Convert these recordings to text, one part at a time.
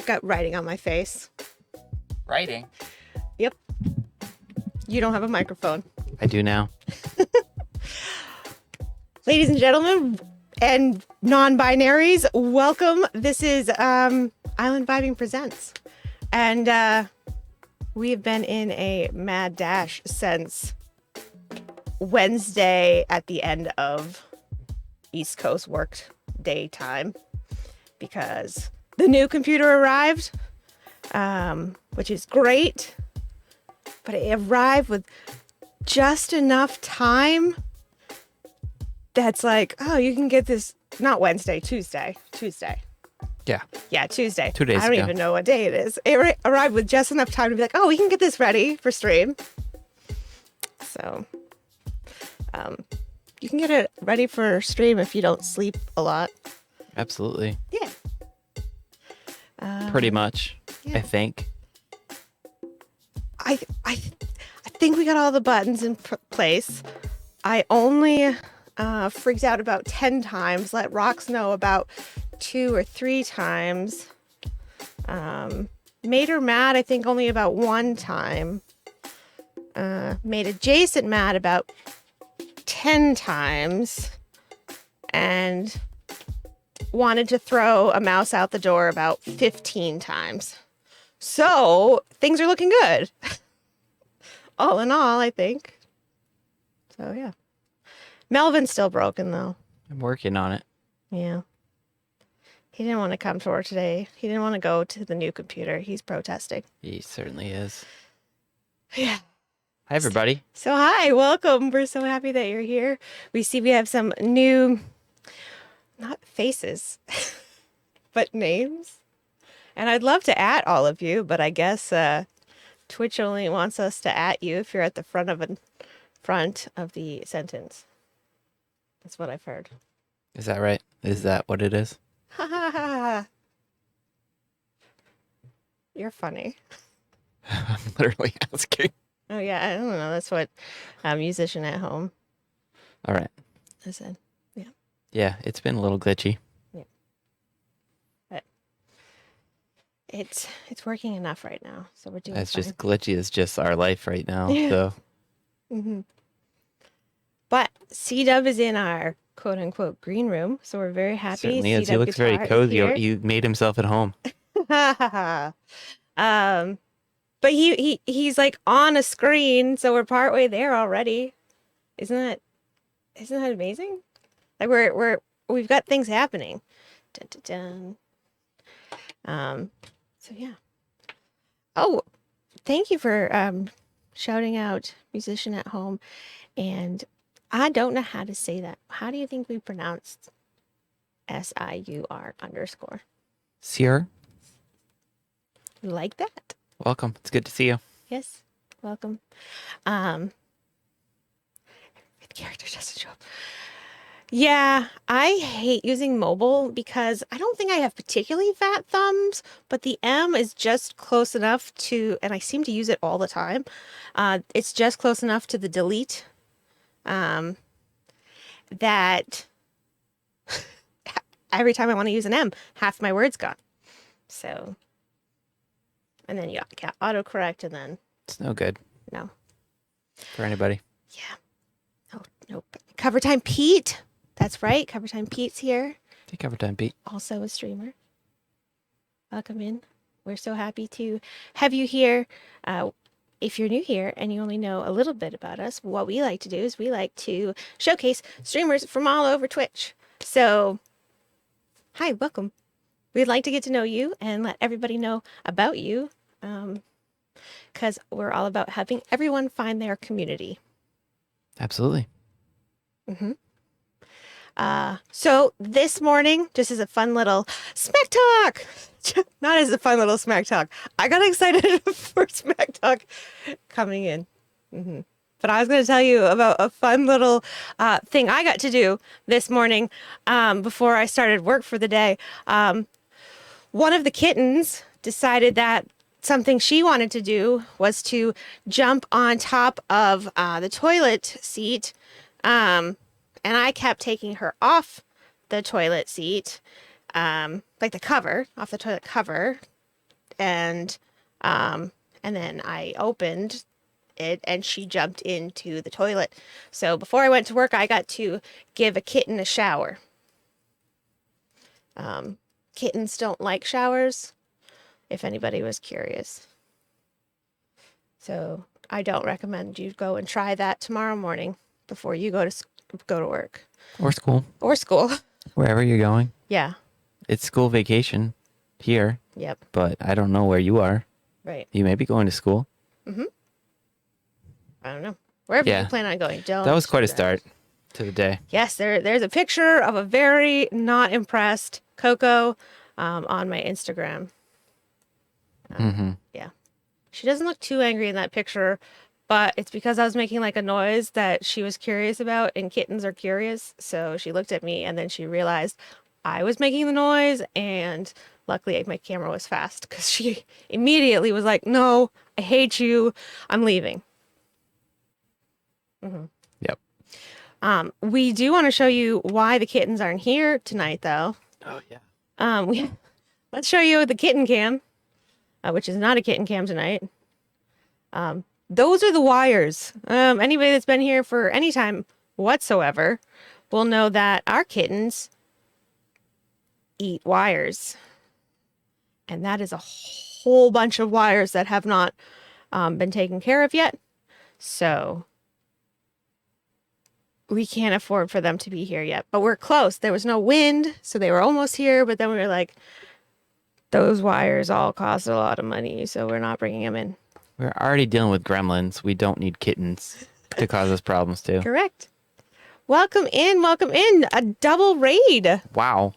got writing on my face. Writing? Yep. You don't have a microphone. I do now. Ladies and gentlemen and non-binaries, welcome. This is IslandVibingPresents. And we've been in a mad dash since Wednesday at the end of East Coast work day time because the new computer arrived, which is great, but it arrived with just enough time that's like, oh, you can get this, not Wednesday, Tuesday. Yeah. Yeah, Tuesday. 2 days I don't ago. even know what day it is. It arrived with just enough time to be like, oh, we can get this ready for stream. So, you can get it ready for stream if you don't sleep a lot. Absolutely. Yeah. Pretty much, yeah. I think. I think we got all the buttons in place. I only freaked out about 10 times, let Rox know about 2 or 3 times. Made her mad, I think, only about 1 time. Made adjacent mad about 10 times. And wanted to throw a mouse out the door about 15 times. So things are looking good. All in all, I think. So, yeah. Melvin's still broken, though. I'm working on it. Yeah. He didn't want to come to work today. He didn't want to go to the new computer. He's protesting. He certainly is. Yeah. Hi, everybody. So, hi. Welcome. We're so happy that you're here. We see we have some new, not faces, but names. And I'd love to @ all of you, but I guess Twitch only wants us to @ you if you're at the front of the sentence. That's what I've heard. Is that right? Is that what it is? Ha ha ha. You're funny. I'm literally asking. Oh yeah, I don't know. That's what a musician at home All right. I said. Yeah. Yeah, it's been a little glitchy. But it's working enough right now, so we're doing It's fine. just glitchy. It's just our life right now. Yeah. So Mm-hmm. But C-Dub is in our quote-unquote green room, so we're very happy. certainly is. He C-Dub looks very Guitar is cozy. here. He made himself at home. But he's like on a screen, so we're partway there already. Isn't that amazing? Like we've got things happening. Dun, dun, dun. So yeah. Oh, thank you for shouting out musician at home. And I don't know how to say that. How do you think we pronounced SIUR_? Sir, You like that? welcome. It's good to see you. Yes. Welcome. The character doesn't show up. Yeah, I hate using mobile because I don't think I have particularly fat thumbs, but the M is just close enough to, and I seem to use it all the time. It's just close enough to the delete that every time I want to use an M, half my word's gone. So, and then you got autocorrect, and then It's no good no. for anybody. Yeah. Oh, nope. Cover Time Pete. That's right. Cover Time Pete's here. Take cover time, Pete. Also a streamer. Welcome in. We're so happy to have you here. If you're new here and you only know a little bit about us, what we like to do is we like to showcase streamers from all over Twitch. So, hi, welcome. We'd like to get to know you and let everybody know about you, because we're all about helping everyone find their community. Absolutely. Mm-hmm. So this morning, just as a fun little smack talk, not as a fun little smack talk. I got excited for smack talk coming in. Mm-hmm. But I was going to tell you about a fun little thing I got to do this morning before I started work for the day. One of the kittens decided that something she wanted to do was to jump on top of the toilet seat. And I kept taking her off the toilet seat, like the cover, off the toilet cover, and then I opened it and she jumped into the toilet. So before I went to work, I got to give a kitten a shower. Kittens don't like showers, if anybody was curious. So I don't recommend you go and try that tomorrow morning before you go to work Or school. or school. Wherever you're going. Yeah. It's school vacation here, Yep. but I don't know where you are. Right. You may be going to school. I don't know. Wherever Yeah. you plan on going, don't. That was quite do a that. start to the day. Yes, there's a picture of a very not impressed Coco on my Instagram. Yeah. She doesn't look too angry in that picture, but it's because I was making like a noise that she was curious about, and kittens are curious. So she looked at me and then she realized I was making the noise, and luckily my camera was fast because she immediately was like, "No, I hate you. I'm leaving." Yep. We do want to show you why the kittens aren't here tonight, though. Oh, yeah. Let's show you the kitten cam, which is not a kitten cam tonight. Those are the wires. Anybody that's been here for any time whatsoever will know that our kittens eat wires. And that is a whole bunch of wires that have not been taken care of yet. So we can't afford for them to be here yet. But we're close. There was no wind, so they were almost here. But then we were like, those wires all cost a lot of money, so we're not bringing them in. We're already dealing with gremlins. We don't need kittens to cause us problems, too. Correct. Welcome in. Welcome in. A double raid. Wow.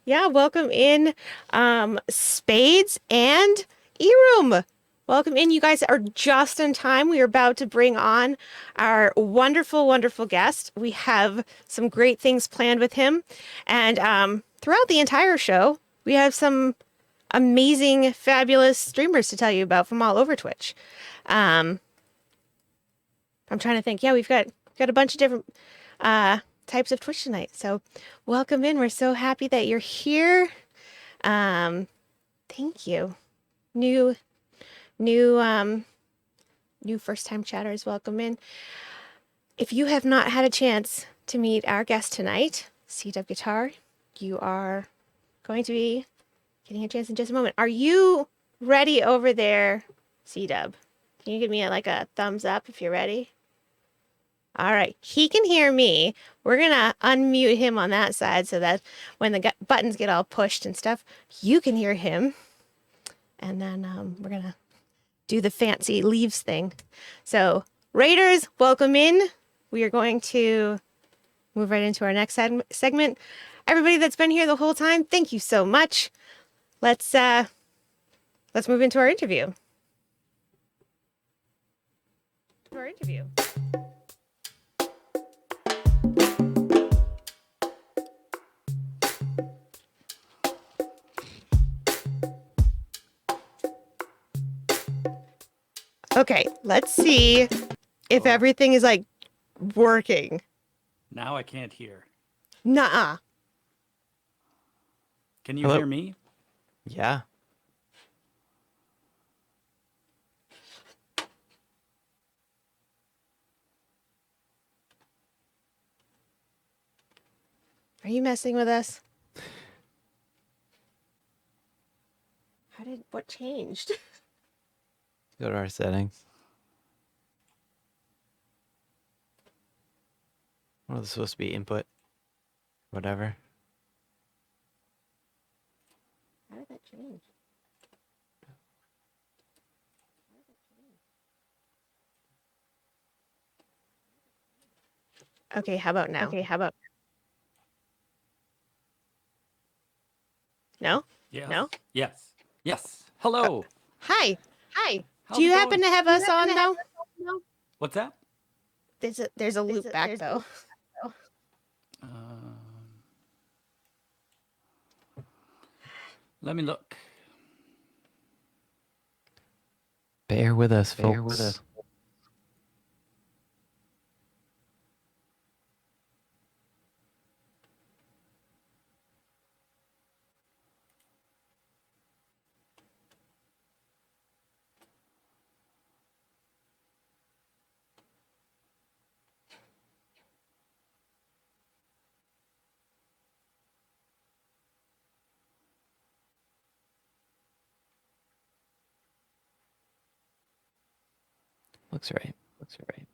Yeah, welcome in Spades and Eroom. Welcome in. You guys are just in time. We are about to bring on our wonderful, wonderful guest. We have some great things planned with him. And throughout the entire show, we have some amazing, fabulous streamers to tell you about from all over Twitch. I'm trying to think. Yeah, we've got a bunch of different types of Twitch tonight. So welcome in. We're so happy that you're here. Thank you. New first time chatters, welcome in. If you have not had a chance to meet our guest tonight, cdubguitar, you are going to be getting a chance in just a moment. Are you ready over there, cdub? Can you give me a thumbs up if you're ready? All right, he can hear me. We're gonna unmute him on that side so that when the buttons get all pushed and stuff, you can hear him. And then we're gonna do the fancy leaves thing. So Raiders, welcome in. We are going to move right into our next segment. Everybody that's been here the whole time, thank you so much. Let's move into our interview. Okay, let's see if everything is working. Now I can't hear. Nuh-uh. Can you Hello? hear me? Yeah. Are you messing with us? What changed? Go to our settings. What was supposed to be input? Whatever. How did that change? Okay, how about now? No? Yes. No? Yes. Yes. Hello. Hi. How's Do you it happen going? to have us on though? What's that? There's a loop back though. Um, let me look. Bear with us, folks. Looks right. Looks right.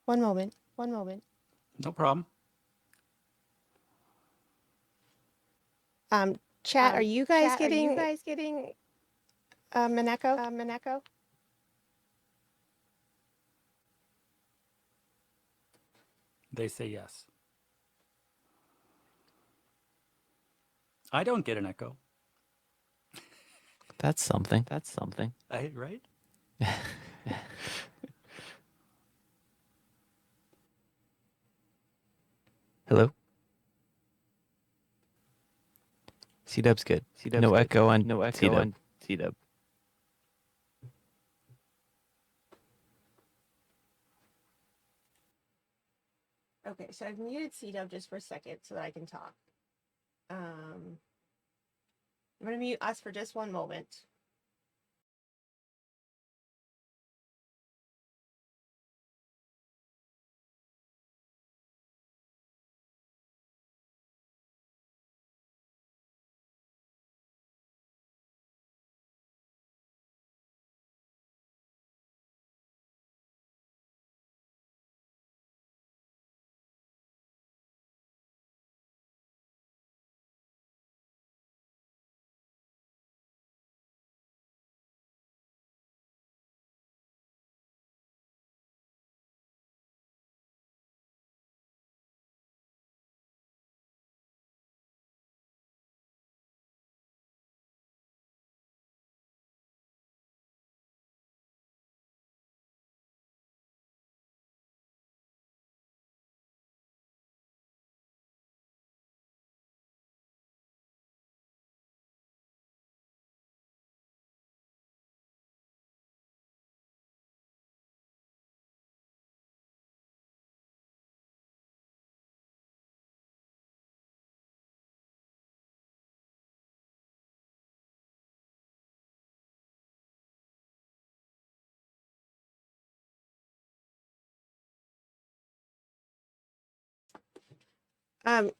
One moment. One moment. No problem. Chat, are you guys Chat, are you getting guys getting an echo? an echo? They say yes. I don't get an echo. That's something. That's something. Right? Hello? C-dub's good. C-dub's No good. echo on No echo C-dub. on C-dub. Okay, so I've muted C-dub just for a second so that I can talk. I'm going to mute us for just one moment.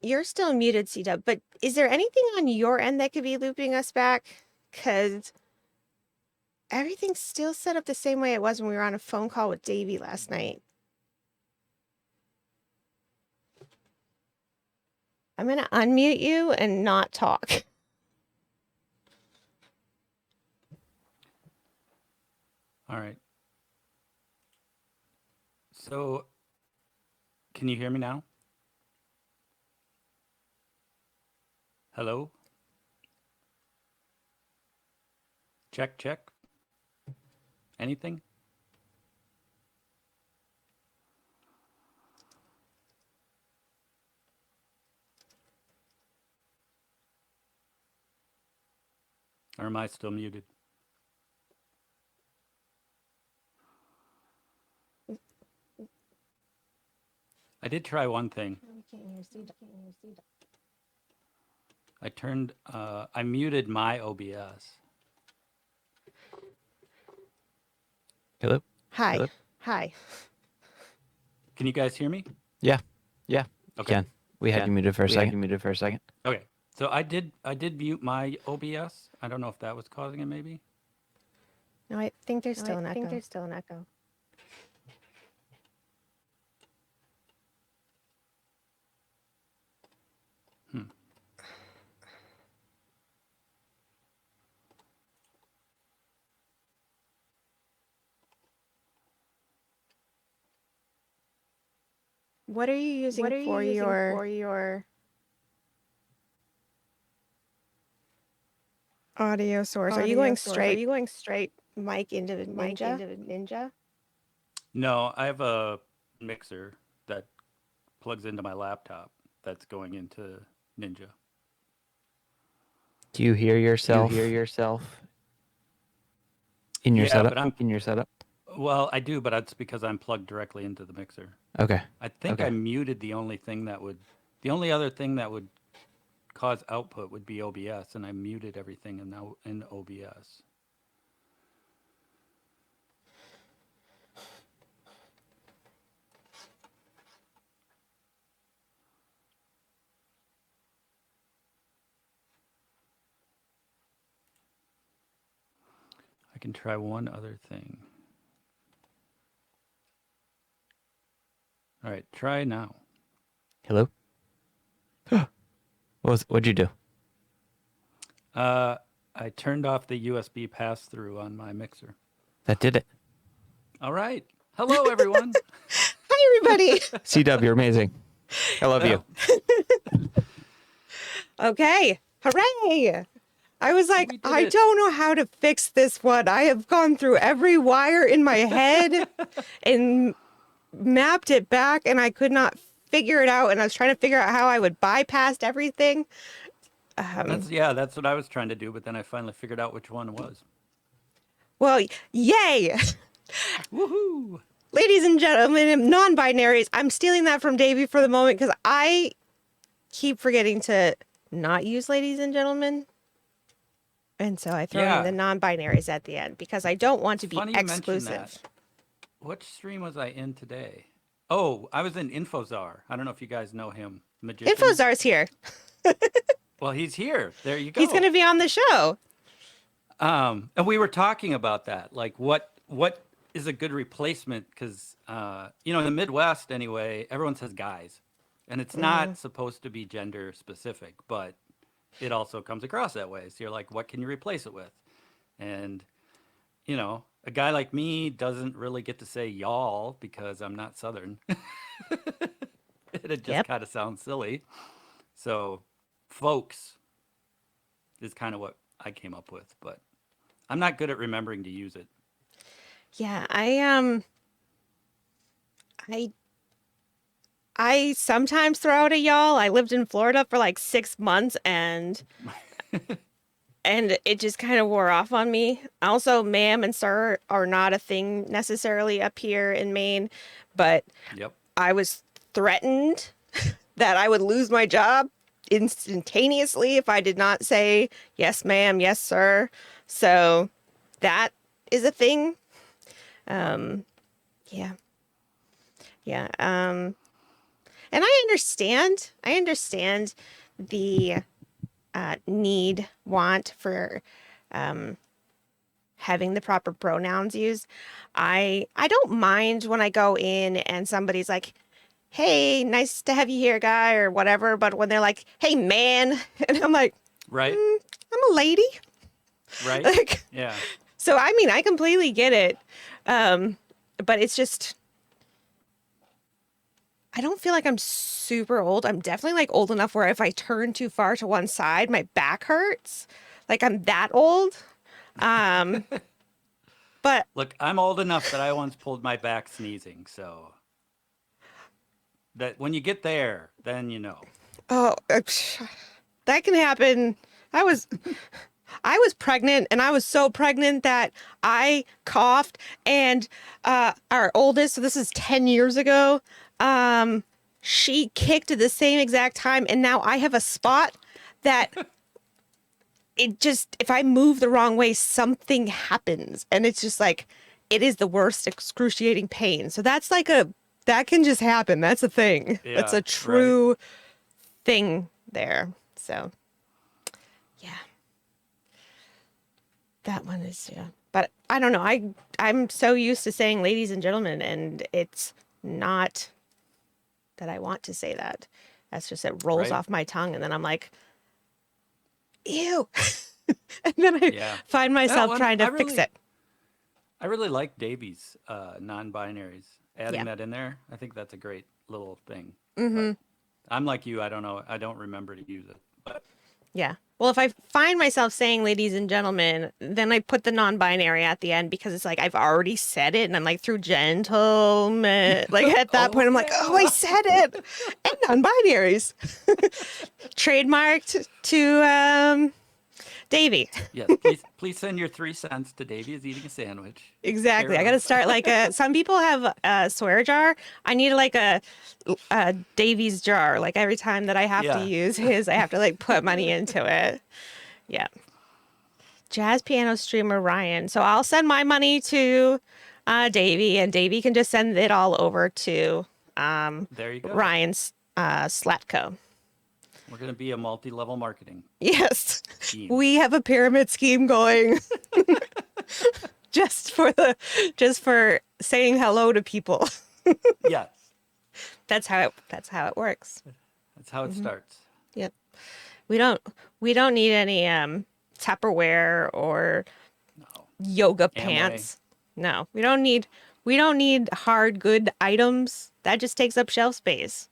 You're still muted, C-dub, but is there anything on your end that could be looping us back? Because everything's still set up the same way it was when we were on a phone call with Davey last night. I'm going to unmute you and not talk. All right. So, can you hear me now? Hello? Check, check. Anything? Or am I still muted? I did try one thing. We can't hear C-dub. I muted my OBS. Hello? Hi. Hello? Hi. Can you guys hear me? Yeah. Yeah. You Okay. can. We had you muted for a We had you second. muted for a second. Okay. So I did mute my OBS. I don't know if that was causing it maybe. No, I think there's No, still I an echo. think there's still an echo. Hmm. What are you using What are you for using your for your audio source? Are you audio going source? Are straight you going straight mic into mic Ninja? into Ninja? No, I have a mixer. plugs into my laptop that's going into Ninja. Do you hear yourself in your Yeah, setup? but I'm In your setup? well, I do, but that's because I'm plugged directly into the mixer. Okay. I think I muted the only other thing that would cause output would be OBS, and I muted everything in OBS. I can try one other thing. All right, try now. Hello? What'd you do? I turned off the USB pass-through on my mixer. That did it. All right. Hello, everyone. Hi, everybody. CW, you're amazing. I love you. Okay. Hooray. I was like, We did I it. don't know how to fix this one. I have gone through every wire in my head and mapped it back, and I could not figure it out. And I was trying to figure out how I would bypass everything. That's what I was trying to do, but then I finally figured out which one it was. Well, yay. Woohoo! Ladies and gentlemen, non-binaries, I'm stealing that from Davey for the moment because I keep forgetting to not use ladies and gentlemen. And so I throw in the non-binaries at the end because I don't want to be Funny you mention exclusive. that. Which stream was I in today? Oh, I was in InfoZar. I don't know if you guys know him. Magician. InfoZar's here. Well, he's here. There you go. He's going to be on the show. And we were talking about that, like what is a good replacement? Because in the Midwest anyway, everyone says guys, and it's not supposed to be gender specific, but it also comes across that way. So you're like, what can you replace it with? And a guy like me doesn't really get to say y'all because I'm not Southern. It just kind of sounds silly. So folks is kind of what I came up with, but I'm not good at remembering to use it. Yeah, I sometimes throw out a y'all. I lived in Florida for like 6 months and it just kind of wore off on me. Also, ma'am and sir are not a thing necessarily up here in Maine, but I was threatened that I would lose my job instantaneously if I did not say yes, ma'am, yes, sir. So that is a thing. Yeah. And I understand the want for having the proper pronouns used. I don't mind when I go in and somebody's like, hey, nice to have you here, guy, or whatever. But when they're like, hey, man, and I'm like, right, I'm a lady. Right. Like, yeah. So, I mean, I completely get it. But it's just, I don't feel like I'm super old. I'm definitely like old enough where if I turn too far to one side, my back hurts. Like I'm that old. But look, I'm old enough that I once pulled my back sneezing. So that when you get there, then you know. Oh, that can happen. I was pregnant, and I was so pregnant that I coughed, and our oldest, so this is 10 years ago, she kicked at the same exact time, and now I have a spot that it just, if I move the wrong way, something happens, and it's just like, it is the worst excruciating pain. So that's like that can just happen. That's a thing. Yeah, that's a true thing there. So, yeah. That one is, yeah. But I don't know. I'm so used to saying ladies and gentlemen, and it's not that I want to say that. That's just, it rolls off my tongue, and then I'm like, ew. And then I find myself trying to fix it. I really like Davies non-binaries. Adding that in there, I think that's a great little thing. Mm-hmm. I'm like you. I don't know. I don't remember to use it. But Yeah. Well, if I find myself saying ladies and gentlemen, then I put the non-binary at the end because it's like I've already said it and I'm like through gentlemen. Like at that Oh point, I'm like, oh, I yeah. said it. And non-binaries. Trademarked to Davy. Yes, please send your 3 cents to Davy is eating a sandwich. Exactly. Care I got to of. start like a. Some people have a swear jar. I need like a Davy's jar. Like every time that I have to Yeah. use his, I have to like put money into it. Yeah. Jazz piano streamer Ryan. So I'll send my money to Davy, and Davy can just send it all over to There you go. Ryan's Slatco. We're gonna be a multi-level marketing Yes, scheme. we have a pyramid scheme going just for saying hello to people. Yes, That's how it works. that's how it starts. Yep. We don't we don't need any Tupperware or No. yoga Amway. pants. No, we don't need hard good items. That just takes up shelf space.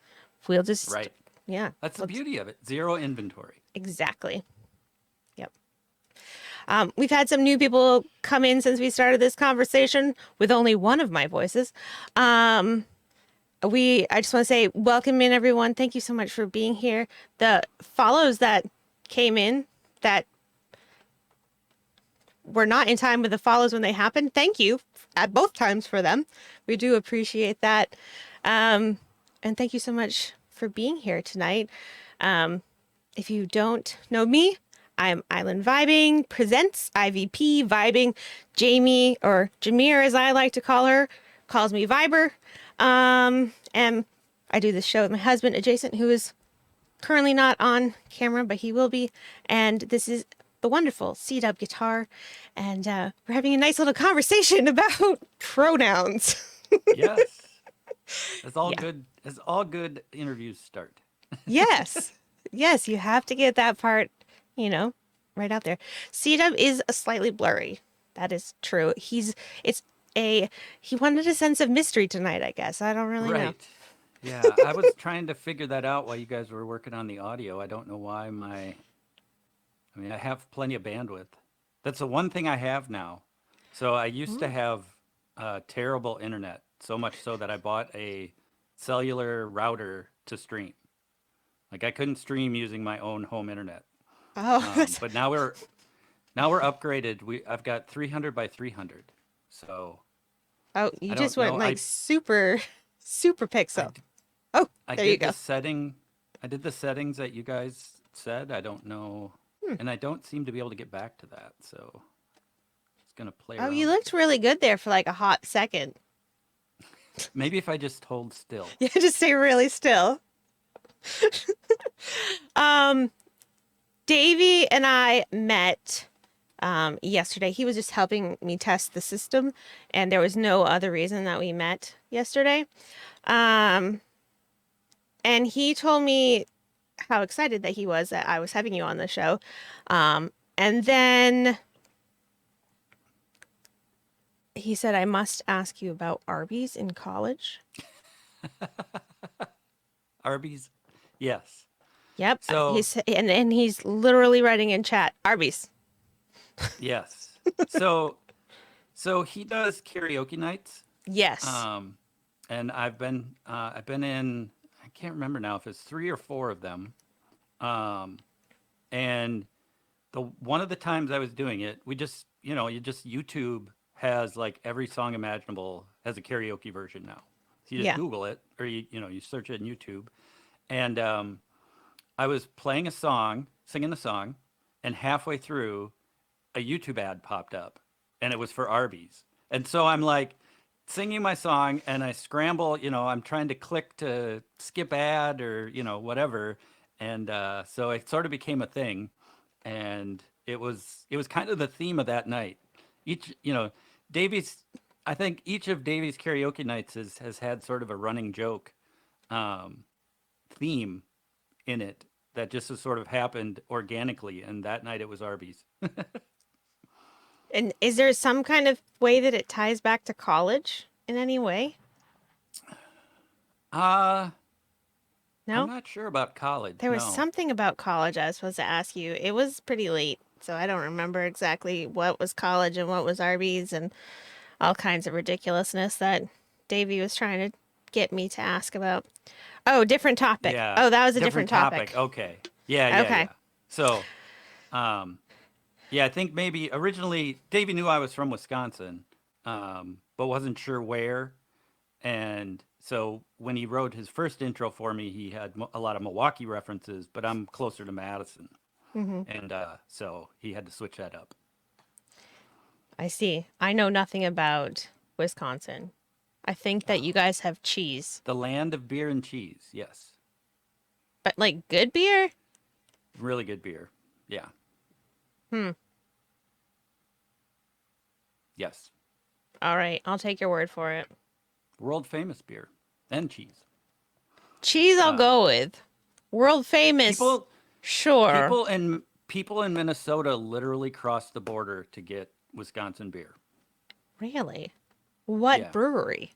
We'll just Right. yeah. That's the we'll just- beauty of it. Zero inventory. Exactly. Yep. We've had some new people come in since we started this conversation with only one of my voices. I just want to say welcome in everyone. Thank you so much for being here. The follows that came in that were not in time with the follows when they happened. Thank you at both times for them. We do appreciate that. And thank you so much for being here tonight. If you don't know me, I'm Island Vibing Presents, IVP Vibing. Jamie, or Jameer as I like to call her, calls me Viber. And I do this show with my husband, Adjacent, who is currently not on camera, but he will be. And this is the wonderful cdubguitar. And we're having a nice little conversation about pronouns. Yes. As all Yeah. good as all good interviews start. Yes. Yes, you have to get that part, right out there. C-Dub is a slightly blurry. That is true. He wanted a sense of mystery tonight, I guess. I don't really know. Right. Yeah, I was trying to figure that out while you guys were working on the audio. I don't know why I have plenty of bandwidth. That's the one thing I have now. So I used to have terrible internet, so much so that I bought a cellular router to stream. Like I couldn't stream using my own home internet. Oh, But now we're upgraded. I've got 300 by 300. So you I just don't went know. like super, super pixel. Oh, I there you did go. the setting. I did the settings that you guys said. I don't know, and I don't seem to be able to get back to that. So it's gonna play Oh, around. you looked really good there for like a hot second. Maybe if I just hold still. You just stay really still. Davey and I met yesterday. He was just helping me test the system, and there was no other reason that we met yesterday. And he told me how excited that he was that I was having you on the show. And then he said, I must ask you about Arby's in college. Arby's, yes. Yep. So- and he's literally writing in chat, Arby's. Yes. So he does karaoke nights. Yes. And I've been in, I can't remember now if it's 3 or 4 of them. And one of the times I was doing it, we just, YouTube has like every song imaginable has a karaoke version now. So you just Yeah. Google it, or you search it in YouTube. And I was playing a song, singing the song, and halfway through, a YouTube ad popped up, and it was for Arby's. And so I'm like singing my song, and I scramble. I'm trying to click to skip ad or whatever, and so it sort of became a thing, and it was kind of the theme of that night. Davies, I think each of Davies' karaoke nights has had sort of a running joke theme in it that just has sort of happened organically, and that night it was Arby's. And is there some kind of way that it ties back to college in any way? I'm No? not sure about college. There was No. something about college I was supposed to ask you. It was pretty late, so I don't remember exactly what was college and what was Arby's and all kinds of ridiculousness that Davey was trying to get me to ask about. Oh, different topic. Yeah. Oh, that was a Different different topic. topic. Okay. Yeah, yeah, Okay. yeah. So, um, yeah, I think maybe originally Davey knew I was from Wisconsin, but wasn't sure where. And so when he wrote his first intro for me, he had a lot of Milwaukee references, but I'm closer to Madison. Hmm. And so he had to switch that up. I see. I know nothing about Wisconsin. I think that you Oh, guys have cheese, the land of beer and cheese. Yes. but like good beer? Really good beer. Yeah. Hmm. Yes. All right. I'll take your word for it. World famous beer and cheese. Cheese, I'll Uh, go with. World famous, people sure. people in Minnesota literally cross the border to get Wisconsin beer. Really? What Yeah. brewery?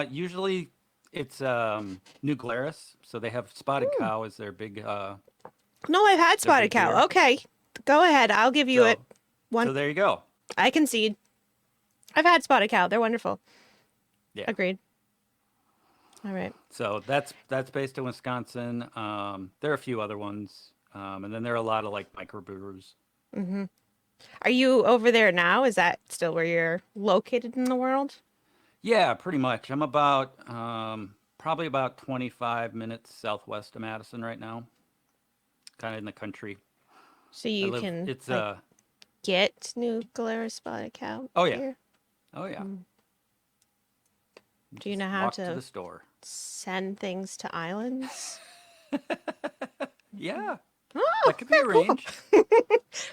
Usually it's New Glarus, so they have Spotted Hmm. Cow as No, I've had their spotted big cow. beer. Okay. Go ahead. I'll give you it. So One. there you go. I concede. I've had spotted cow. They're wonderful. Yeah. Agreed. All right. So that's based in Wisconsin. There are a few other ones, and then there are a lot of like microbrewers. Mm-hmm. Are you over there now? Is that still where you're located in the world? Yeah, pretty much. I'm about probably about 25 minutes southwest of Madison right now, kind of in the country. So I you live. can It's like get nuclear spotted cow oh yeah, here? oh yeah. Mm. Do you Just know how walk to the to store. send things to islands? Yeah, Oh, that could be cool. arranged.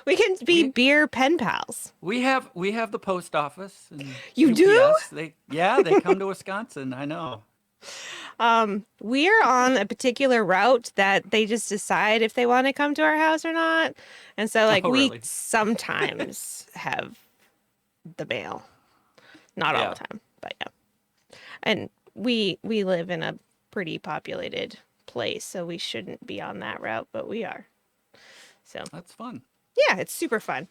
We can be We beer pen pals. we have the post office and You do? UPS. They come to Wisconsin. I know. We're on a particular route that they just decide if they want to come to our house or not. And so like Oh we really? sometimes have the mail. Not all the Yeah, time, but yeah. And we live in a pretty populated place, so we shouldn't be on that route, but we are. So that's fun. yeah, it's super fun.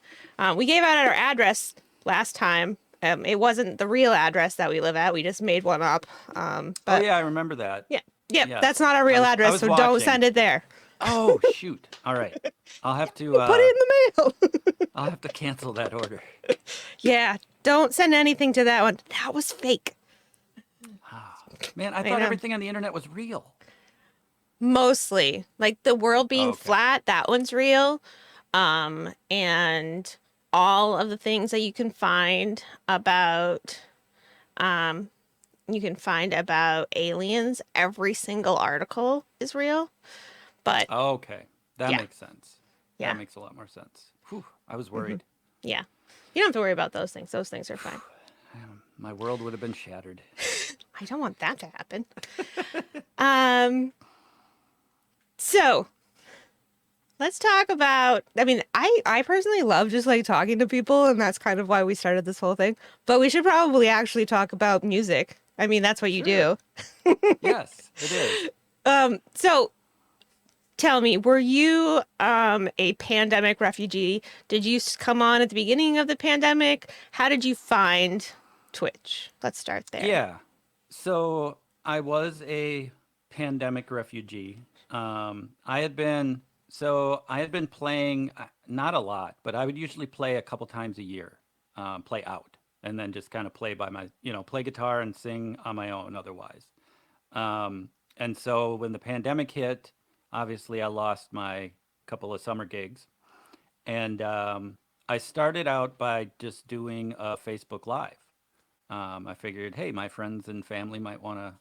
We gave out our address last time. It wasn't the real address that we live at. We just made one up. Oh But yeah, I remember that. yeah, yep, that's Yes, not our I real was I address, was so don't watching. send it there. Oh shoot! All right, I'll have to Put it in the mail. I'll have to cancel that order. Yeah, don't send anything to that one. That was fake. Ah, man, I I thought know. everything on the internet was real. Mostly, like the world Oh, being okay. flat, that one's real. And all of the things that um you can find about aliens, every single article is real. But Okay, that yeah, makes sense. That yeah, makes a lot more sense. Whew, I was hmm worried. yeah. You don't have to worry about those things. Those things are fine. My world would have been shattered. I don't want that to happen. Um, so let's talk about. I mean, I personally love just like talking to people, and that's kind of why we started this whole thing. But we should probably actually talk about music. I mean, that's what you Sure. do. Yes, it is. So tell me, were you a pandemic refugee? Did you come on at the beginning of the pandemic? How did you find Twitch? Let's start there. Yeah. So I was a pandemic refugee. I had been playing not a lot, but I would usually play a couple times a year, play out, and then just kind of play by play guitar and sing on my own otherwise. And so when the pandemic hit, obviously I lost my couple of summer gigs, and I started out by just doing a Facebook Live. I figured, hey, my friends and family might want to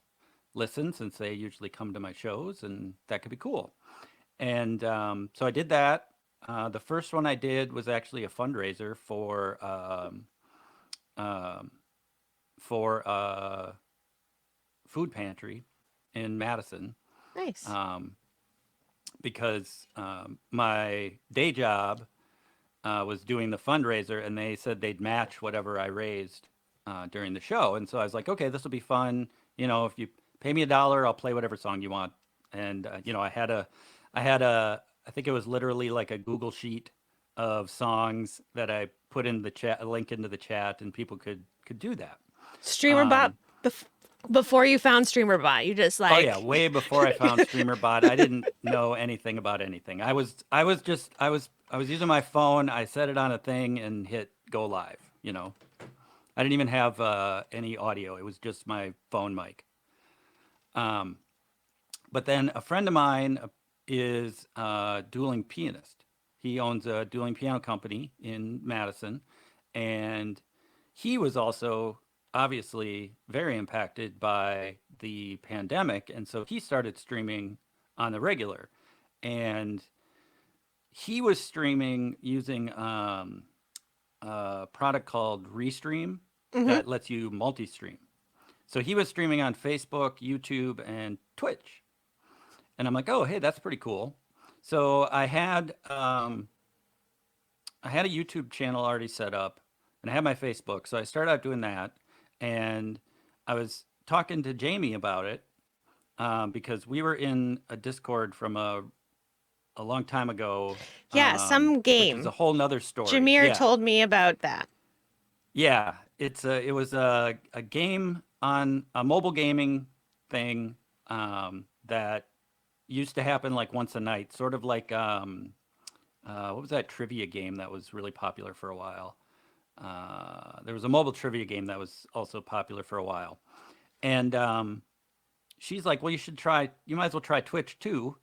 listen since they usually come to my shows, and that could be cool. And so I did that. The first one I did was actually a fundraiser um, for a food pantry in Madison, Nice. um, because my day job was doing the fundraiser, and they said they'd match whatever I raised during the show. And so I was like, okay, this will be fun. You know, if you pay me $1, I'll play whatever song you want. And I think it was literally like a Google sheet of songs that I put in the chat, a link into the chat, and people could do that. StreamerBot Um, before you found StreamerBot, you just oh yeah, like way before I found StreamerBot, I didn't know anything about anything. I was using my phone. I set it on a thing and hit go live. I didn't even have any audio. It was just my phone mic. Um, but then a friend of mine is a dueling pianist. He owns a dueling piano company in Madison, and he was also obviously very impacted by the pandemic, and so he started streaming on the regular. And he was streaming using a product called Restream mhm. that lets you multi-stream. So he was streaming on Facebook, YouTube, and Twitch. And I'm like, oh, hey, that's pretty cool. So I had a YouTube channel already set up, and I had my Facebook. So I started out doing that, and I was talking to Jamie about it because we were in a Discord from a long time ago, Yeah, some which is a game. whole nother story. Jameer Yeah, told me about that. yeah. It was a game on a mobile gaming thing that used to happen like once a night, sort of like what was that trivia game that was really popular for a while? There was a mobile trivia game that was also popular for a while, and she's like, "Well, you might as well try Twitch too."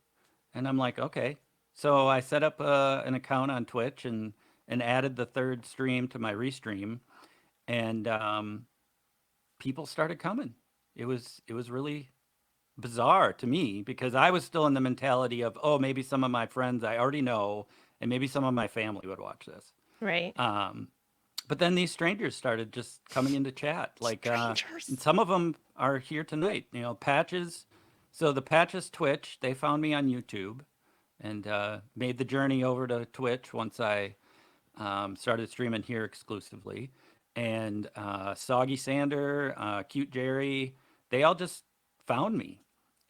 And I'm like, "Okay." So I set up an account on Twitch and added the third stream to my restream, and people started coming. It was really bizarre to me because I was still in the mentality of, oh, maybe some of my friends I already know, and maybe some of my family would watch this. Right. Um, but then these strangers started just coming into chat, like, and Strangers. some of them are here tonight. Patches. So the Patches Twitch, they found me on YouTube and made the journey over to Twitch once I started streaming here exclusively. And Soggy Sander, Cute Jerry, they all just found me.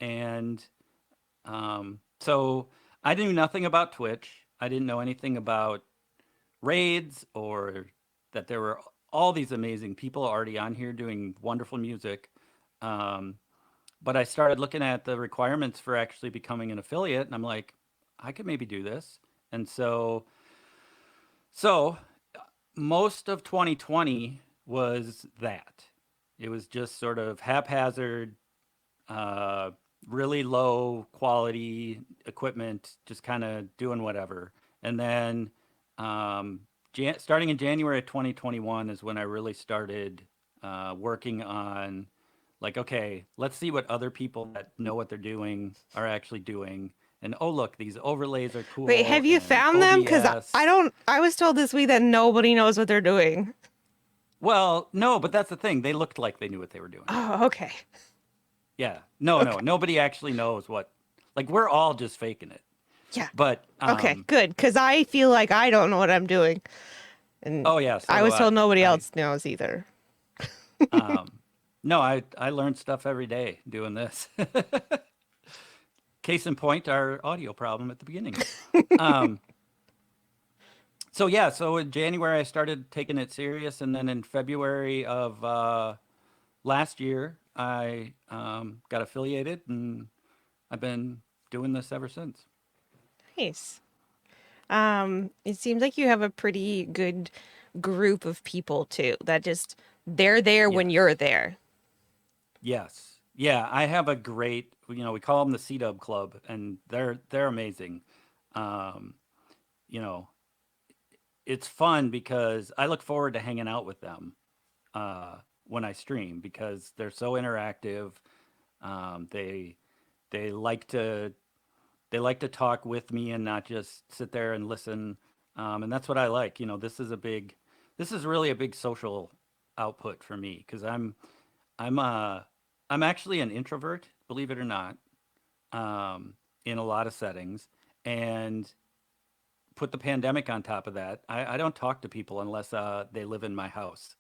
And so I knew nothing about Twitch. I didn't know anything about raids or that there were all these amazing people already on here doing wonderful music. Um, but I started looking at the requirements for actually becoming an affiliate, and I'm like, I could maybe do this. And so most of 2020 was that. It was just sort of haphazard, uh, really low quality equipment, just kind of doing whatever. And then um, starting in January of 2021 is when I really started working on, like, okay, let's see what other people that know what they're doing are actually doing. And oh, look, these overlays are Wait, cool have you and found them? Because I OBS. don't. I was told this week that nobody knows what they're doing. Well, no, but that's the thing. They looked like they knew what they were doing. Oh, okay. Yeah. No, Okay. nobody actually knows what, like, we're all just faking it. Yeah. But Okay. Good. Because I feel like I don't know what I'm doing, and oh yeah, so I do was told I. nobody I else knows either. no, I learned stuff every day doing this. Case in point, our audio problem at the beginning. Um, so yeah, so in January I started taking it serious, and then in February of last year I got affiliated, and I've been doing this ever since. Nice. It seems like you have a pretty good group of people too. That just they're there when you're Yes. there. Yes. Yeah, I have a great, we call them the C-Dub Club, and they're amazing. Um, you know, it's fun because I look forward to hanging out with them when I stream because they're so interactive. Um, they they like to they like to talk with me and not just sit there and listen. And that's what I like. This is really a big social output for me because I'm uh I'm actually an introvert, believe it or not, in a lot of settings, and put the pandemic on top of that. I don't talk to people unless they live in my house.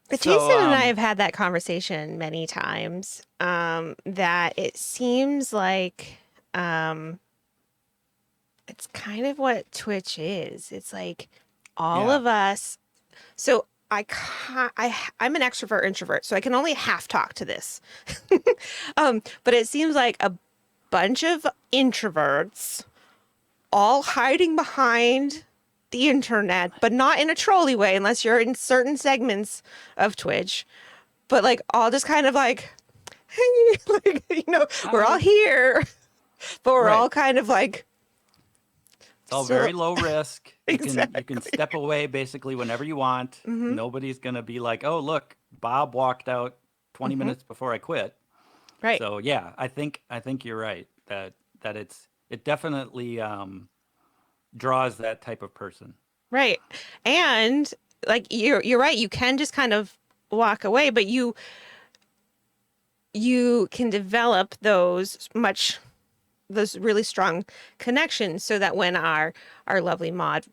And But So Jason and I have had that conversation many times. That it seems like it's kind of what Twitch is. It's like all yeah, of us. So I'm an extrovert introvert, so I can only half talk to this. But it seems like a bunch of introverts all hiding behind the internet, but not in a trolly way, unless you're in certain segments of Twitch. But like all just kind of like, like we're all I here, but we're all right. kind of like It's all still very low risk. You can exactly. step away basically whenever you want. Hmm. Nobody's gonna be like, oh look, Bob walked out 20 Hmm. minutes before I quit. Right, So yeah, I think you're right that it definitely draws that type of person. right, and like you're right. You can just kind of walk away, but you can develop those really strong connections so that when our lovely mod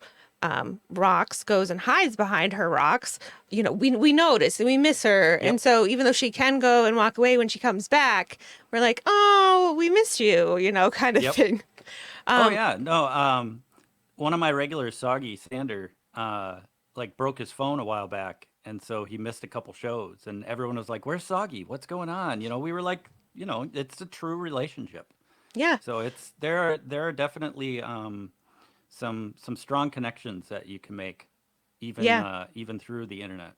rocks goes and hides behind her rocks, we notice and we miss her, and Yep. so even though she can go and walk away when she comes back, we're like, oh, we missed you, kind of Yep. thing. Oh um yeah. No. One of my regulars, Soggy Sander, like broke his phone a while back, and so he missed a couple shows, and everyone was like, "Where's Soggy? What's going on?" We were like, it's a true relationship. yeah, So there are definitely some strong connections that you can make, even yeah, even through the internet.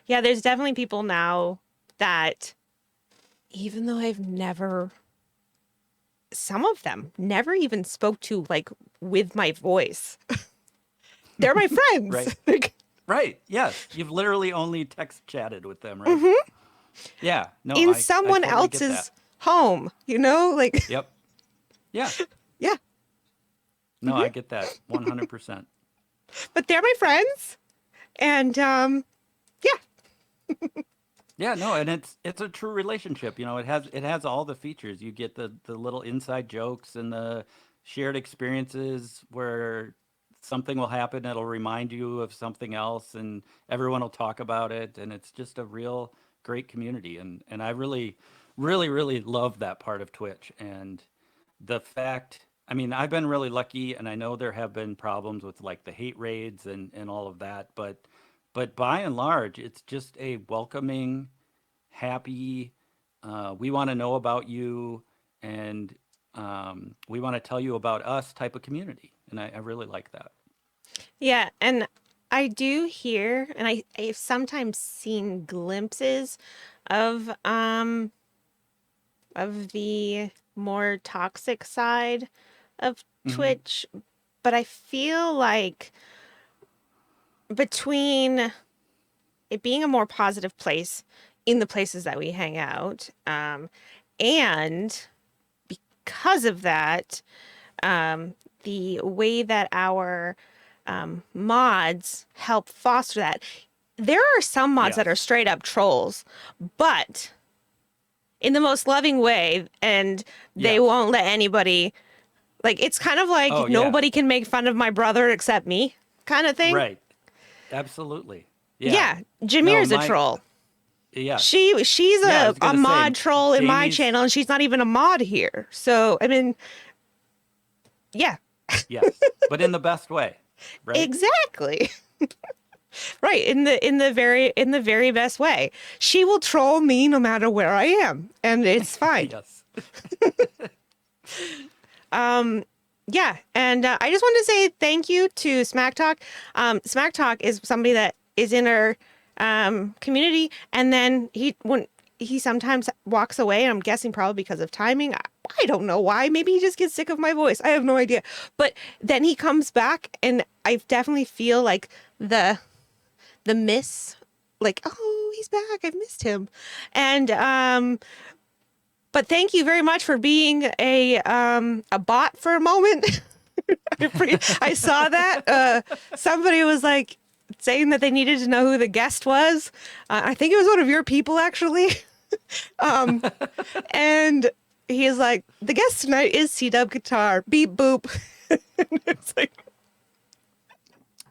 yeah, there's definitely people now that, even though I've never some of them never even spoke to, like, with my voice, they're my friends. Right. Like, Right. Yes. You've literally only text chatted with them, right? mhm, Yeah. No, in I someone totally get else's that. home, like, Yep. Yeah. yeah. No, I get that 100%. But they're my friends, and yeah, Yeah, no, and it's a true relationship. It has all the features. You get the little inside jokes and the shared experiences where something will happen that'll remind you of something else, and everyone will talk about it, and it's just a real great community. And I really, really, really love that part of Twitch. And the fact, I mean, I've been really lucky, and I know there have been problems with like the hate raids and all of that, but by and large, it's just a welcoming, happy, we want to know about you, and we want to tell you about us type of community. And I really like that. yeah, and I do hear, and I've sometimes seen glimpses of the more toxic side of Hmm. Twitch, but I feel like between it being a more positive place in the places that we hang out, and because of that, the way that our mods help foster that. There are some mods that are Yes. straight up trolls, but in the most loving way, and they Yes. won't let anybody, like, it's kind of Oh like yeah. nobody can make fun of my brother except me kind of thing. Right. Absolutely. Yeah. Yeah, No, Jameer's a my troll. yes. She's Yeah, I a, was a gonna say mod troll in my Jamie's. channel, and she's not even a mod here. So, I mean, yeah, Yes, but in the best way, right? exactly. Right, in the very best way. She will troll me no matter where I am, and it's fine. Yes. Yeah, and I just wanted to say thank you to Smack Talk. Smack Talk is somebody that is in our community, and then when he sometimes walks away, and I'm guessing probably because of timing. I don't know why. Maybe he just gets sick of my voice. I have no idea. But then he comes back, and I definitely feel like the miss, like, oh, he's back. I've missed him, and but thank you very much for being a bot for a moment. I saw that somebody was like saying that they needed to know who the guest was. I think it was one of your people actually. um, and he is like, the guest tonight is cdubguitar. Beep boop. It's like,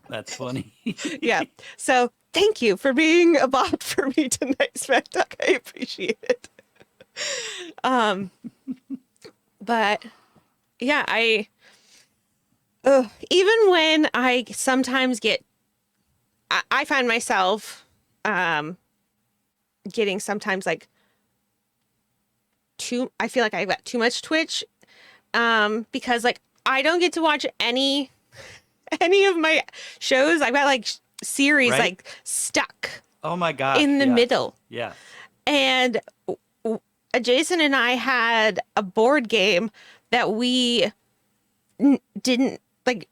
That's funny. yeah. So thank you for being a bot for me tonight, Smack Talk. I appreciate it. But yeah, even when I sometimes I find myself getting sometimes like I feel like I've got too much Twitch because like I don't get to watch any of my shows. I've got like series Right? like stuck Oh my gosh. in the yes. middle. Yes. And Jason and I had a board game that we didn't like.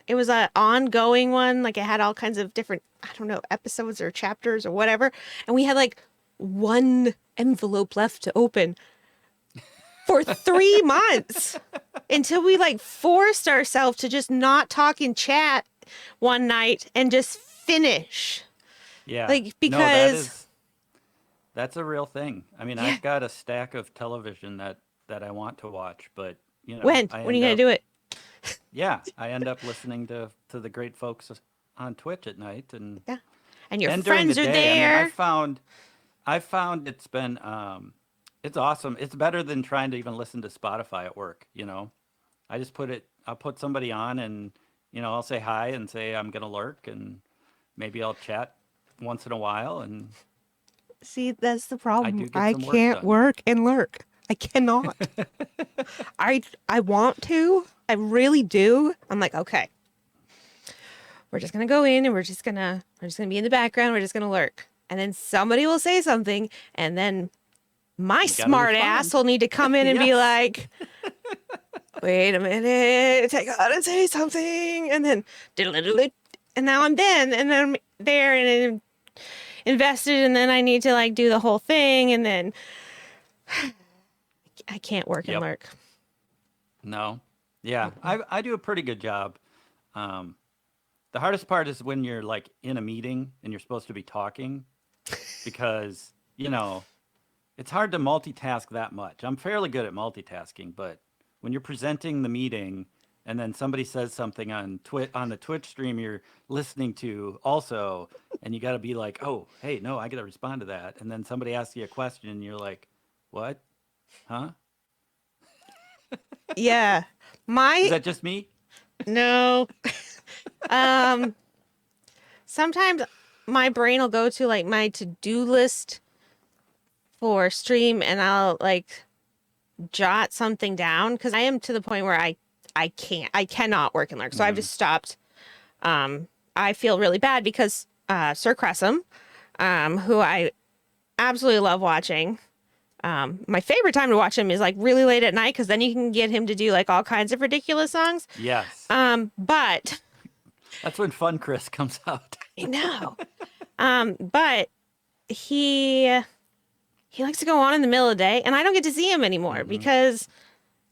It was an ongoing one. Like it had all kinds of different, I don't know, episodes or chapters or whatever. And we had like one envelope left to open for 3 months until we like forced ourselves to just not talk in chat one night and just finish. Yeah. Like, No, because that's a real thing. I mean, Yeah. I've got a stack of television that I want to watch, but you know, when are you gonna do it? Yeah, I end up listening to the great folks on Twitch at night, and Yeah. And your and during the friends are day. there. I mean, I found it's been it's awesome. It's better than trying to even listen to Spotify at work. You know, I'll put somebody on, and you know, I'll say hi and say I'm gonna lurk, and maybe I'll chat once in a while, and See, that's the I problem. do get I some work can't done. work and lurk. I cannot. I want to. I really do. I'm like, okay. We're just gonna go in and we're just gonna be in the background, we're just gonna lurk. And then somebody will say something, and then my gotta smart respond. ass will need to come in and be Yes. like, wait a minute, I gotta say something, and then diddle-diddle-diddle, and now I'm then, and then I'm there and invested, and then I need to like do the whole thing, and then I can't work and Yep. lurk. No. Yeah, I do a pretty good job. The hardest part is when you're like in a meeting and you're supposed to be talking, because you know it's hard to multitask that much. I'm fairly good at multitasking, but when you're presenting the meeting and then somebody says something on the Twitch stream you're listening to also, and you got to be like, oh, hey, no, I got to respond to that, and then somebody asks you a question and you're like, what, huh? Yeah. Is that just me? No. Sometimes my brain will go to like my to-do list for stream, and I'll like jot something down because I am to the point where I cannot work and lurk. So I've just stopped. I feel really bad because Sir Cressum, who I absolutely love watching. My favorite time to watch him is like really late at night because then you can get him to do like all kinds of ridiculous songs. Yes. But That's when Fun Chris comes out. I know. But he likes to go on in the middle of the day, and I don't get to see him anymore because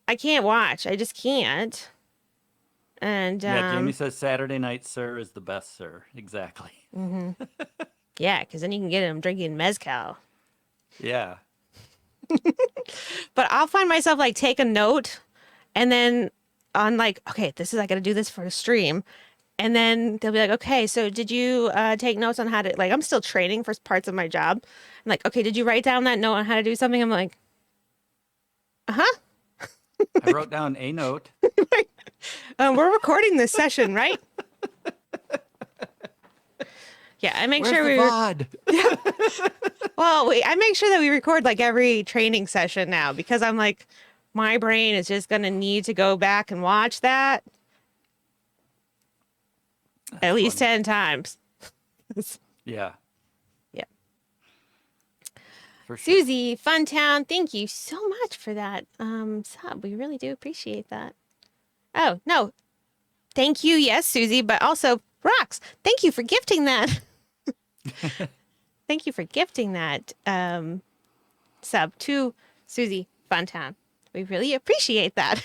I can't watch. I just can't. And Yeah, Jamie says Saturday night, sir, is the best, sir. Exactly. yeah, because then you can get him drinking mezcal. Yeah. But I'll find myself like take a note, and then on like, okay, I got to do this for the stream. And then they'll be like, okay, so did you take notes on how to, like, I'm still training for parts of my job. I'm like, okay, did you write down that note on how to do something? I'm like, uh-huh. I wrote down a note. We're recording this session, right? Yeah, I make Where's sure the VOD? Well, I make sure that we record like every training session now because I'm like, my brain is just going to need to go back and watch that at least funny. 10 times. Yeah, Yeah. for sure. Susie, Funtown, thank you so much for that sub. We really do appreciate that. Oh, no. Thank you. Yes, Susie, but also Rox, thank you for gifting that. Thank you for gifting that sub to Susie Funtown. We really appreciate that.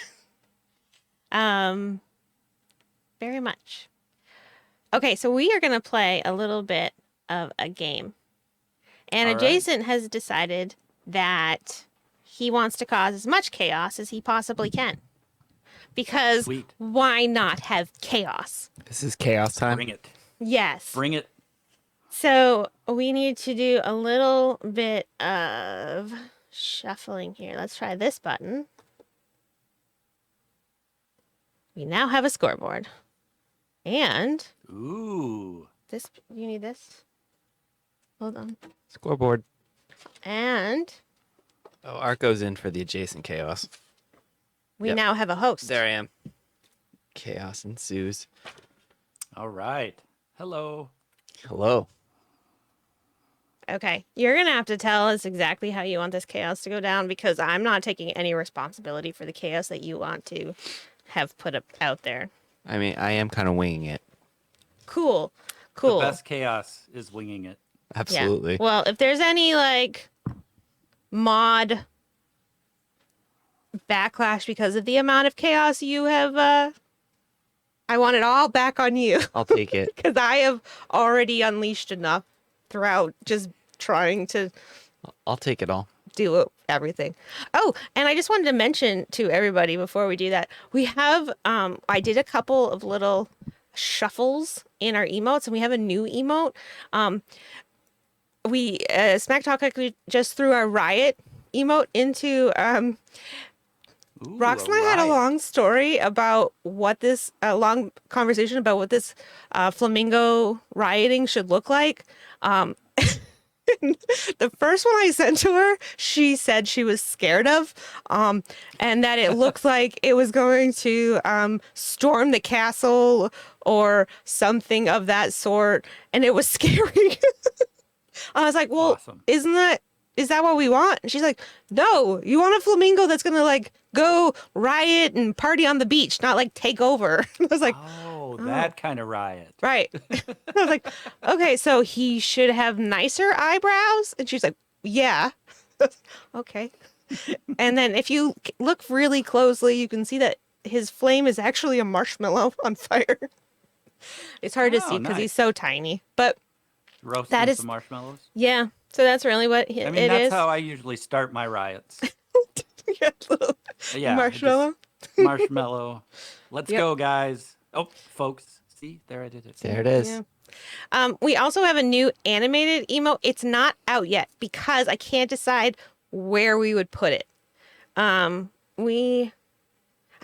Very much. Okay, so we are going to play a little bit of a game. And All right. Adjacent has decided that he wants to cause as much chaos as he possibly can. Because Sweet. why not have chaos? This is chaos time. Bring it. Yes. Bring it. So we need to do a little bit of shuffling here. Let's try this button. We now have a scoreboard. And Ooh. this, you need this? Hold on. Scoreboard. And Oh, Art goes in for the adjacent chaos. we Yep. now have a host. There I am. Chaos ensues. All right. Hello. Hello. Okay. You're going to have to tell us exactly how you want this chaos to go down because I'm not taking any responsibility for the chaos that you want to have put up out there. I mean, I am kind of winging it. Cool. The Cool. best chaos is winging it. Absolutely. Yeah. Well, if there's any like mod backlash because of the amount of chaos you have, I want it all back on you I'll take it. because I have already unleashed enough throughout just trying to I'll take it all. do everything. Oh, and I just wanted to mention to everybody before we do that, we have I did a couple of little shuffles in our emotes and we have a new emote. We Smack Talk actually just threw our riot emote into Ooh, Rox and I had a riot. long story about what this long conversation about what this flamingo rioting should look like. The first one I sent to her, she said she was scared of, and that it looked like it was going to storm the castle or something of that sort, and it was scary. I was like, well, Awesome. is that what we want? And she's like, no, you want a flamingo that's gonna like go riot and party on the beach, not like take over. I was like, Oh, that kind of riot. right. I was like, okay, so he should have nicer eyebrows. And she's like, yeah. Okay. And then if you look really closely, you can see that his flame is actually a marshmallow on fire. It's hard to Oh, see because he's nice. so tiny. But Roasting That is- some marshmallows. yeah, so that's really what I mean, it that's is. how I usually start my riots. Yeah, little Yeah, marshmallow. just marshmallow. Let's Yep. go, guys. Oh, folks. See, there I did it. There it is. Yeah. We also have a new animated emote. It's not out yet because I can't decide where we would put it. I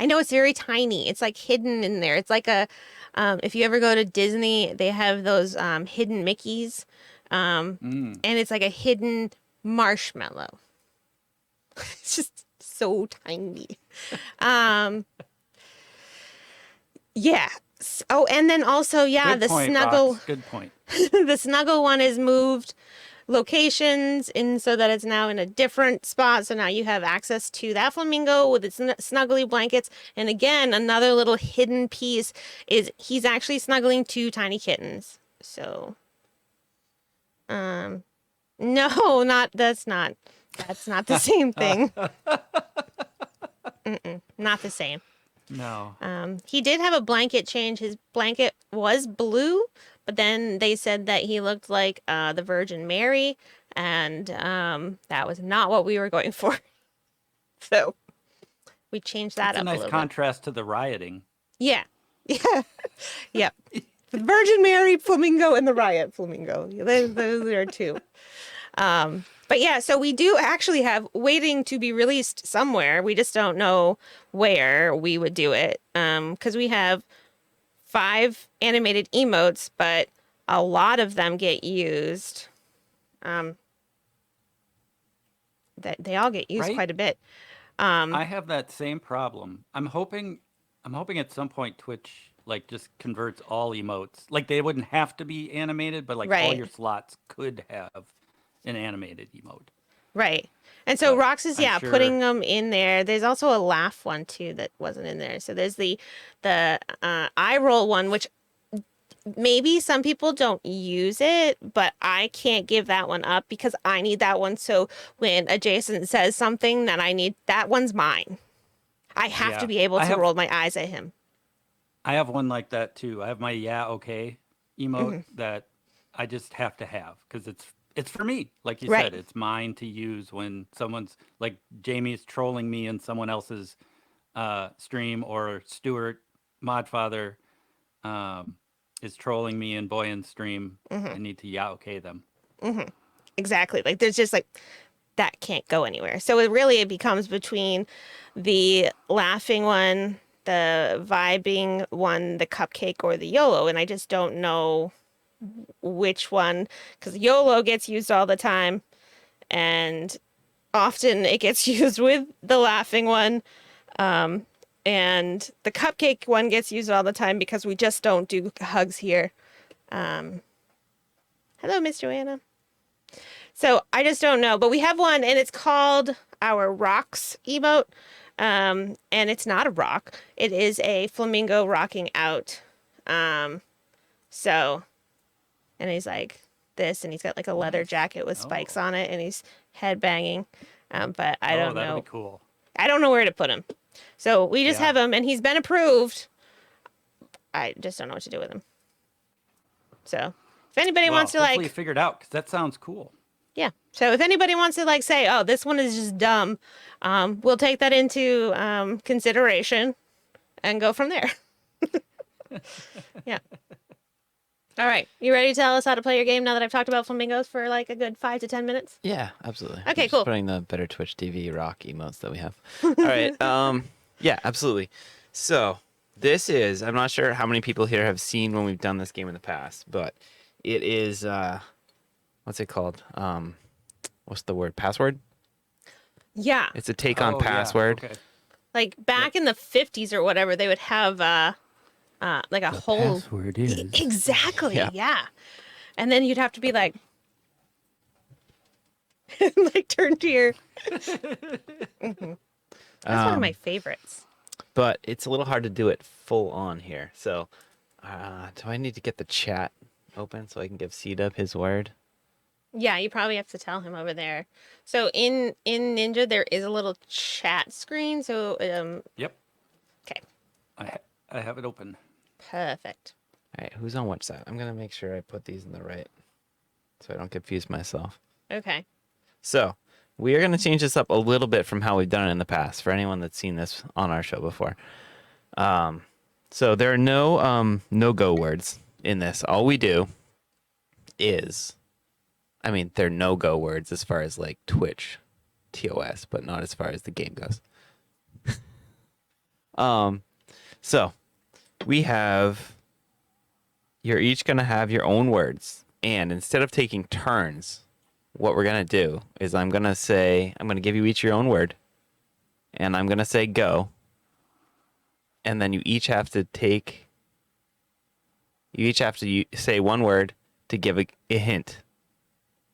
know it's very tiny. It's like hidden in there. It's like if you ever go to Disney, they have those hidden Mickeys, and it's like a hidden marshmallow. It's just so tiny. Yeah. Oh, and then also, yeah, Good the point, snuggle. Rox. Good point. The snuggle one is moved locations and so that it's now in a different spot, so now you have access to that flamingo with its snuggly blankets. And again, another little hidden piece is he's actually snuggling two tiny kittens. So no, that's not the same thing. Not the same. No. He did have a blanket change. His blanket was blue, but then they said that he looked like the Virgin Mary, and that was not what we were going for. So we changed that That's a up a nice little contrast to the rioting. bit. Yeah, yeah, yep. The Virgin Mary flamingo and the riot flamingo. Those are two. But yeah, so we do actually have waiting to be released somewhere. We just don't know where we would do it. Because we have 5 animated emotes, but a lot of them get used. That they all get used Right? quite a bit. I have that same problem. I'm hoping at some point Twitch like just converts all emotes. Like they wouldn't have to be animated, but like all Right. your slots could have an animated emote. Right. And so But Rox is I'm putting sure- them in there. There's also a laugh one too that wasn't in there. So there's the eye roll one, which maybe some people don't use it, but I can't give that one up because I need that one. So when adjacent says something that I need, that one's mine. I have to Yeah. be able I to have- roll my eyes at him. I have one like that too. I have my yeah okay emote Mm-hmm. that I just have to have because it's for me. Like you Right. said, it's mine to use when someone's like Jamie's trolling me in someone else's stream or Stuart Modfather is trolling me in Boyan's stream, I need to okay them. Exactly. Like there's just like that can't go anywhere. So it becomes between the laughing one, the vibing one, the cupcake, or the YOLO, and I just don't know which one because YOLO gets used all the time, and often it gets used with the laughing one. And the cupcake one gets used all the time because we just don't do hugs here. Hello, Miss Joanna. So I just don't know, but we have one, and it's called our rocks emote. And it's not a rock; it is a flamingo rocking out. So, and he's like this, and he's got like a leather jacket with spikes on it, and he's head banging. But I don't that'll know. be cool. I don't know where to put him. So we just have him, and he's been approved. I just don't know what to do with him. So if anybody wants to hopefully you figure it out, because that sounds cool. yeah. So if anybody wants to say, oh, this one is just dumb, we'll take that into consideration and go from there. Yeah. All right. You ready to tell us how to play your game now that I've talked about flamingos for like a good 5 to 10 minutes? Yeah, absolutely. Okay, Just cool. putting the better Twitch TV rock emotes that we have. All right. Yeah, absolutely. So this is, I'm not sure how many people here have seen when we've done this game in the past, but it is, what's it called? What's the word? Password? Yeah. It's a take on password. Okay. Like back in the 50s or whatever, they would have like a whole Password is. exactly, Yeah. yeah. And then you'd have to be like like turn to your Mhm. That's one of my favorites. But it's a little hard to do it full on here. So do I need to get the chat open so I can give C-Dub his word? Yeah, you probably have to tell him over there. So in Ninja there is a little chat screen, so Yep. okay. I have it open. Perfect. All right, who's on which side? I'm going to make sure I put these in the right so I don't confuse myself. Okay. So we are going to change this up a little bit from how we've done it in the past for anyone that's seen this on our show before. So there are no no-go words in this. All we do is, I mean, they're no-go words as far as like Twitch, TOS, but not as far as the game goes. So we have, you're each going to have your own words. And instead of taking turns, what we're going to do is I'm going to give you each your own word. And I'm going to say go. And then you each have to say one word to give a hint.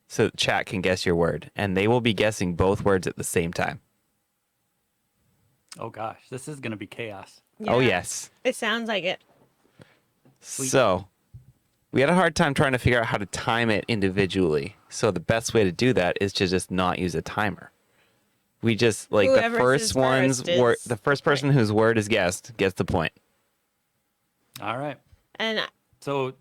So chat can guess your word. And they will be guessing both words at the same time. Oh gosh, this is gonna be chaos. Oh, Yeah. yes. It sounds like it. Sweet. So we had a hard time trying to figure out how to time it individually. So the best way to do that is to just not use a timer. We just like Whoever the first says one's first word, is- the first person whose word is guessed gets the point. All right. And So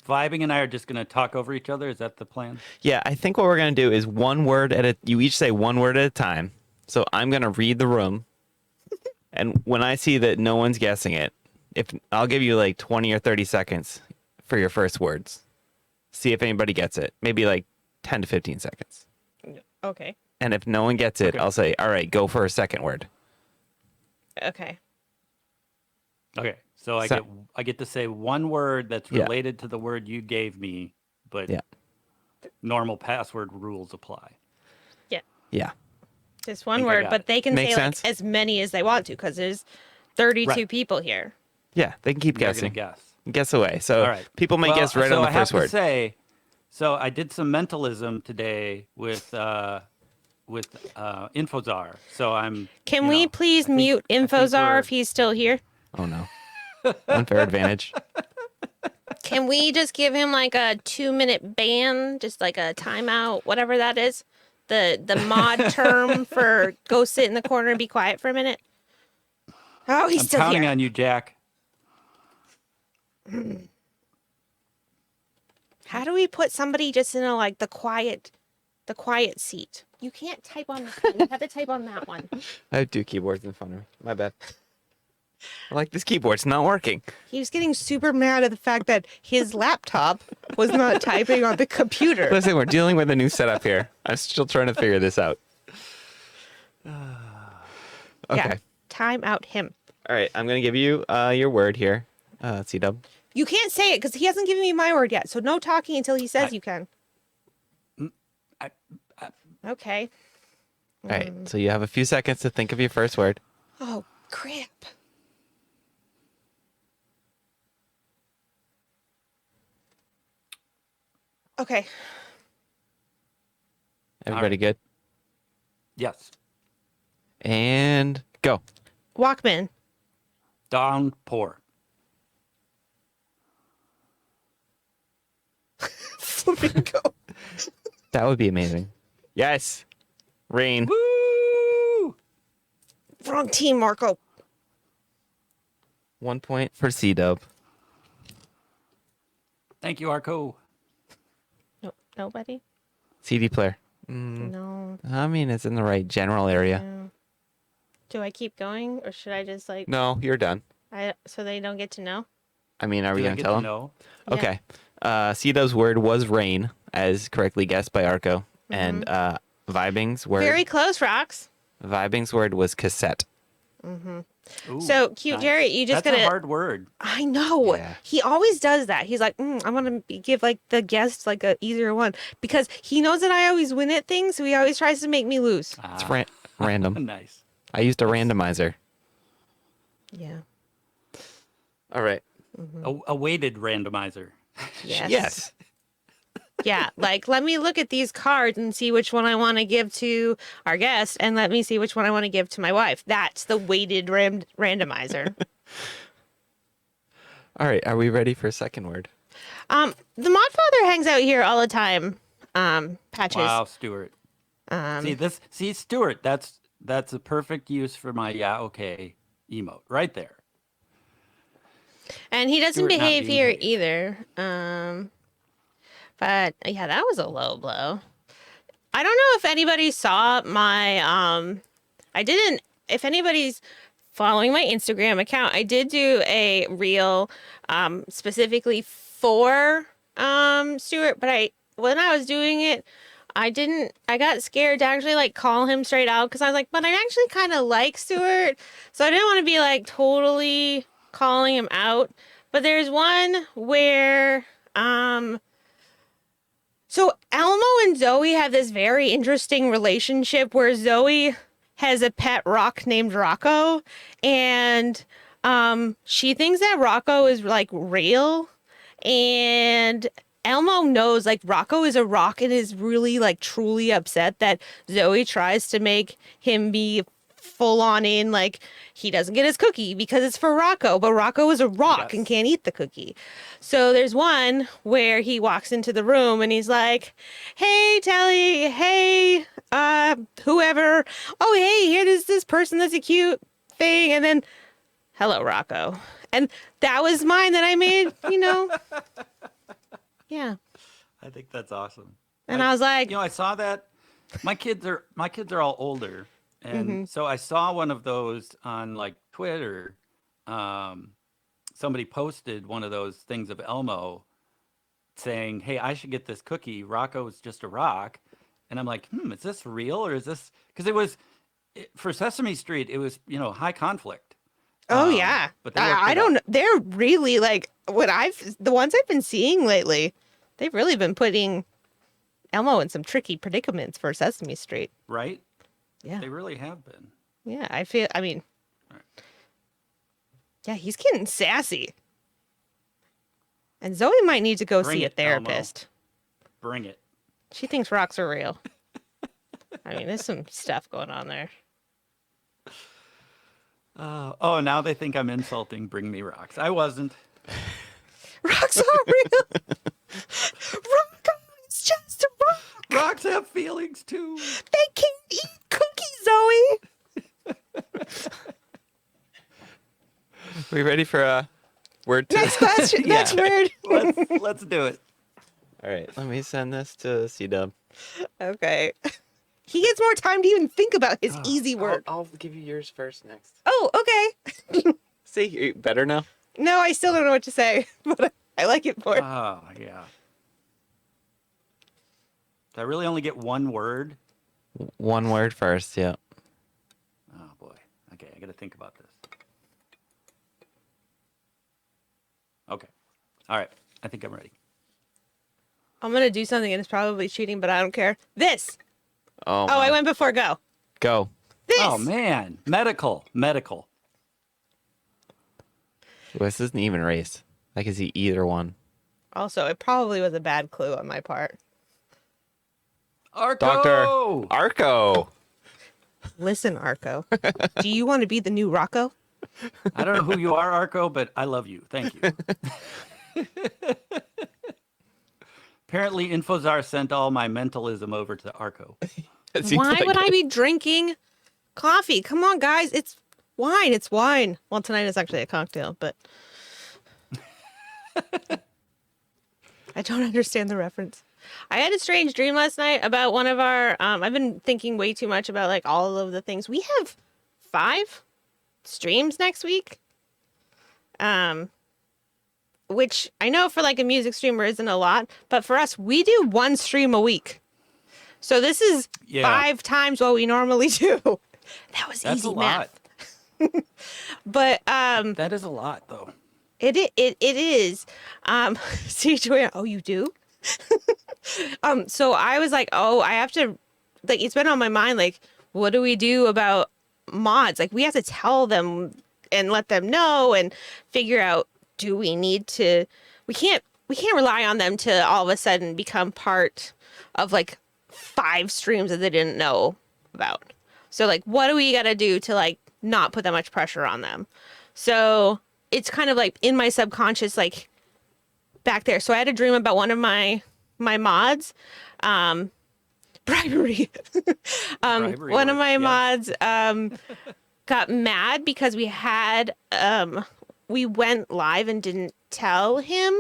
Vibing and I are just gonna talk over each other. Is that the plan? Yeah, I think what we're gonna do is one word at a. You each say one word at a time. So I'm gonna read the room, and when I see that no one's guessing it, I'll give you like 20 or 30 seconds for your first words. See if anybody gets it. Maybe like 10 to 15 seconds. okay. And if no one gets it, Okay. I'll say, all right, go for a second word. Okay. Okay. So I get to say one word that's Yeah. related to the word you gave me, but Yeah. normal password rules apply. Yeah. Yeah. Just one Think I word, got but it. they can Makes say sense. like as many as they want to because there's 32 Right. people here. Yeah, they can keep They're guessing. gonna guess. Guess away. So All right. people might Well, guess right so on the I first have word. to say, so I did some mentalism today with Infozar. So Can we please mute Infozar if he's still here? Oh no. Unfair advantage. Can we just give him like a 2-minute ban, just like a timeout, whatever that is? The mod term for go sit in the corner and be quiet for a minute. Oh, he's I'm still counting here. on you, Jack. How do we put somebody just in a the quiet seat? You can't type on this one. You have to type on that one. I have two keyboards in front of me. My bad. Like, this keyboard's not working. He was getting super mad at the fact that his laptop was not typing on the computer. Listen, we're dealing with a new setup here. I'm still trying to figure this out. Okay. Yeah, time out him. All right. I'm going to give you your word here, C-Dub. You can't say it because he hasn't given me my word yet. So no talking until he says you can. Okay. All right. So you have a few seconds to think of your first word. Oh, crap. Okay. Everybody good? Yes. And go. Walkman. Downpour. Flamingo. That would be amazing. Yes. Rain. Woo! Wrong team, Marco. 1 point for C-Dub. Thank you, Arco. No, nobody? CD player. No. I mean, it's in the right general area. No. Do I keep going or should I just like No, you're done. so they don't get to know? I mean, are we Do I going to get tell to them? know? Yeah. Okay. C-Dub's word was rain, as correctly guessed by Arco. And Vibing's word. Very close, Rox. Vibing's word was cassette. Ooh, So, Cute nice. Jerry, you just That's gotta- a hard word. I know. Yeah. He always does that. He's like, I'm gonna give like the guest like a easier one because he knows that I always win at things, so he always tries to make me lose. It's random. Nice. I used a randomizer. Yeah. All right. A weighted randomizer. Yes. Yeah. Like, let me look at these cards and see which one I want to give to our guest, and let me see which one I want to give to my wife. That's the weighted randomizer. All right. Are we ready for a second word? The Modfather hangs out here all the time. Patches. Wow, Stuart. See, Stuart, that's a perfect use for my okay emote right there. And he doesn't Stuart not behave being here behaved. either. But yeah, that was a low blow. I don't know if anybody saw my if anybody's following my Instagram account, I did do a reel specifically for Stuart, but when I was doing it, I got scared to actually like call him straight out because I was like, but I actually kind of like Stuart, so I didn't want to be like totally calling him out. But there's one where so Elmo and Zoe have this very interesting relationship where Zoe has a pet rock named Rocco, and she thinks that Rocco is like real, and Elmo knows like Rocco is a rock and is really like truly upset that Zoe tries to make him be full on in like he doesn't get his cookie because it's for Rocco, but Rocco is a rock and can't eat the cookie. So there's one where he walks into the room and he's like, "Hey Telly, hey whoever, oh hey, here is this person that's a cute thing," and then hello Rocco. And that was mine that I made, yeah. I think that's awesome. And I was like, I saw that. My kids are all older, and so I saw one of those on like Twitter. Somebody posted one of those things of Elmo saying, "Hey, I should get this cookie. Rocco's just a rock," and I'm like, is this real or is this? Because for Sesame Street, it was high conflict. oh yeah, but they worked I it don't know. out. They're really like the ones I've been seeing lately. They've really been putting Elmo in some tricky predicaments for Sesame Street. Right? Yeah, They really have been. yeah. I mean, yeah, he's getting sassy. And Zoe might need to go Bring see a it, Elmo. therapist. Bring it. She thinks rocks are real. I mean, there's some stuff going on there. Oh, now they think I'm insulting Bring Me Rocks. I wasn't. Rocks are real. Rock is just a rock. Rocks have feelings too. They can't eat cookies, Zoe. Are we ready for a word two? Next question. Yeah. Next word. Let's do it. All right. Let me send this to C-Dub. Okay. He gets more time to even think about his easy word. I'll give you yours first next. Oh, okay. See, better now? No, I still don't know what to say, but I like it more. Oh, yeah. Did I really only get one word? One word first, yeah. Oh, boy. Okay, I got to think about this. Okay. All right. I think I'm ready. I'm going to do something and it's probably cheating, but I don't care. This. Oh, Oh, I wow. went before go. Go. This. Oh, man. Medical. This isn't even race. I can see either one. Also, it probably was a bad clue on my part. Arco! Dr. Arco. Listen, Arco. Do you want to be the new Rocco? I don't know who you are, Arco, but I love you. Thank you. Apparently, Infozar sent all my mentalism over to Arco. It seems Why like would I it. be drinking coffee? Come on, guys. It's wine. It's wine. Well, tonight is actually a cocktail, but I don't understand the reference. I had a strange dream last night about one of our I've been thinking way too much about like all of the things. We have 5 streams next week. Which I know for like a music streamer isn't a lot, but for us we do 1 stream a week. So this is 5 times what we normally do. That was That's easy a math. lot. But That is a lot, though. it is. See, Joanna, oh, you do? So I was like, oh, I have to, like, it's been on my mind, like, what do we do about mods? Like, we have to tell them and let them know and figure out, do we need to, we can't rely on them to all of a sudden become part of like 5 streams that they didn't know about. So like, what do we got to do to like not put that much pressure on them? So it's kind of like in my subconscious, like back there. So I had a dream about one of my mods, bribery. Bribery One of works, my yeah. mods got mad because we went live and didn't tell him,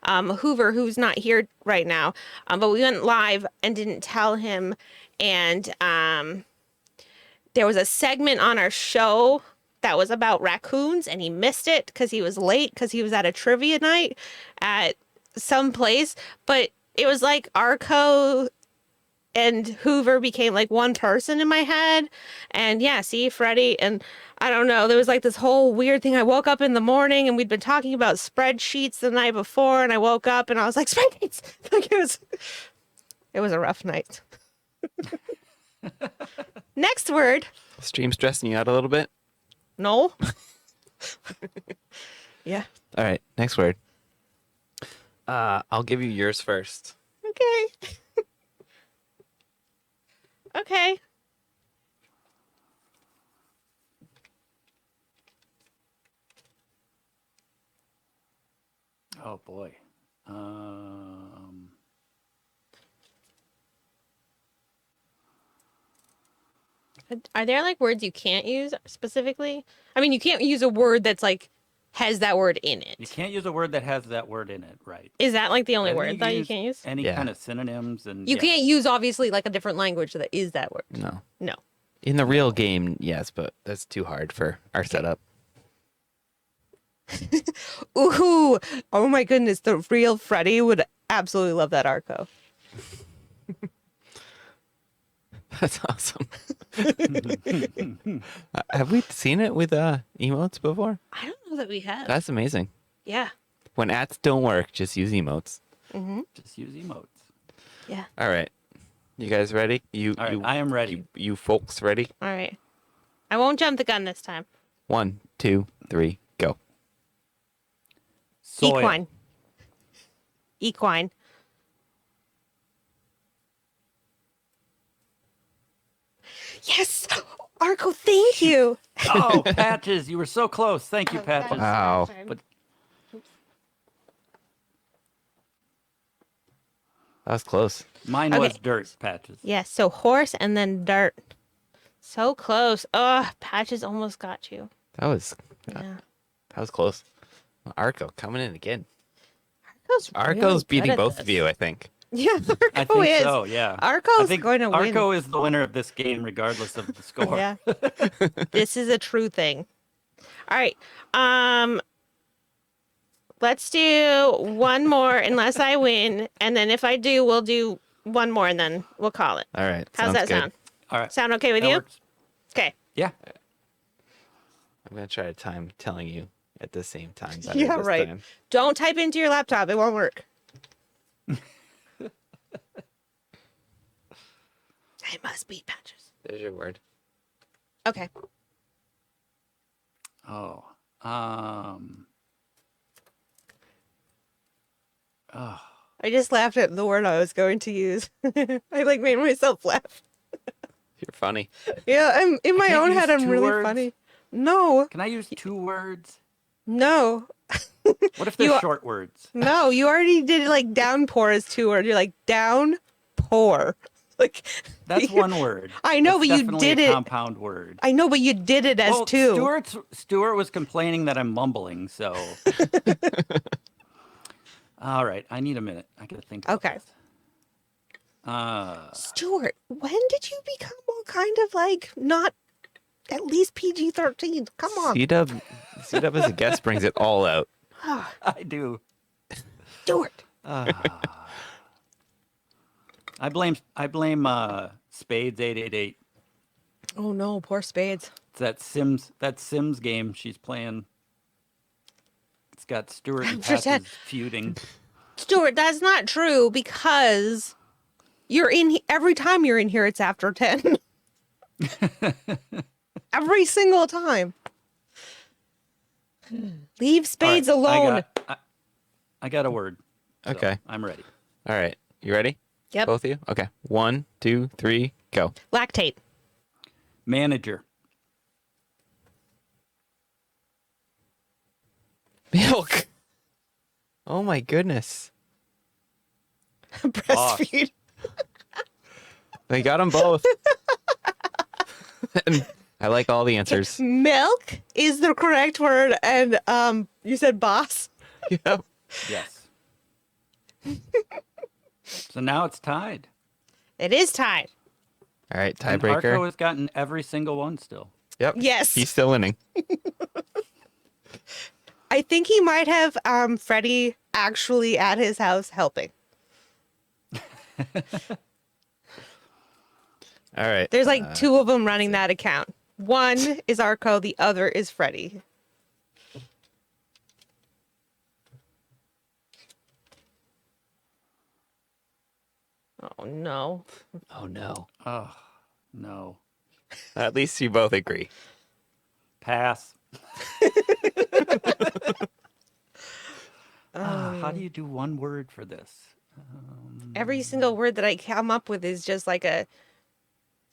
Hoover, who's not here right now, but we went live and didn't tell him, and there was a segment on our show that was about raccoons, and he missed it because he was late because he was at a trivia night at some place, but it was like Arco and Hoover became like one person in my head. And yeah, see, Freddie, and I don't know, there was like this whole weird thing. I woke up in the morning and we'd been talking about spreadsheets the night before, and I woke up and I was like, spreadsheets. Like it was a rough night. Next word. Stream stressing you out a little bit? No. Yeah. All right, next word. I'll give you yours first. Okay. Okay. Oh, boy. Are there like words you can't use specifically? I mean, you can't use a word that's like has that word in it. You can't use a word that has that word in it, right? Is that like the only Then word that you can't use? Any Yeah. kind of synonyms and You yeah. can't use obviously like a different language that is that word. No. No. In the real game, yes, but that's too hard for our setup. Ooh. Oh my goodness. The real Freddy would absolutely love that Arco. That's awesome. Have we seen it with emotes before? I don't know that we have. That's amazing. Yeah. When ads don't work, just use emotes. Just use emotes. Yeah. All right. You guys ready? All right, I am ready. You folks ready? All right. I won't jump the gun this time. 1, 2, 3, go. Soil. Equine. Equine. Yes. Arco, thank you. Oh, Patches, you were so close. Thank you, Patches. Wow. But That was close. mine Okay. was dirt, Patches. Yes. So horse and then dirt. So close. Oh, Patches almost got you. That was Yeah. close. Arco coming in again. Arco's Arco's good beating at both this. of you, I think. Yeah, Arco I think is. so, yeah. Arco's I think going to win. Arco is the winner of this game, regardless of the score. Yeah. This is a true thing. All right. Let's do one more unless I win, and then if I do, we'll do one more, and then we'll call it. All right. How's Sounds that good. sound? All right. Sound okay with That you? works. Okay. Yeah. I'm gonna try to time telling you at the same time. Better Yeah, this right. time. Don't type into your laptop; it won't work. I must beat Patches. There's your word. Okay. Oh. Oh. I just laughed at the word I was going to use. I like made myself laugh. You're funny. Yeah, I'm in my can't own use head. I'm two really words? funny. No, Can I use 2 words? no, What if they're You- short words? no. You already did it like downpour is 2 words. You're like downpour. Like That's 1 word. I know, That's but you definitely did a it. compound word. I know, but you did it as Well, 2. Stuart was complaining that I'm mumbling, so. All right, I need a minute. I gotta think about Okay. this. Stuart, when did you become all kind of like not at least PG-13? Come on. C-Dub as a guest brings it all out. I do. Stuart. I blame Spades 888. Oh no, poor Spades. It's that Sims game she's playing. It's got Stuart and Pretend- Patches feuding. Stuart, that's not true because you're in every time you're in here it's after 10. Every single time. Leave Spades All right, alone. I got a word. so Okay. I'm ready. All right. You ready? Yep. Both of you? Okay. 1, 2, 3, go. Lactate. Manager. Milk. Oh my goodness. Breastfeed. They got them both. And I like all the answers. Milk is the correct word, and you said boss. Yep. Yes. So now it's tied. It is tied. All right. And Arco Tiebreaker. has gotten every single one still. Yep. Yes. He's still winning. I think he might have Freddie actually at his house helping. All right. There's like 2 of them running that account. One is Arco, the other is Freddie. Oh no. Oh no. Oh, no. At least you both agree. Pass. How do you do one word for this? Every single word that I come up with is just like a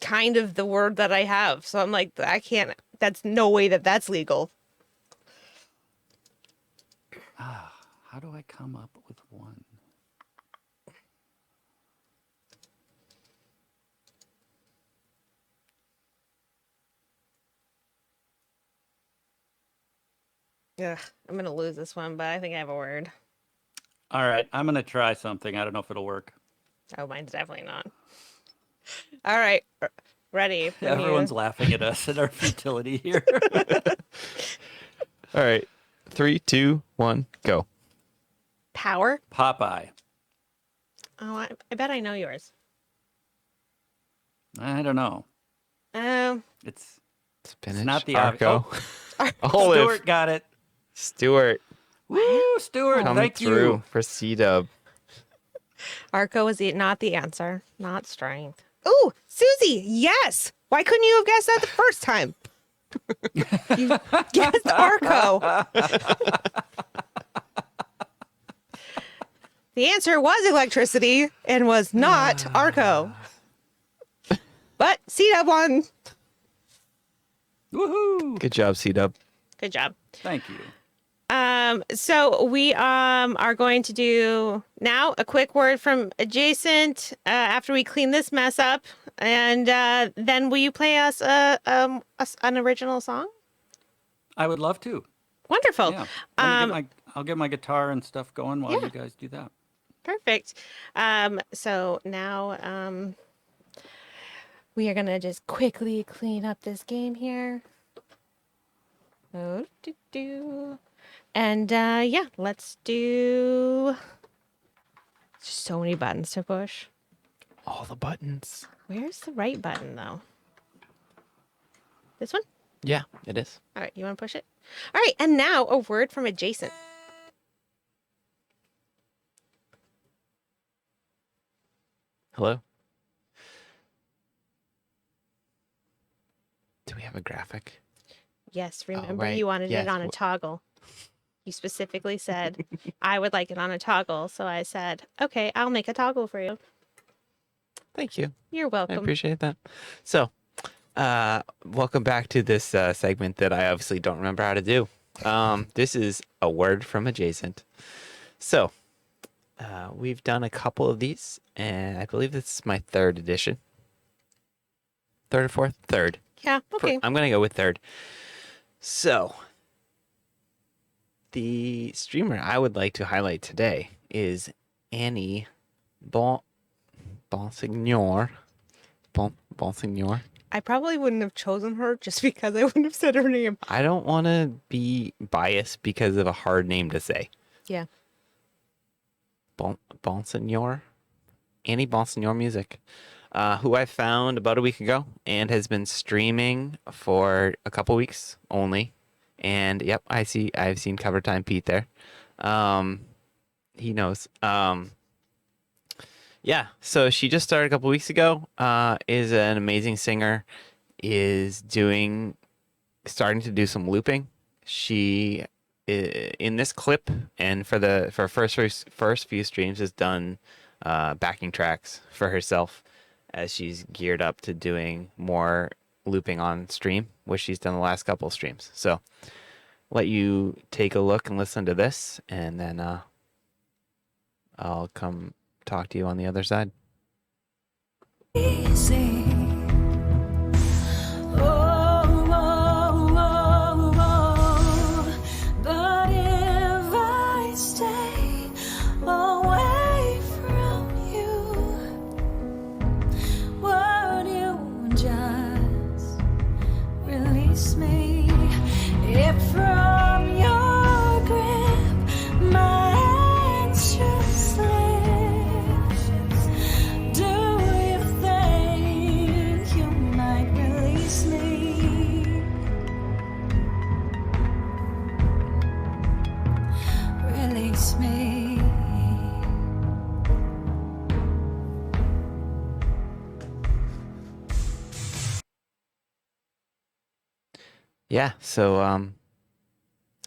kind of the word that I have. So I'm like, I can't, that's no way that that's legal. How do I come up with one? Ugh, I'm going to lose this one, but I think I have a word. All right, I'm going to try something. I don't know if it'll work. Oh, mine's definitely not. All right. Ready. When you- Everyone's laughing at us at our futility here. All right. 3, 2, 1, go. Power. Popeye. Oh, I bet I know yours. I don't know. It's Spinach. not the Arco. Stuart Olive. got it. Stuart. Woo, Stuart, Coming thank through you. for C-Dub. Arco is not the answer, not strength. Ooh, Susie, yes. Why couldn't you have guessed that the first time? You guessed Arco. The answer was electricity and was not Arco. But C-Dub won. Woohoo. Good job, C-Dub. Good job. Thank you. So we are going to do now a quick word from adjacent after we clean this mess up, and then will you play us an original song? I would love to. Wonderful. Yeah. I'll get my guitar and stuff going while you guys do that. Perfect. So now we are gonna just quickly clean up this game here. Oh, do. And yeah, let's do so many buttons to push. All the buttons. Where's the right button though? This one? Yeah, it is. All right, you want to push it? All right, and now a word from adjacent. Hello? Do we have a graphic? Yes, remember right. you wanted Yes. it on a toggle. You specifically said, I would like it on a toggle. So I said, okay, I'll make a toggle for you. Thank you. You're I welcome. appreciate that. So, welcome back to this segment that I obviously don't remember how to do. This is a word from adjacent. So, we've done a couple of these, and I believe this is my third edition. Third or fourth? Third. Yeah, okay. I'm going to go with third. So, the streamer I would like to highlight today is Annie Bonsignor. Bonsignor. I probably wouldn't have chosen her just because I wouldn't have said her name. I don't want to be biased because of a hard name to say. Yeah. Bonsignor? Annie Bonsignor Music, who I found about a week ago and has been streaming for a couple weeks only. And yep, I've seen Cover Time Pete there. He knows. Yeah, so she just started a couple weeks ago. Is an amazing singer. Is starting to do some looping. She in this clip and for first few streams has done backing tracks for herself as she's geared up to doing more looping on stream, which she's done the last couple of streams. So let you take a look and listen to this, and then I'll come talk to you on the other side. Easy. But if I stay away from you, would you just release me? If from your grip my hands should slip, do you think you might release me? Release me. Yeah, so I'm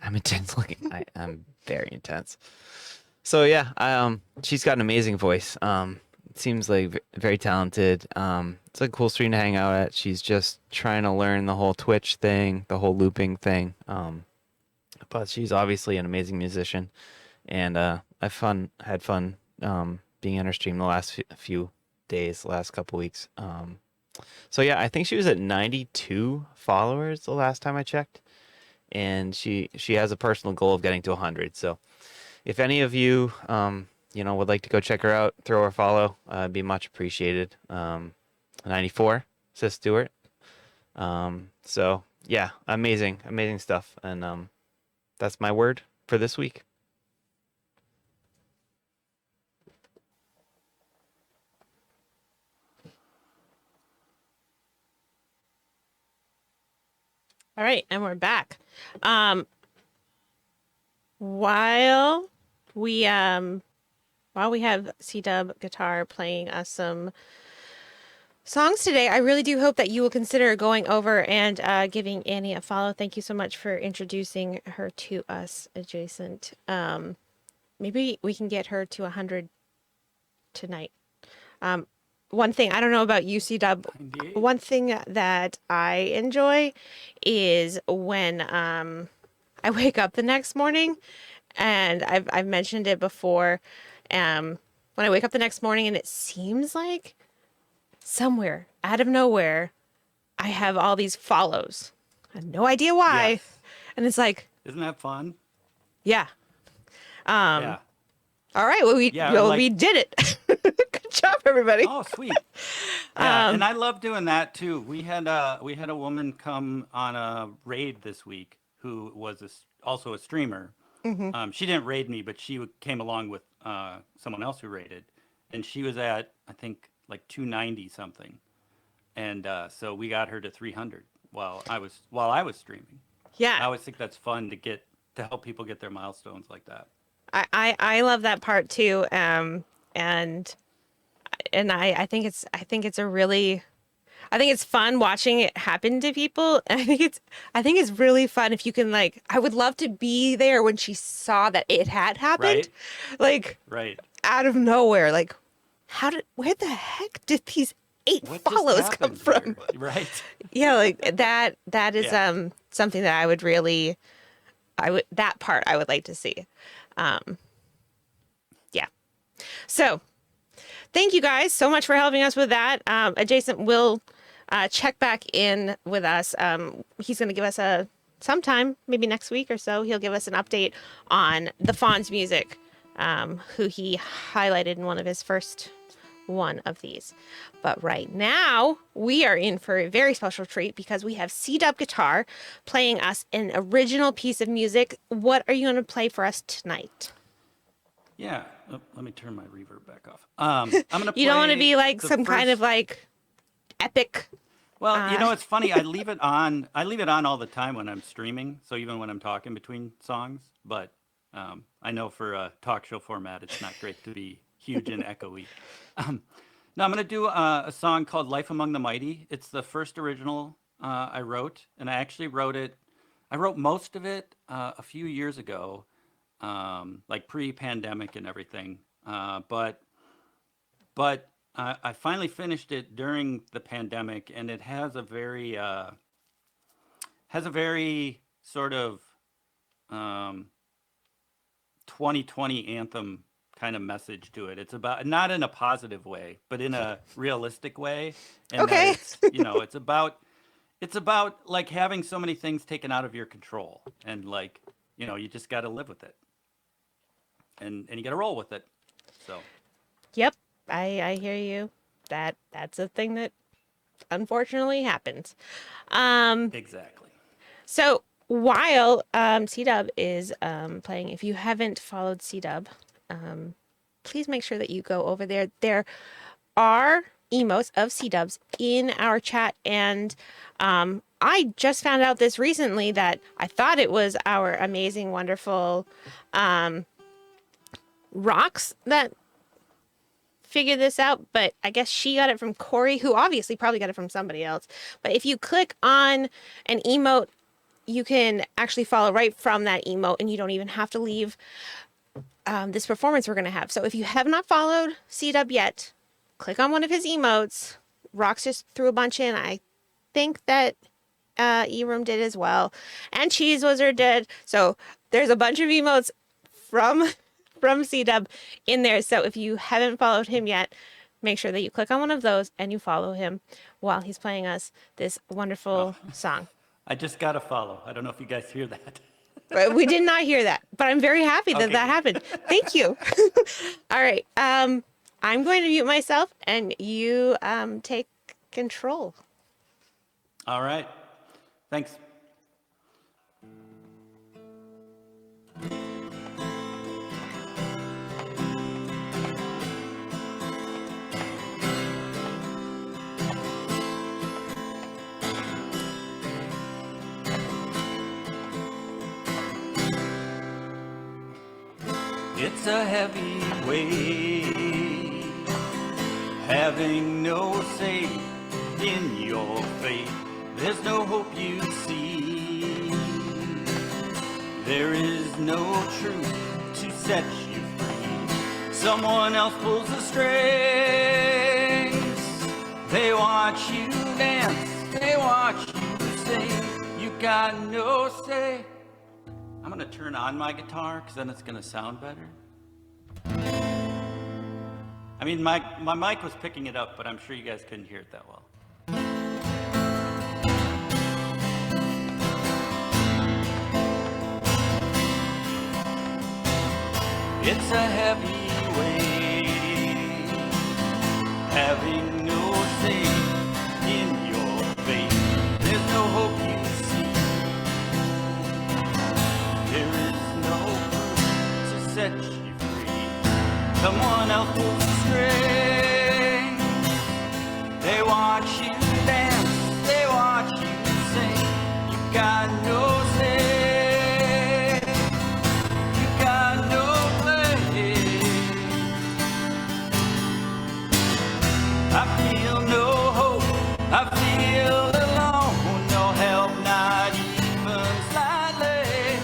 intense looking. I'm very intense. So yeah, she's got an amazing voice. It seems like very talented. It's a cool stream to hang out at. She's just trying to learn the whole Twitch thing, the whole looping thing. But she's obviously an amazing musician, and I've had fun being in her stream the last few days, last couple weeks. So yeah, I think she was at 92 followers the last time I checked, and she has a personal goal of getting to 100. So if any of you would like to go check her out, throw her a follow, it'd be much appreciated. 94 says Stuart. So yeah, amazing stuff, and that's my word for this week. All right, and we're back. While we have cdubguitar playing us some songs today, I really do hope that you will consider going over and giving Annie a follow. Thank you so much for introducing her to us, adjacent. Maybe we can get her to 100 tonight. One thing, I don't know about you, CDub. 98. One thing that I enjoy is when I wake up the next morning, and I've mentioned it before. When I wake up the next morning and it seems like somewhere out of nowhere, I have all these follows. I have no idea why. Yes. And it's like, Isn't that fun? yeah. Yeah. All right. Well, we did it. Good job, everybody. Oh, sweet. Yeah, and I love doing that too. We had a woman come on a raid this week, who was also a streamer. She didn't raid me, but she came along with someone else who raided, and she was at, I think, like 290 something, and so we got her to 300 while I was streaming. I Yeah. always think that's fun to help people get their milestones like that. I love that part too. And I think it's a really, I think it's fun watching it happen to people. And I think it's really fun if you can, like, I would love to be there when she saw that it had happened. Right. Like, Right. out of nowhere. Like, where the heck did these 8 What just follows come happened from? here? Right. Yeah, like that is Yeah. something that that part I would like to see. Yeah. So thank you guys so much for helping us with that. Adjacent will check back in with us. He's going to give us sometime, maybe next week or so, he'll give us an update on the Fawn's music, who he highlighted in one of his first one of these. But right now, we are in for a very special treat because we have cdubguitar playing us an original piece of music. What are you going to play for us tonight? Yeah. Oh, let me turn my reverb back off. I'm gonna. You don't want to play be like the some kind of first- like epic. Well, you know, it's funny. I leave it on. I leave it on all the time when I'm streaming. So even when I'm talking between songs, but I know for a talk show format, it's not great to be huge and echoey. No, I'm going to do a song called "Life Among the Mighty." It's the first original I wrote, and I actually wrote it. I wrote most of it a few years ago, like pre-pandemic and everything. But I finally finished it during the pandemic, and it has a very sort of 2020 anthem kind of message to it. It's about, not in a positive way, but in a realistic way. And Okay. It's about like having so many things taken out of your control, and like, you just got to live with it, and you got to roll with it. So. Yep, I hear you. That's a thing that unfortunately happens. Exactly. So while CDub is playing, if you haven't followed CDub, please make sure that you go over there. There are emotes of CDubs in our chat, and I just found out this recently that I thought it was our amazing, wonderful Rocks that figured this out, but I guess she got it from Corey, who obviously probably got it from somebody else. But if you click on an emote, you can actually follow right from that emote, and you don't even have to leave this performance we're going to have. So if you have not followed CDub yet, click on one of his emotes. Rox just threw a bunch in. I think that E-Room did as well, and Cheese Wizard did. So there's a bunch of emotes from CDub in there. So if you haven't followed him yet, make sure that you click on one of those and you follow him while he's playing us this wonderful song. I just got to follow. I don't know if you guys hear that. But we did not hear that, but I'm very happy that Okay. that happened. Thank you. All right. I'm going to mute myself and you take control. All right. Thanks. It's a heavy weight, having no say in your fate. There's no hope you see. There is no truth to set you free. Someone else pulls the strings. They watch you dance. They watch you sing. You got no say. I'm gonna turn on my guitar because then it's gonna sound better. I mean, my mic was picking it up, but I'm sure you guys couldn't hear it that well. It's a heavy weight, having no say in your fate. There's no hope you see. set you free. Someone else pulls the string. They watch you dance, they watch you sing. You got no say, you got no play. I feel no hope, I feel alone, no help, not even slightly.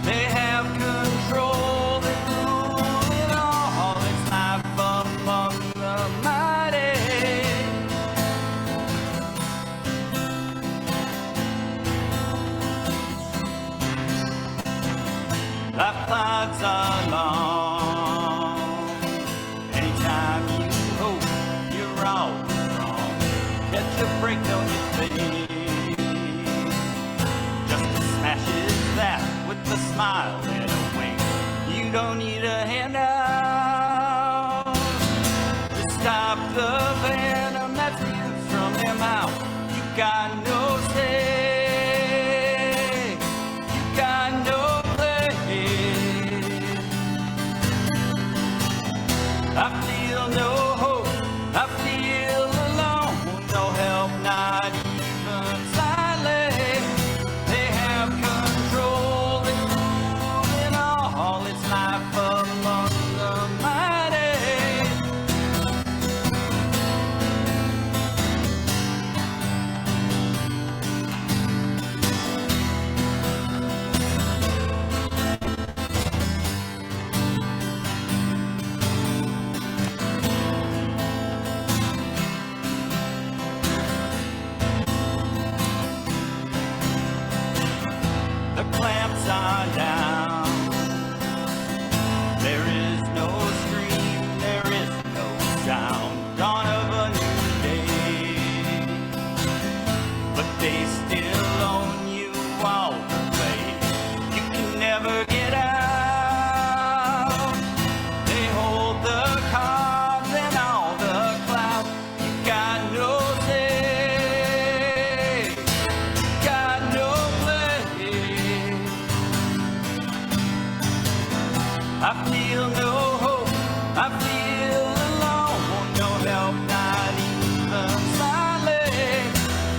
They have control, they rule it all. It's life among the mighty. Life glides along. Anytime you hope, you're always wrong. Catch a break, don't you think? Just as smash is that with a smile and a wink. You don't need a handout to stop the venom that spews from their mouth. You got no say, you got no play. I feel no hope, I feel alone, no help, not even slightly. They have control, they rule it all. It's life among the mighty. The clamps are down. There is no scream, there is no sound. Dawn of a new day. But they still own you all the way. You can never get out. They hold the cards and all the clout. You got no say, you got no play. I feel no hope, I feel alone, no help, not even slightly.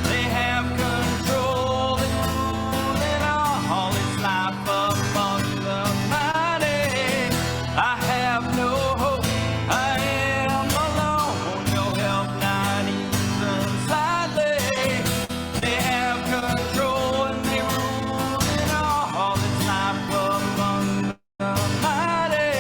They have control, they rule it all. It's life among the mighty. I have no hope, I am alone, no help, not even slightly. They have control and they rule it all. It's life among the mighty.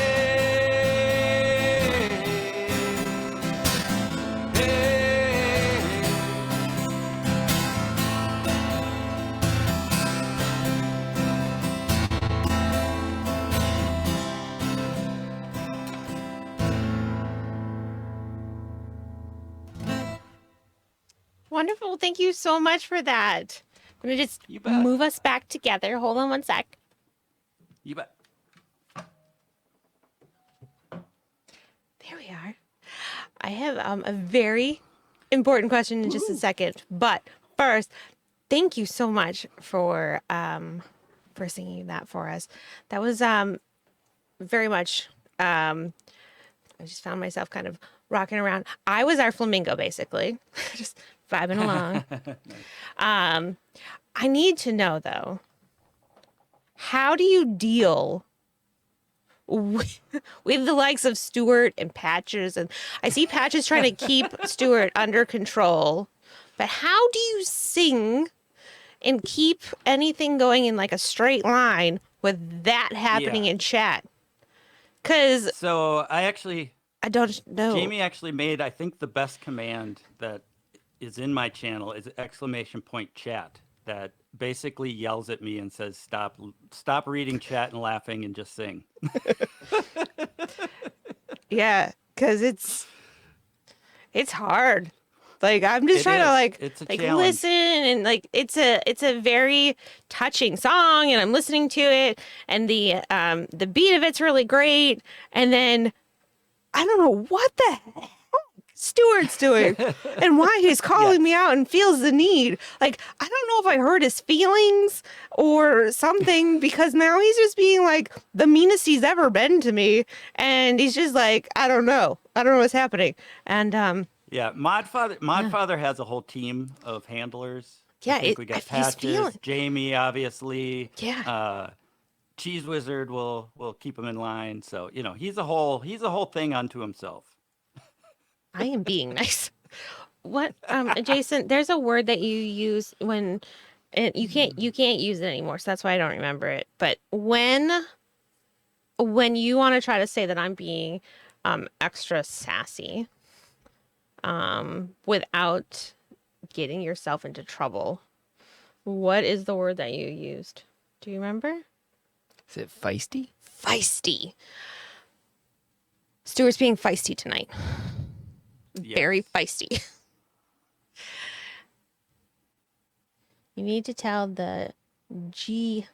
Wonderful. Thank you so much for that. I'm going to just You bet. move us back together. Hold on one sec. You bet. There we are. I have a very important question in just a second, but first, thank you so much for singing that for us. That was very much. I just found myself kind of rocking around. I was our flamingo, basically, just vibing along. I need to know though, how do you deal with the likes of Stuart and Patches? And I see Patches trying to keep Stuart under control, but how do you sing and keep anything going in like a straight line with that happening Yeah. in chat? Because So I don't know. Jamie actually made, I think, the best command that is in my channel is !chat that basically yells at me and says, stop reading chat and laughing and just sing. Yeah, because it's hard. Like I'm just It trying to is. It's a challenge. listen and like it's a very touching song and I'm listening to it and the beat of it's really great and then I don't know what the heck Stuart's doing and why he's calling Yes. me out and feels the need. Like, I don't know if I hurt his feelings or something, because now he's just being like the meanest he's ever been to me. And he's just like, I don't know. I don't know what's happening. And Yeah, Modfather has a whole team of handlers. I yeah, think we got he's feeling. Patches, Jamie, obviously. Yeah. Cheese Wizard will keep him in line. So he's a whole thing unto himself. I am being nice. What, Jason, there's a word that you use when, and you can't use it anymore, so that's why I don't remember it. But when you want to try to say that I'm being extra sassy, without getting yourself into trouble, what is the word that you used? Do you remember? Is it feisty? Feisty. Stuart's being feisty tonight. Very Yes. feisty. You need to tell the G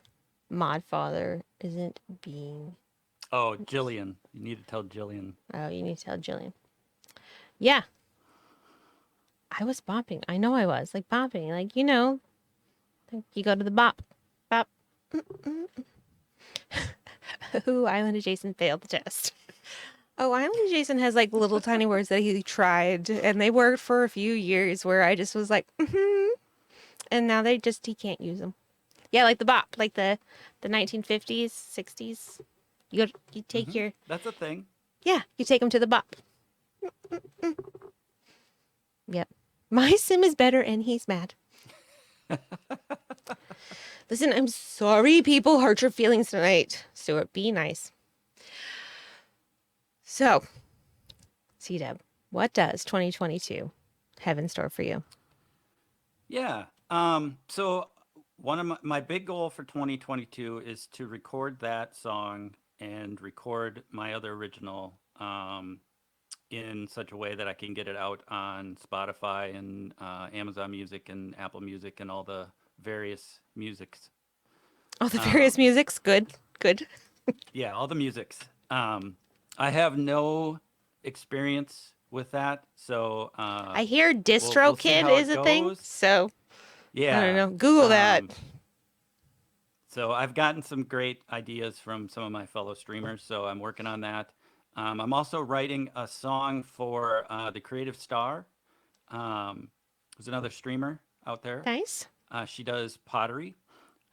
Modfather isn't being. Oh, Jillian. You need to tell Jillian. Oh, you need to tell Jillian. Yeah. I was bopping. I know I was. Like bopping. Like, you go to the bop. Bop. Ooh, Island Jason failed the test. Oh, Island Jason has like little tiny words that he tried, and they worked for a few years where I just was like, and now he can't use them. Yeah, like the bop, like the 1950s, 60s. You take your, That's a thing. yeah, you take them to the bop. Yep. My sim is better and he's mad. Listen, I'm sorry people hurt your feelings tonight. Stuart, be nice. So, CDub, what does 2022 have in store for you? Yeah. So one of my big goal for 2022 is to record that song and record my other original in such a way that I can get it out on Spotify and Amazon Music and Apple Music and all the various musics. Oh, the various musics. Good. Yeah, all the musics. I have no experience with that, so I hear we'll DistroKid see how is it a thing. goes. So, Yeah. I don't know. Google that. So I've gotten some great ideas from some of my fellow streamers, so I'm working on that. I'm also writing a song for the Creative Star, who's another streamer out there. Nice. She does pottery,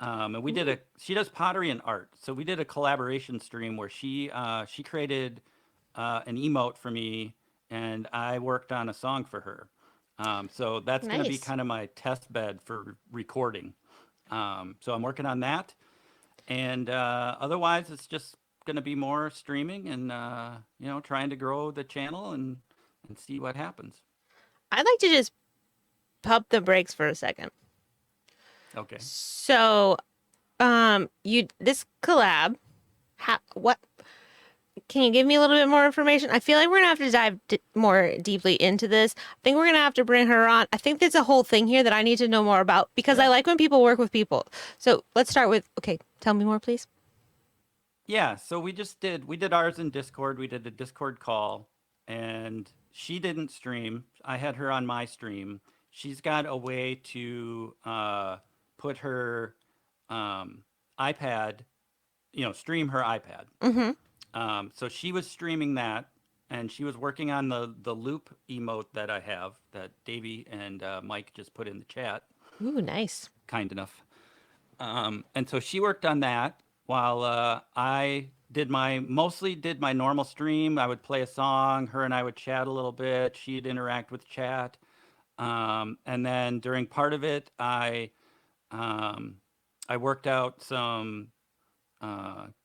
and she does pottery and art. So we did a collaboration stream where she created an emote for me, and I worked on a song for her. So that's going to be Nice. kind of my test bed for recording. So I'm working on that, and otherwise it's just going to be more streaming and trying to grow the channel and see what happens. I'd like to just pump the brakes for a second. Okay. So, this collab, what? Can you give me a little bit more information? I feel like we're gonna have to dive more deeply into this. I think we're gonna have to bring her on. I think there's a whole thing here that I need to know more about, because I like when people work with people. So let's start with, okay, tell me more, please. Yeah, so we did ours in Discord. We did a Discord call, and she didn't stream. I had her on my stream. She's got a way to put her iPad, stream her iPad. Mm-hmm. So she was streaming that, and she was working on the loop emote that I have that Davey and Mike just put in the chat. Ooh, nice. Kind enough. And so she worked on that while I mostly did my normal stream. I would play a song, her and I would chat a little bit. She'd interact with chat. And then during part of it, I worked out some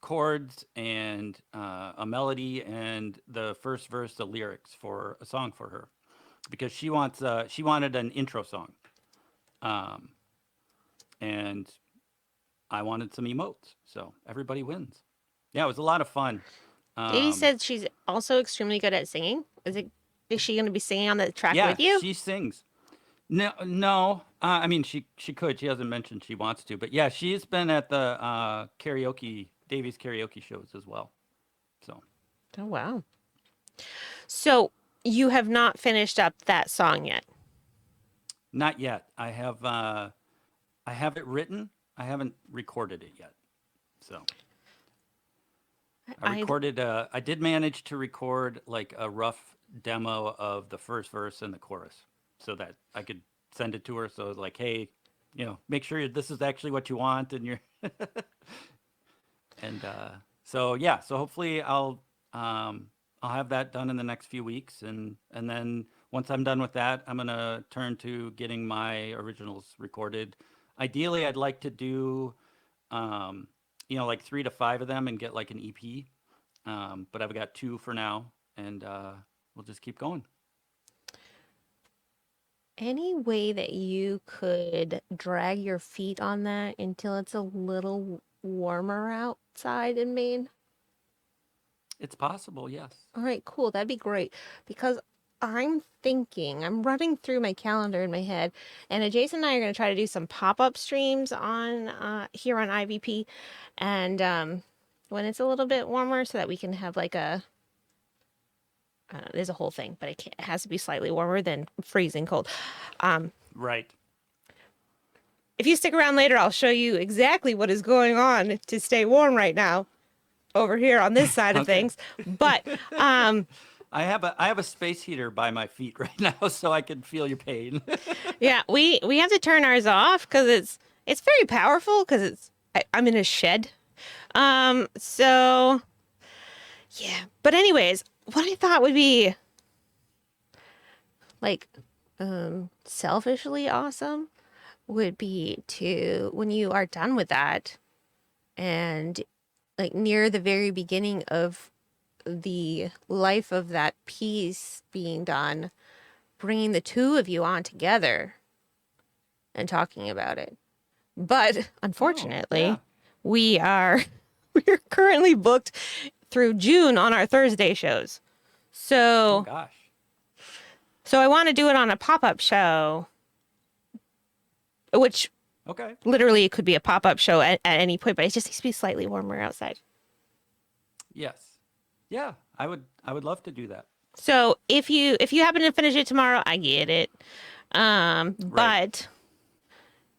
chords and a melody and the first verse, the lyrics for a song for her, because she wanted an intro song, and I wanted some emotes, so everybody wins. Yeah, it was a lot of fun. Davey said she's also extremely good at singing. Is she going to be singing on the track Yeah, with you? she sings. No. I mean, she could. She hasn't mentioned she wants to, but yeah, she's been at the Davies karaoke shows as well. So. Oh, wow. So you have not finished up that song yet. Not yet. I have it written. I haven't recorded it yet. So I I did manage to record like a rough demo of the first verse and the chorus so that I could send it to her. So it's like, hey, make sure this is actually what you want, and you're and so yeah. So hopefully I'll have that done in the next few weeks, and then once I'm done with that, I'm gonna turn to getting my originals recorded. Ideally, I'd like to do um, like 3 to 5 of them and get like an EP. But I've got 2 for now, and we'll just keep going. Any way that you could drag your feet on that until it's a little warmer outside in Maine? It's possible, yes. All right, cool. That'd be great because I'm running through my calendar in my head, and Jason and I are going to try to do some pop-up streams on here on IVP, and when it's a little bit warmer, so that we can have like I don't know, there's a whole thing, but it has to be slightly warmer than freezing cold. Right. If you stick around later, I'll show you exactly what is going on to stay warm right now over here on this side of Okay. things. But I have a space heater by my feet right now, so I can feel your pain. yeah, we have to turn ours off because it's very powerful because I'm in a shed. So yeah. But anyways, what I thought would be like selfishly awesome would be to, when you are done with that and like near the very beginning of the life of that piece being done, bringing the two of you on together and talking about it. But unfortunately, yeah. we are currently booked through June on our Thursday shows. Oh So gosh. I want to do it on a pop-up show, which Okay. literally it could be a pop-up show at any point, but it just needs to be slightly warmer outside. Yes. Yeah, I would love to do that. So if you happen to finish it tomorrow, I get it. But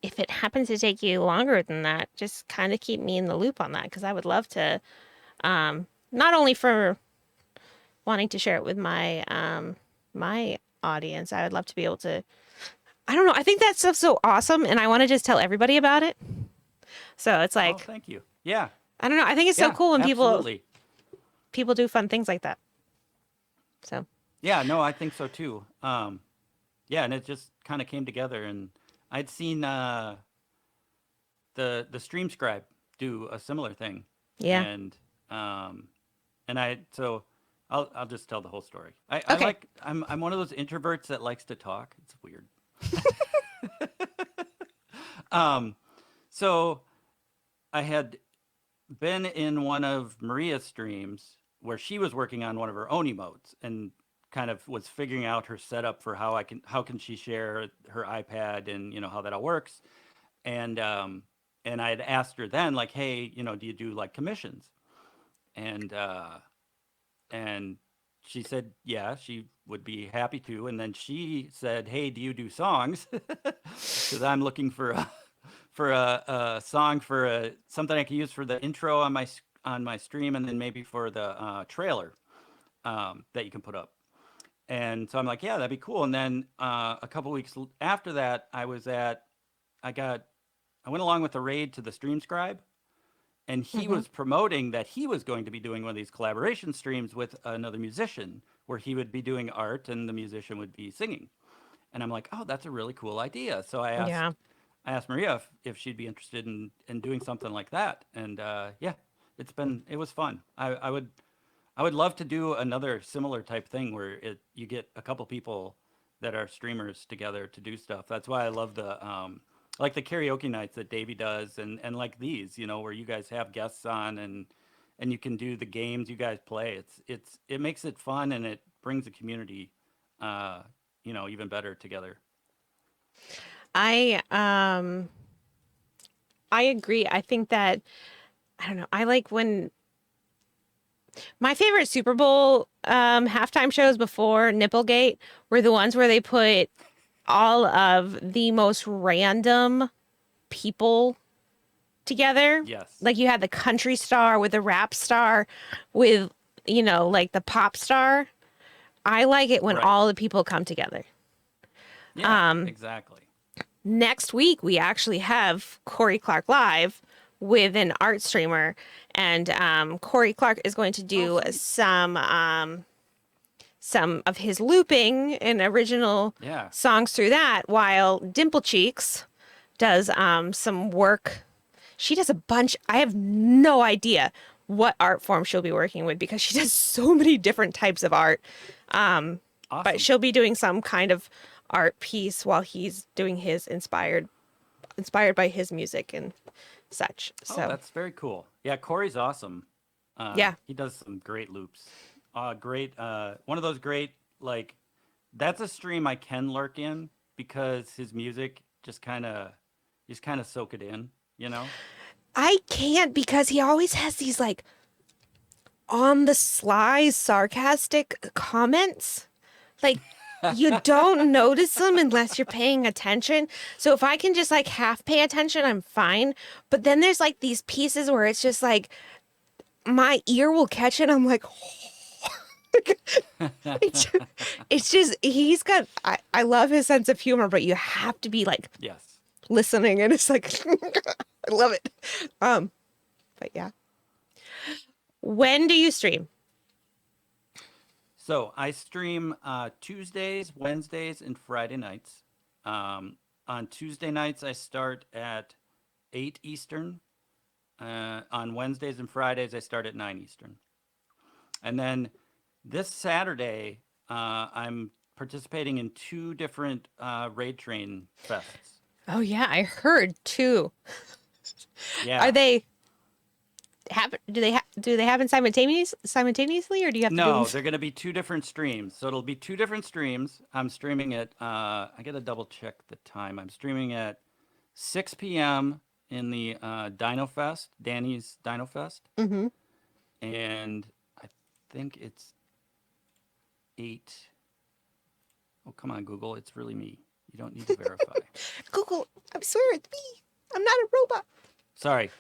if it happens to take you longer than that, just kind of keep me in the loop on that, because I would love to, not only for wanting to share it with my my audience, I would love to be able to. I don't know. I think that stuff's so awesome, and I want to just tell everybody about it. So it's Oh, like, thank you. Yeah. I don't know. I think it's so Yeah, cool when absolutely. people do fun things like that. So Yeah, no, I think so too. Yeah, and it just kind of came together, and I'd seen the Stream Scribe do a similar thing, yeah. and I'll just tell the whole story. Okay. I'm one of those introverts that likes to talk. It's weird. So I had been in one of Maria's streams where she was working on one of her own emotes and kind of was figuring out her setup for how can she share her iPad and how that all works. And I had asked her then, like, hey, do you do like commissions? And and she said, yeah, she would be happy to. And then she said, hey, do you do songs? Because I'm looking for a song for something I can use for the intro on my stream, and then maybe for the trailer that you can put up. And so I'm like, yeah, that'd be cool. And then a couple weeks after that, I went along with the raid to the Stream Scribe, and he was promoting that he was going to be doing one of these collaboration streams with another musician where he would be doing art and the musician would be singing. And I'm like, oh, that's a really cool idea. So Yeah. I asked Maria if she'd be interested in doing something like that. And yeah, it was fun. I would love to do another similar type thing where you get a couple people that are streamers together to do stuff. That's why I love the like the karaoke nights that Davey does, and like these, where you guys have guests on and you can do the games you guys play. It makes it fun, and it brings the community even better together. I agree. I think that, I don't know. I like when My favorite Super Bowl halftime shows before Nipplegate were the ones where they put all of the most random people together. Yes. Like you had the country star with the rap star with, like the pop star. I like it when Right. all the people come together. Yeah, exactly. Next week, we actually have Corey Clark live with an art streamer. And Corey Clark is going to do some of his looping and original Yeah. songs through that, while Dimple Cheeks does some work. She does a bunch. I have no idea what art form she'll be working with because she does so many different types of art. Awesome. But she'll be doing some kind of art piece while he's doing his inspired by his music and such. So that's very cool. Yeah, Corey's awesome. Yeah. He does some great loops. Great. One of those great, like, that's a stream I can lurk in because his music just kind of soak it in, I can't because he always has these like on the sly sarcastic comments. Like you don't notice them unless you're paying attention. So if I can just like half pay attention, I'm fine. But then there's like these pieces where it's just like my ear will catch it. I'm like, it's just I love his sense of humor, but you have to be like Yes. listening, and it's like I love it. But yeah. When do you stream? So I stream Tuesdays, Wednesdays, and Friday nights. On Tuesday nights, I start at 8 Eastern. On Wednesdays and Fridays, I start at 9 Eastern. And then this Saturday, I'm participating in 2 different Raid Train fests. Oh yeah, I heard too. Yeah. Are they do they happen simultaneously, or do you have to do No, them? they're going to be 2 different streams. So it'll be 2 different streams. I'm streaming at, I got to double check the time. I'm streaming at 6 p.m. in the Dino Fest, Danny's Dino Fest. Mm-hmm. And I think it's 8. Oh, come on, Google. It's really me. You don't need to verify. Google, I swear it's me. I'm not a robot. Sorry.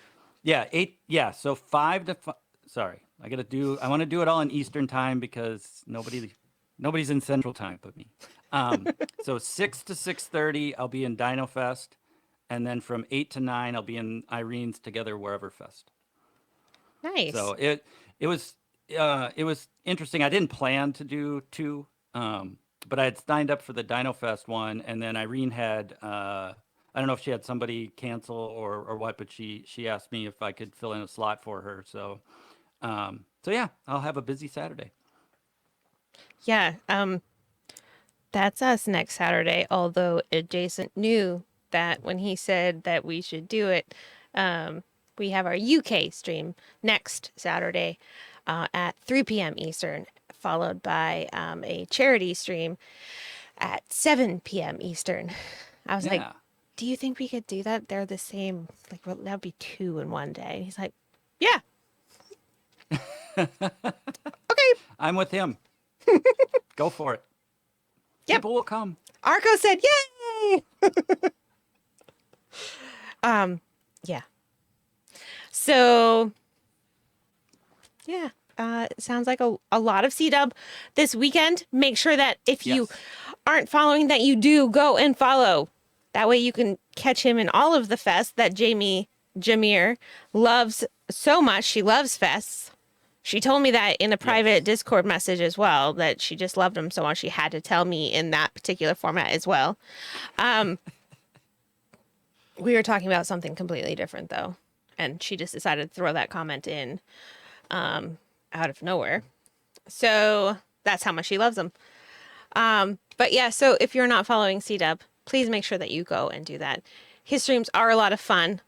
Yeah, 8. Yeah, so 5 to 5. Sorry. I want to do it all in Eastern time because nobody's in Central time but me. So 6 to 6:30, I'll be in Dino Fest. And then from 8 to 9, I'll be in Irene's Together Wherever Fest. Nice. So it was interesting. I didn't plan to do 2, but I had signed up for the Dino Fest one, and then Irene had I don't know if she had somebody cancel or what, but she asked me if I could fill in a slot for her. So yeah, I'll have a busy Saturday. Yeah, that's us next Saturday. Although Adjacent knew that when he said that we should do it, we have our UK stream next Saturday at 3 p.m. Eastern, followed by a charity stream at 7 p.m. Eastern. I was like, Yeah. do you think we could do that? They're the same. Like, well, that'd be 2 in one day. And he's like, yeah. Okay. I'm with him. Go for it. Yep. People will come. Arco said, yay! Yeah. So, yeah, it sounds like a lot of C-Dub this weekend. Make sure that if you Yes. aren't following, that you do go and follow. That way you can catch him in all of the fests that Jamie Jameer loves so much. She loves fests. She told me that in a private Discord message as well, that she just loved him so much she had to tell me in that particular format as well. We were talking about something completely different though, and she just decided to throw that comment in out of nowhere. So that's how much she loves him. But yeah, so if you're not following C-Dub, please make sure that you go and do that. His streams are a lot of fun.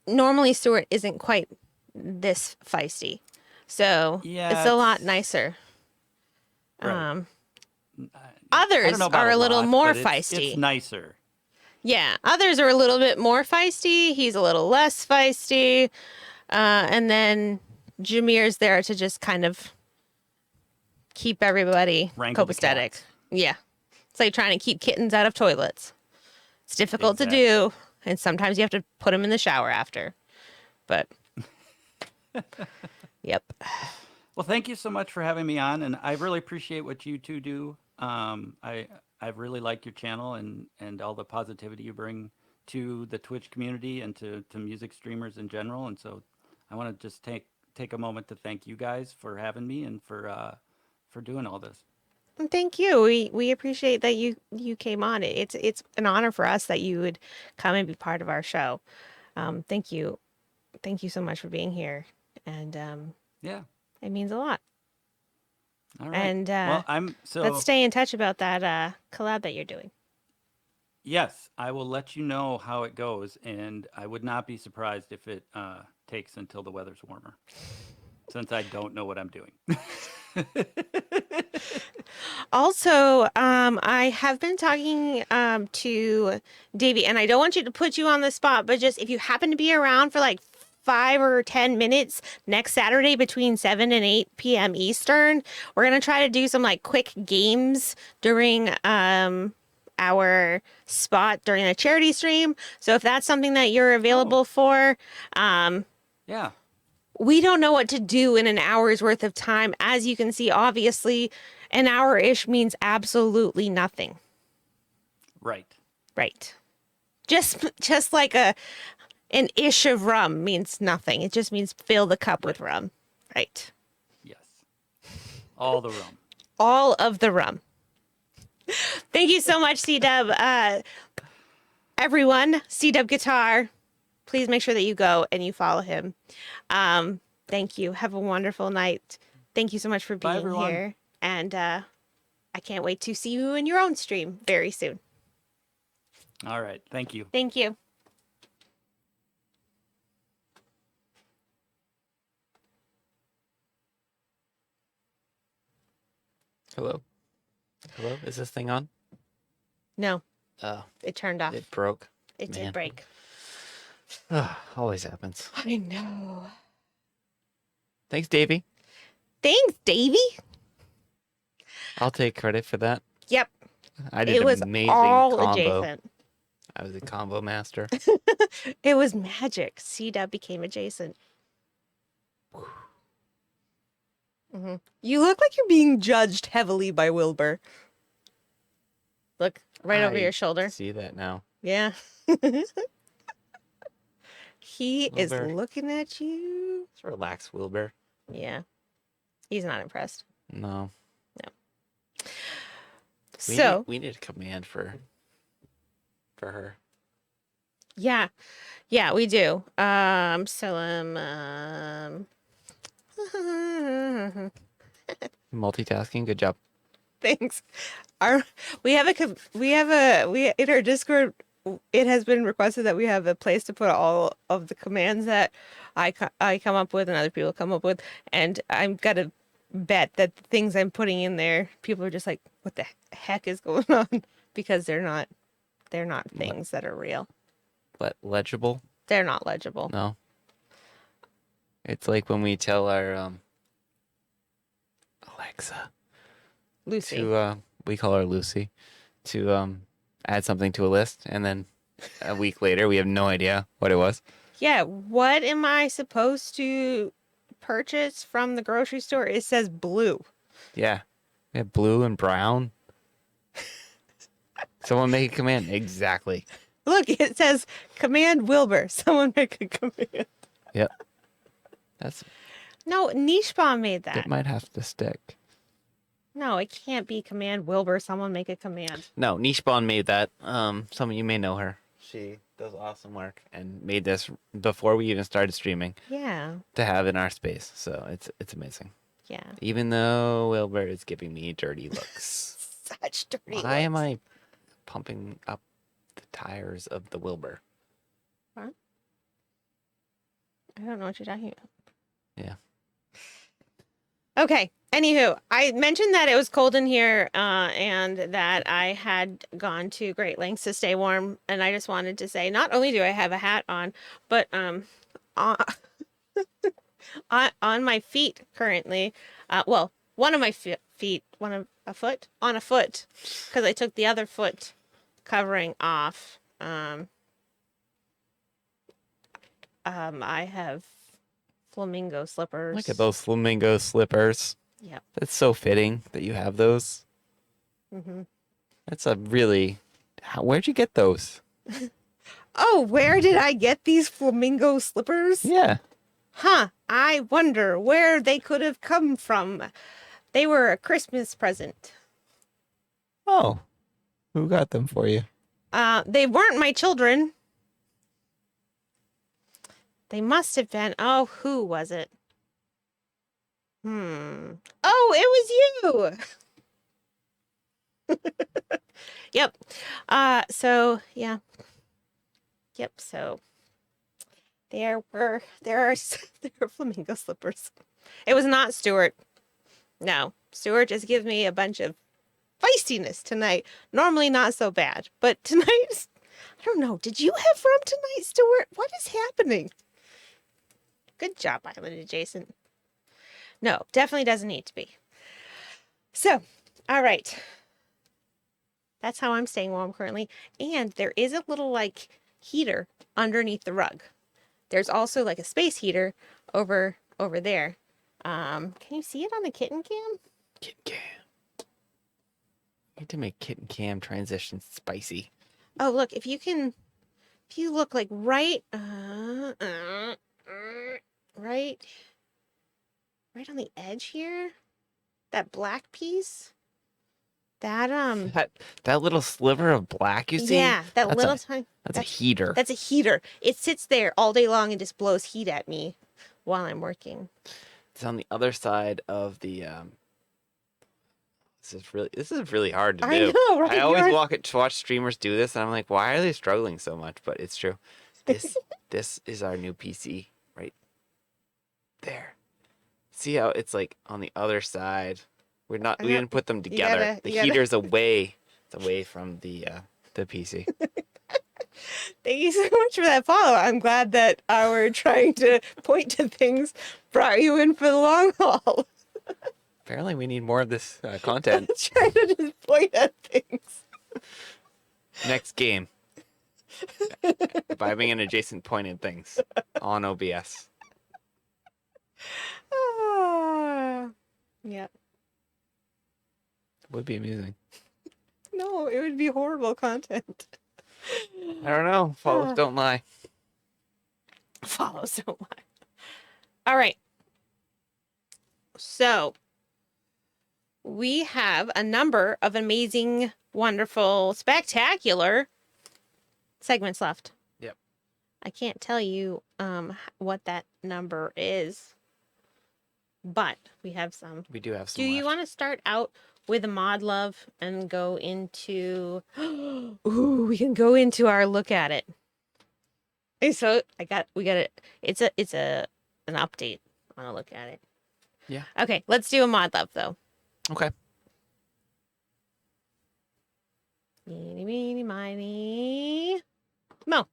Normally Stuart isn't quite this feisty, so Yeah, it's a lot nicer. Right. I Others don't know about are a little lot, more but feisty. It's nicer. Yeah, others are a little bit more feisty. He's a little less feisty. And then Jameer's there to just kind of keep everybody Wrangle the copacetic. cats. Yeah. It's like trying to keep kittens out of toilets. It's difficult to do, and sometimes you have to put them in the shower after. But, yep. Well, thank you so much for having me on, and I really appreciate what you two do. I really like your channel and all the positivity you bring to the Twitch community and to music streamers in general. And so, I want to just take a moment to thank you guys for having me and for doing all this. And thank you. We appreciate that you came on. It's an honor for us that you would come and be part of our show. Thank you. Thank you so much for being here. And Yeah. it means a lot. All right. And well, let's stay in touch about that collab that you're doing. Yes, I will let you know how it goes, and I would not be surprised if it takes until the weather's warmer, since I don't know what I'm doing. Also, I have been talking to Davey, and I don't want you to put you on the spot, but just if you happen to be around for like 5 or 10 minutes next Saturday between 7 and 8 p.m. Eastern, we're gonna try to do some like quick games during our spot during a charity stream. So if that's something that you're available for, Yeah. we don't know what to do in an hour's worth of time. As you can see, obviously, an hour-ish means absolutely nothing. Right. Right. Just like an ish of rum means nothing. It just means fill the cup with rum. Right. Yes. All the rum. All of the rum. Thank you so much, C-Dub. Everyone, C-Dub Guitar, please make sure that you go and you follow him. Thank you. Have a wonderful night. Thank you so much for Bye, being everyone. here. And I can't wait to see you in your own stream very soon. All right. Thank you. Thank you. Hello? Hello? Is this thing on? No, Oh, it turned off. it broke. It man. did break. Always happens. I know. Thanks, Davey. Thanks, Davey. I'll take credit for that. Yep. I did It was an amazing all combo. adjacent. I was a combo master. It was magic. C-Dub became adjacent. You look like you're being judged heavily by Wilbur. Look, right over I your shoulder. See that now. Yeah. He is Wilbur. looking at you. Just relax, Wilbur. Yeah. He's not impressed. No. So, we need a command for her. yeah. Yeah, we do. Multitasking. Good job. Thanks. We in our Discord. It has been requested that we have a place to put all of the commands that I come up with and other people come up with, and I'm gonna bet that the things I'm putting in there, people are just like, "What the heck is going on?" Because they're not things that are real. Legible? They're not legible. No. It's like when we tell our Alexa Lucy. to we call her Lucy to add something to a list, and then a week later we have no idea what it was. Yeah, what am I supposed to purchase from the grocery store? It says blue. Yeah. We have blue and brown. Someone make a command. Exactly. Look, it says command Wilbur. Someone make a command. Yep. That's No, Niche Bomb made that. it might have to stick. No, it can't be command Wilbur. Someone make a command. No, Nishbon made that. Some of you may know her. She does awesome work and made this before we even started streaming Yeah. to have in our space. So it's amazing. Yeah. Even though Wilbur is giving me dirty looks. Such dirty. Why am looks. I pumping up the tires of the Wilbur? What? I don't know what you're talking about. Yeah. Okay. Anywho, I mentioned that it was cold in here and that I had gone to great lengths to stay warm. And I just wanted to say, not only do I have a hat on, but on my feet currently. Well, one of my feet, a foot on a foot, because I took the other foot covering off. I have flamingo slippers. Look at those flamingo slippers. Yep. That's so fitting that you have those. Mm-hmm. That's a really. Where'd you get those? Oh, where did I get these flamingo slippers? Yeah. Huh. I wonder where they could have come from. They were a Christmas present. Oh. Who got them for you? They weren't my children. They must have been. Oh, who was it? Oh, it was you. Yep. So yeah. Yep. So there are flamingo slippers. It was not Stuart. No, Stuart just gives me a bunch of feistiness tonight. Normally not so bad, but tonight, I don't know. Did you have rum tonight, Stuart? What is happening? Good job, Island Adjacent. No, definitely doesn't need to be. So, all right. That's how I'm staying warm currently. And there is a little like heater underneath the rug. There's also like a space heater over there. Can you see it on the kitten cam? Kitten Cam. Need to make Kitten Cam transition spicy. Oh, look, if you look like right on the edge here, that black piece, that That little sliver of black you see? yeah, that That's little a- tiny, That's a heater. that's a heater. It sits there all day long and just blows heat at me while I'm working. It's on the other side of the. This is really hard to do. I know, right? I always You're- watch streamers do this, and I'm like, why are they struggling so much? But it's true. This is our new PC right there. See how it's like on the other side. We know. didn't put them together. The you gotta- heater's away. It's away from the PC. Thank you so much for that follow. I'm glad that our trying to point to things brought you in for the long haul. Apparently, we need more of this content. Trying to just point at things. Next game. Vibing and adjacent pointed things on OBS. Yeah. Would be amusing. No, it would be horrible content. I don't know. Follows don't lie. Follows don't lie. All right. So we have a number of amazing, wonderful, spectacular segments left. Yep. I can't tell you what that number is, but we have some. We do have some. Do you left. want to start out with a mod love and go into? Ooh, we can go into our look at it. Okay, so we got it. It's an update on a look at it. Yeah. Okay, let's do a mod love though. Okay. Meeny, meeny, miny, mo.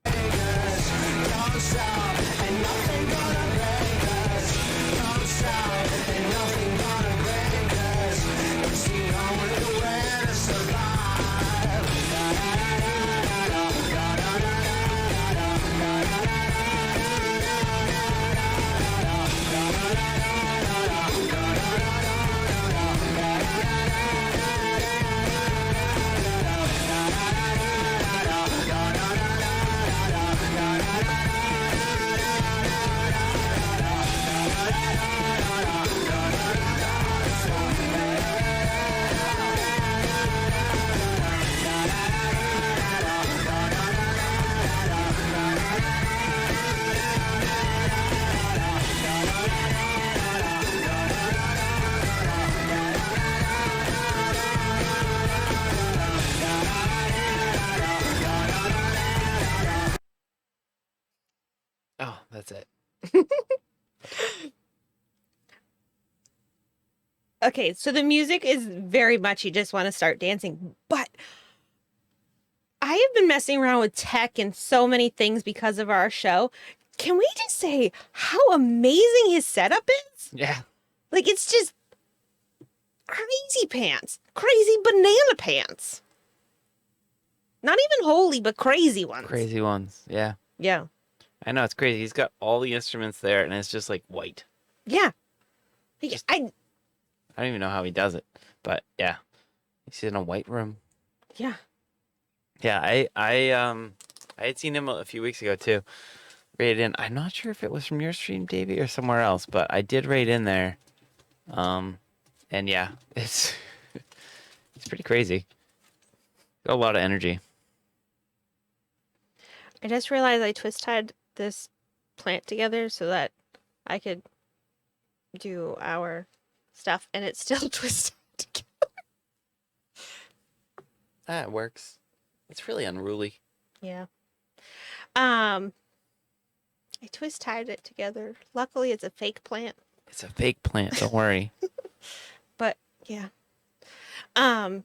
Oh, that's it. Okay, so the music is very much you just want to start dancing, but I have been messing around with tech and so many things because of our show. can we just say how amazing his setup is? Yeah. Like, it's just crazy pants, crazy banana pants. Not even holy, but crazy ones. Crazy ones. Yeah. Yeah. I know, it's crazy. He's got all the instruments there, and it's just like white. Yeah. I I don't even know how he does it, but yeah, he's in a white room. yeah. Yeah, I had seen him a few weeks ago too. Rated in. I'm not sure if it was from your stream, Davey, or somewhere else, but I did rate in there. And yeah, it's it's pretty crazy. Got a lot of energy. I just realized I twist tied this plant together so that I could do our stuff, and it's still twisted together. That works. It's really unruly. Yeah. I twist tied it together. Luckily, it's a fake plant, It's a fake plant. Don't worry. but yeah. Um.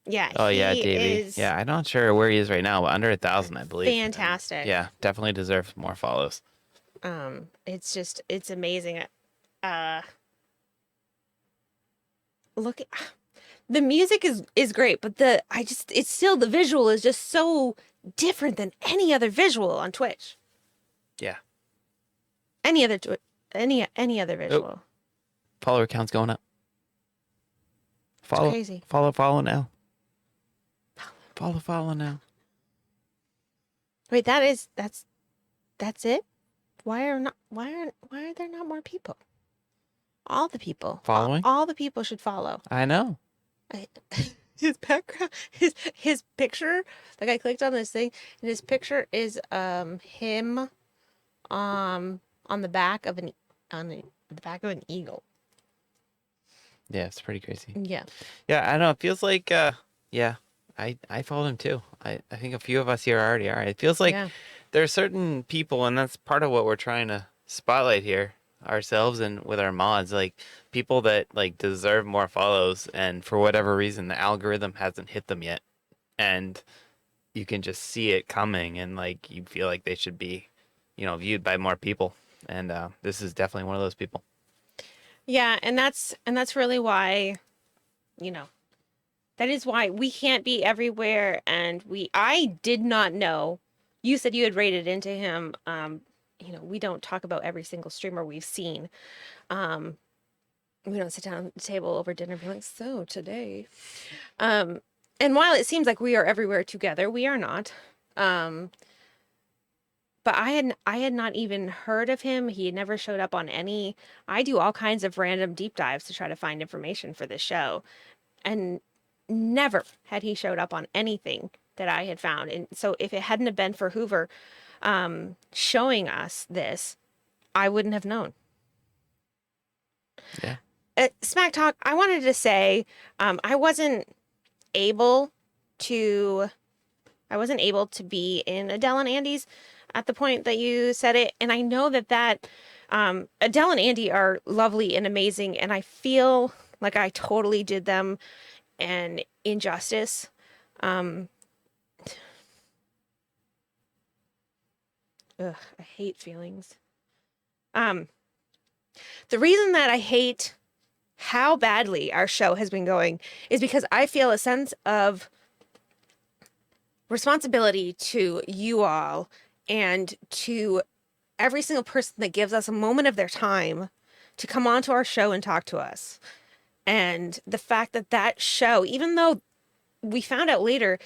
Yeah. Oh yeah, he Davey. is Yeah, I'm not sure where he is right now, but under 1,000, I believe. And, fantastic. yeah, definitely deserves more follows. It's amazing. Look at the music is great, but it's still, the visual is just so different than any other visual on Twitch. Yeah. Any other other visual. Follower count's going up. Follow. Crazy. Follow now. Follow now. Wait, that's it? Why are there not more people? All the people. Following? All the people should follow. I know. His background, his picture, like I clicked on this thing, and his picture is him on the back of an eagle. Yeah, it's pretty crazy. Yeah. Yeah, I know. It feels like, yeah, I followed him too. I think a few of us here already are. It feels like Yeah. there are certain people, and that's part of what we're trying to spotlight here ourselves and with our mods, like people that like deserve more follows, and for whatever reason, the algorithm hasn't hit them yet, and you can just see it coming, and like you feel like they should be, viewed by more people, and this is definitely one of those people. Yeah, and that's really why, that is why we can't be everywhere. And I did not know. You said you had rated into him. We don't talk about every single streamer we've seen. We don't sit down at the table over dinner and be like, so today. And while it seems like we are everywhere together, we are not. But I had not even heard of him. He had never showed up on any. I do all kinds of random deep dives to try to find information for this show, and never had he showed up on anything that I had found. And so if it hadn't have been for Hoover showing us this, I wouldn't have known. Yeah. Smack Talk, I wanted to say I wasn't able to be in Adele and Andy's at the point that you said it. And I know that Adele and Andy are lovely and amazing, and I feel like I totally did them an injustice. I hate feelings. The reason that I hate how badly our show has been going is because I feel a sense of responsibility to you all and to every single person that gives us a moment of their time to come onto our show and talk to us. And the fact that show, even though we found out later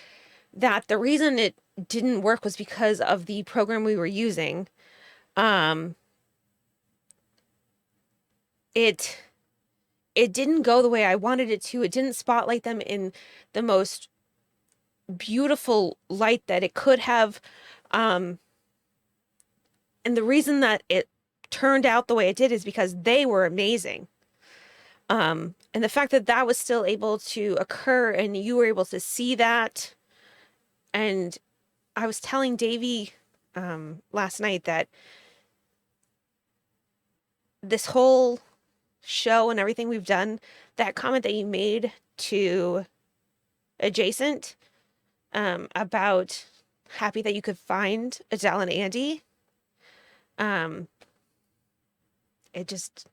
that the reason it didn't work was because of the program we were using, it didn't go the way I wanted it to. It didn't spotlight them in the most beautiful light that it could have. And the reason that it turned out the way it did is because they were amazing. And the fact that was still able to occur and you were able to see that. And I was telling Davey last night that this whole show and everything we've done, that comment that you made to Adjacent about happy that you could find Adele and Andy. It just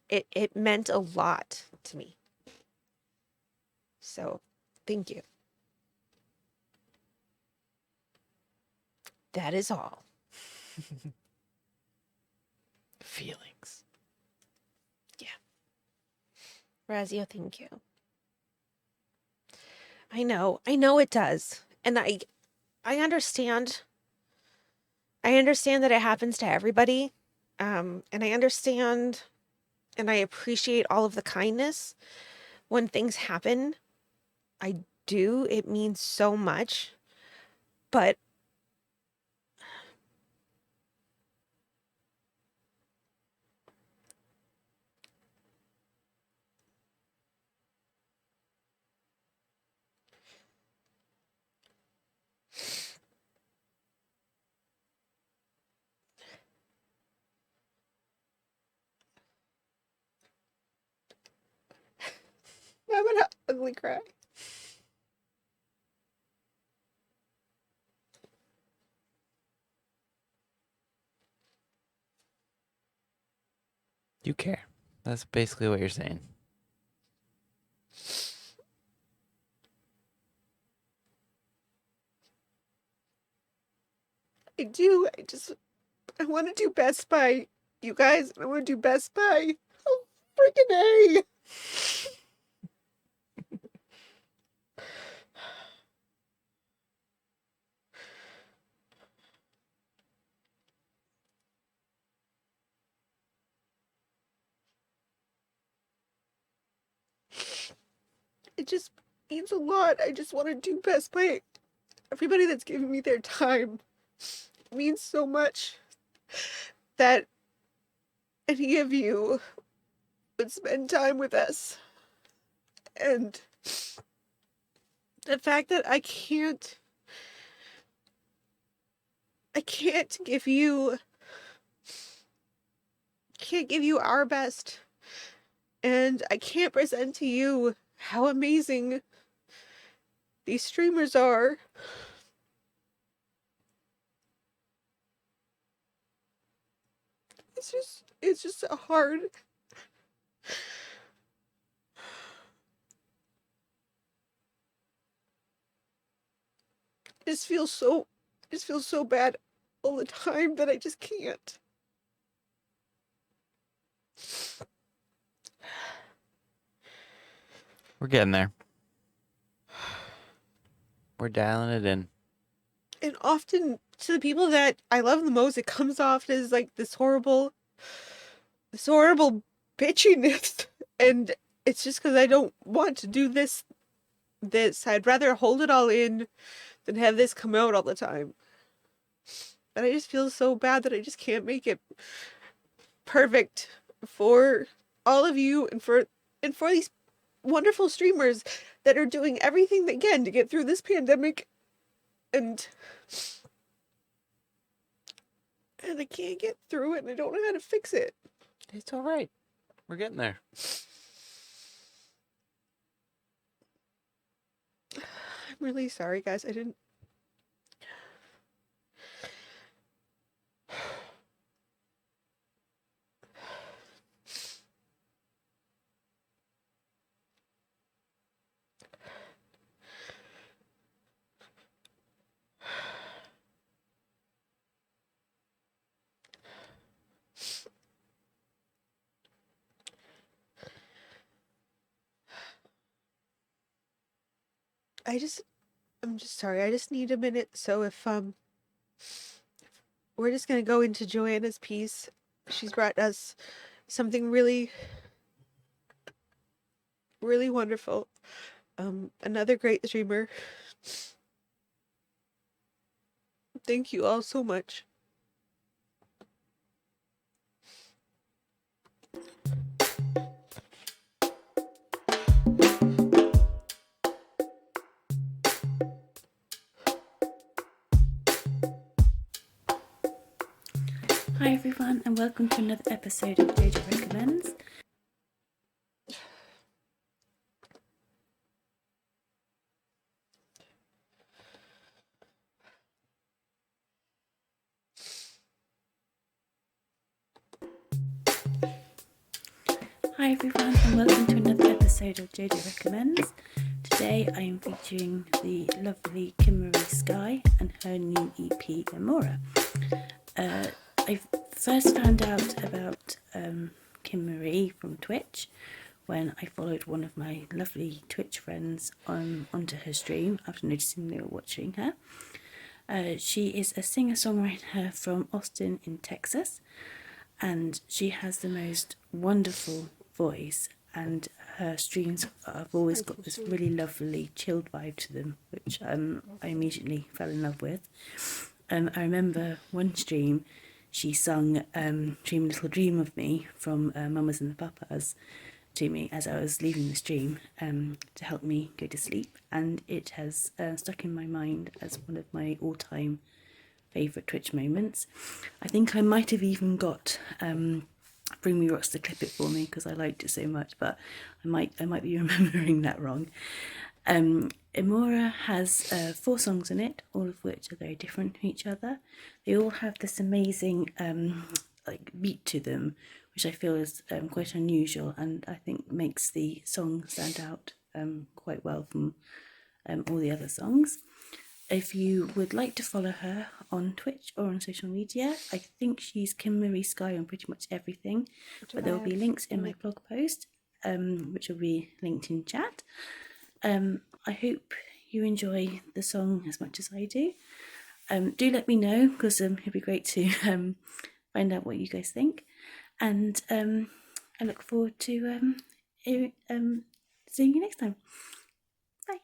it meant a lot to me. So, thank you. That is all. Feelings. Razio, thank you. I know it does. And I understand. I understand that it happens to everybody. And I understand and I appreciate all of the kindness when things happen. I do. It means so much. But I'm gonna ugly cry. You care. That's basically what you're saying. I do. I want to do Best by you guys. I want to do Best by. Oh, freaking A. It just means a lot. I just want to do Best by everybody that's giving me their time. It means so much that any of you would spend time with us. And the fact that I can't give you our best, and I can't present to you how amazing these streamers are. It's just so hard. It just feels so bad all the time that I just can't. We're getting there. We're dialing it in. And often to the people that I love the most, it comes off as like this horrible bitchiness. And it's just because I don't want to do this. I'd rather hold it all in than have this come out all the time. And I just feel so bad that I just can't make it perfect for all of you and for these wonderful streamers that are doing everything they can to get through this pandemic, and I can't get through it, and I don't know how to fix it. It's all right. We're getting there. I'm really sorry, guys. I didn't. I'm just sorry. I just need a minute. So if we're just gonna go into Joanna's piece. She's brought us something really, really wonderful. Another great streamer. Thank you all so much. Hi everyone, and welcome to another episode of Jojo Recommends. Hi everyone, and welcome to another episode of Jojo Recommends. Today I am featuring the lovely Kim Marie Sky and her new EP, Amora. I first found out about Kim Marie from Twitch when I followed one of my lovely Twitch friends onto her stream after noticing they were watching her. She is a singer-songwriter from Austin in Texas, and she has the most wonderful voice, and her streams have always got this really lovely chilled vibe to them, which I immediately fell in love with. I remember one stream she sung Dream a Little Dream of Me from Mamas and the Papas to me as I was leaving the stream to help me go to sleep, and it has stuck in my mind as one of my all-time favourite Twitch moments. I think I might have even got Bring Me Rocks to clip it for me because I liked it so much, but I might be remembering that wrong. Amora has 4 songs in it, all of which are very different from each other. They all have this amazing beat to them, which I feel is quite unusual, and I think makes the song stand out quite well from all the other songs. If you would like to follow her on Twitch or on social media, I think she's Kim Marie Sky on pretty much everything, but there will be links in my blog post, which will be linked in chat. I hope you enjoy the song as much as I do. Do let me know, because it'd be great to find out what you guys think, and I look forward to seeing you next time. Bye.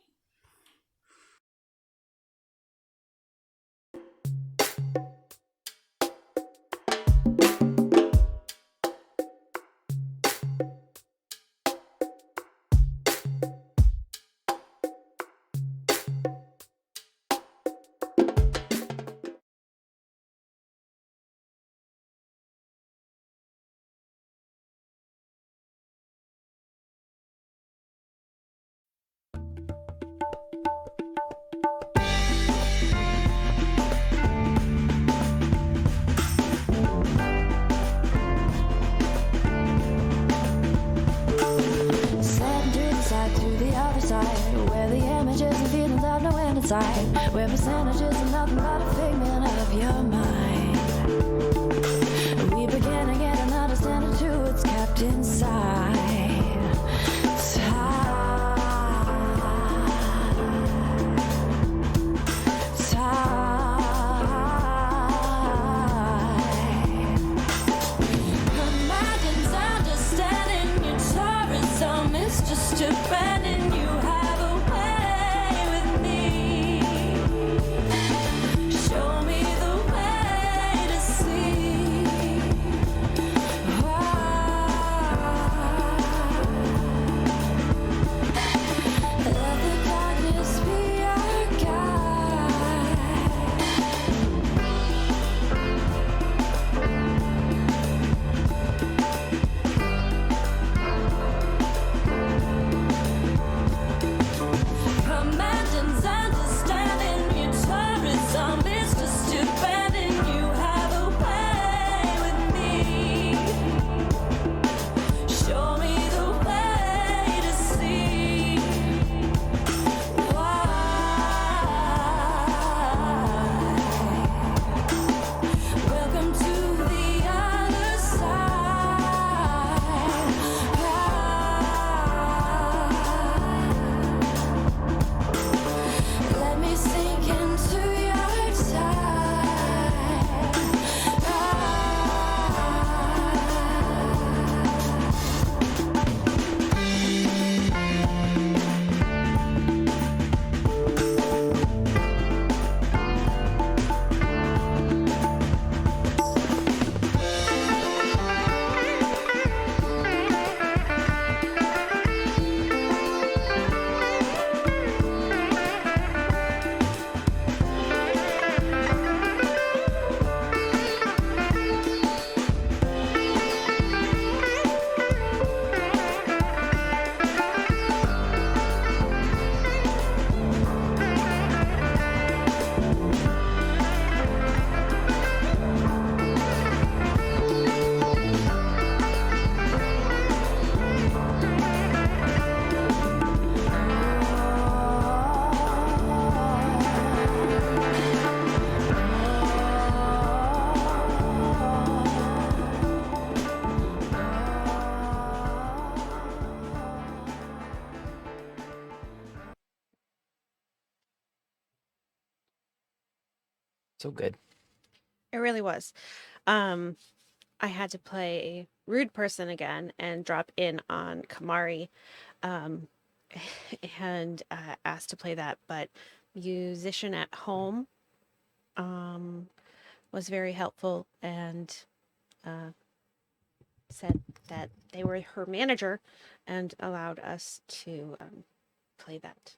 Where percentages are nothing but a figment of your mind. We begin to get an understanding to what's kept inside. Imagine's understanding your tourism is just a branding you have a way with me. Show So good. It really was. I had to play Rude Person again and drop in on Kamari, um, and asked to play that. But Musician at Home was very helpful and said that they were her manager and allowed us to play that.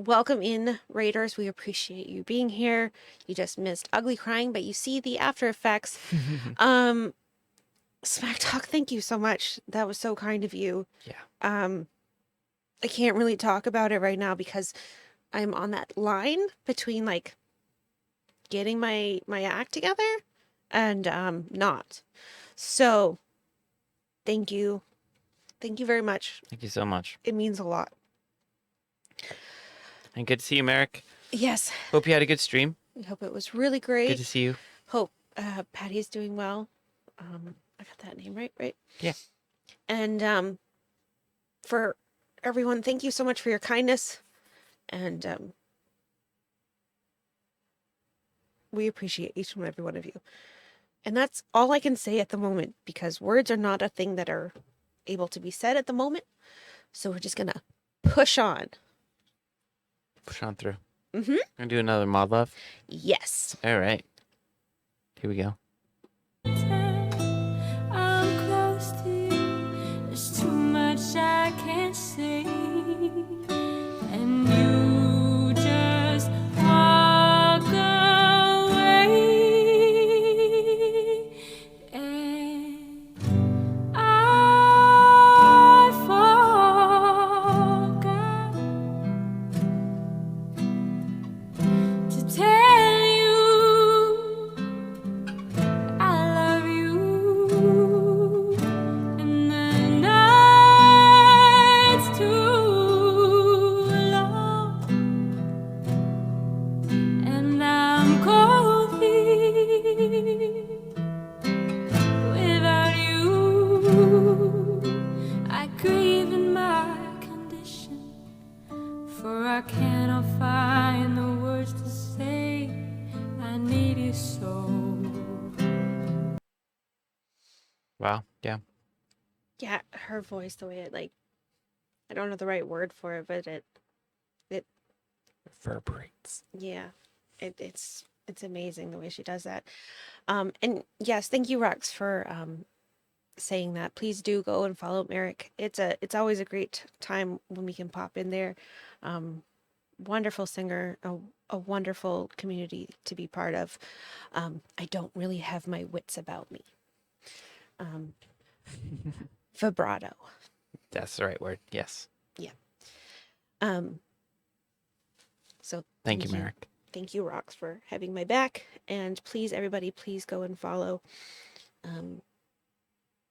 Welcome in, Raiders. We appreciate you being here. You just missed ugly crying, but you see the after effects. Smack Talk, thank you so much. That was so kind of you. Yeah. I can't really talk about it right now because I'm on that line between like getting my act together and not. So, thank you. Thank you very much. Thank you so much. It means a lot. And good to see you, Merrick. Yes. Hope you had a good stream. I hope it was really great. Good to see you. Hope Patty's doing well. I got that name right? Yeah. And for everyone, thank you so much for your kindness. And we appreciate each and every one of you. And that's all I can say at the moment because words are not a thing that are able to be said at the moment. So we're just going to push on. Push on through. Mm-hmm. Gonna do another mod love. Yes. All right. Here we go. I'm close to you. There's too much I can't say, and you just walk away. And I forgot to tell you I love you, and the night's too long, and I'm cold here without you. I grieve in my condition, for I cannot find the words to say I need you so. Wow. Yeah. Yeah, her voice, the way it I don't know the right word for it, but it Reverberates. yeah, it's amazing the way she does that. And yes, thank you, Rox, for saying that. Please do go and follow Merrick. It's always a great time when we can pop in there. Wonderful singer, a wonderful community to be part of. I don't really have my wits about me. Vibrato. That's the right word. Yes. So Thank you, Merrick. Thank you, Rox, for having my back. And please, everybody, please go and follow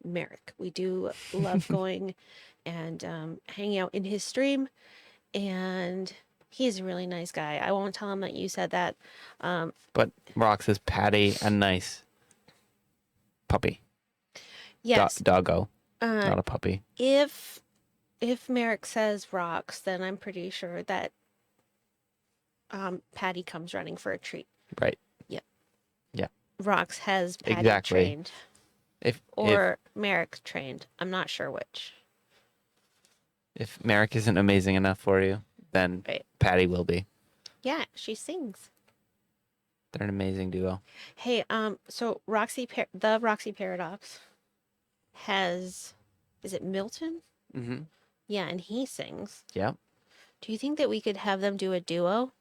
Merrick. We do love going and hanging out in his stream. And he's a really nice guy. I won't tell him that you said that. But Rox is Patty a nice puppy. Yes. Doggo. Not a puppy. If Merrick says Rox, then I'm pretty sure that Patty comes running for a treat. Right. Yep. Yeah. Rox has Patty Exactly. trained. If Merrick trained. I'm not sure which. if Merrick isn't amazing enough for you, then Right. Patty will be. Yeah, she sings. They're an amazing duo. Hey, so the Roxy Paradox has, is it Milton? Mm-hmm. Yeah, and he sings. Yep. Do you think that we could have them do a duo?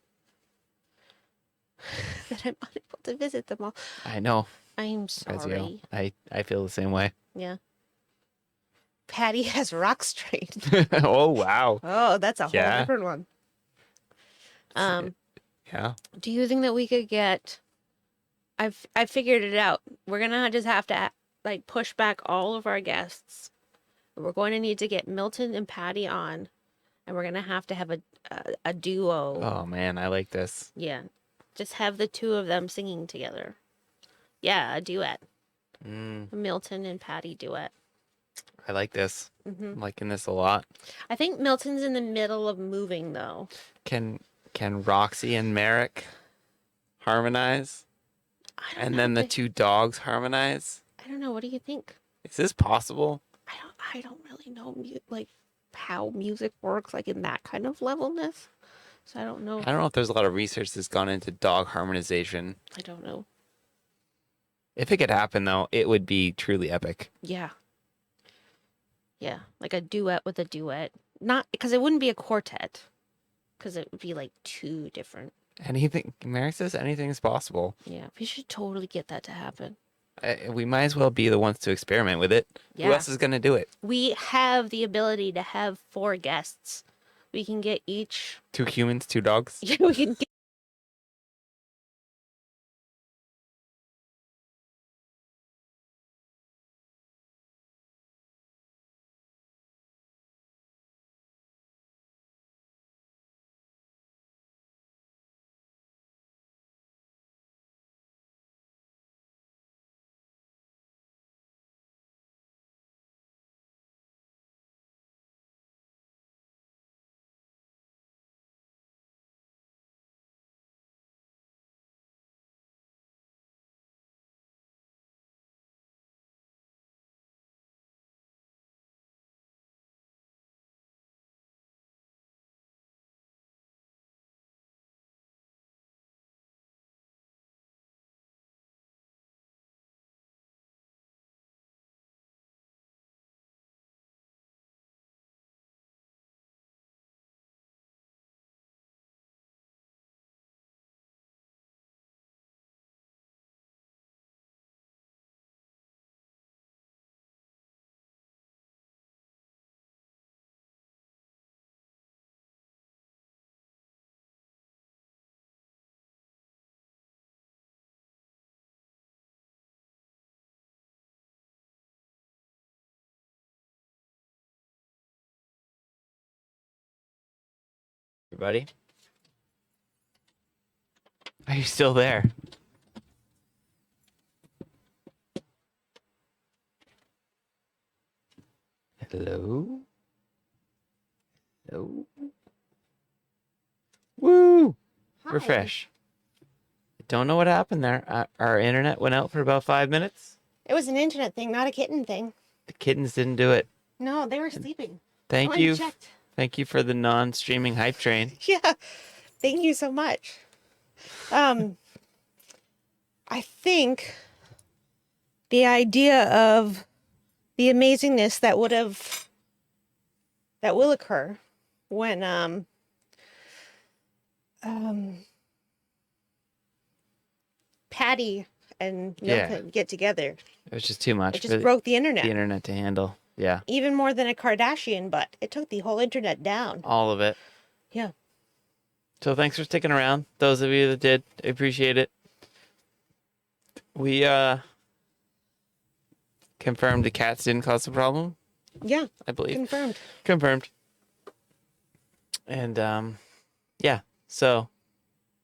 That I'm unable to visit them all. I know. I'm As you know, sorry. I feel the same way. Yeah. Patty has Rox trained. Oh wow. Oh, that's a whole Yeah. different one. Yeah. Do you think that we could get? I figured it out. We're gonna just have to push back all of our guests. We're going to need to get Milton and Patty on, and we're gonna have to have a duo. Oh man, I like this. Yeah, just have the two of them singing together. Yeah, a duet. Mm, A Milton and Patty duet. I like this. Hmm I'm liking this a lot. I think Milton's in the middle of moving though. Can Roxy and Merrick harmonize, and then the two dogs harmonize? I don't know. What do you think? Is this possible? I don't really know like how music works like in that kind of levelness. So I don't know. I don't know if there's a lot of research that's gone into dog harmonization. I don't know. If it could happen, though, it would be truly epic. Yeah. Yeah, like a duet with a duet. Not because it wouldn't be a quartet, because it would be like two different. Anything, Merrick says anything's possible. Yeah, we should totally get that to happen. We might as well be the ones to experiment with it. Who Yeah. else is going to do it? We have the ability to have 4 guests. We can get each. 2 humans, 2 dogs? Yeah, we can get. Everybody? Are you still there? Hello? Hello? Woo! Hi. Refresh. Don't know what happened there. Our internet went out for about 5 minutes. It was an internet thing, not a kitten thing. The kittens didn't do it. No, they were sleeping. I Thank went and you. checked. Thank you for the non-streaming hype train. Yeah, thank you so much. I think the idea of the amazingness that will occur when Patty and Milka get together. It was just too much It for just broke the internet. the internet to handle. Yeah, Even more than a Kardashian, but it took the whole internet down. all of it. Yeah. So thanks for sticking around. Those of you that did, I appreciate it. We confirmed the cats didn't cause the problem, Yeah. I believe. Confirmed. Confirmed. And yeah. So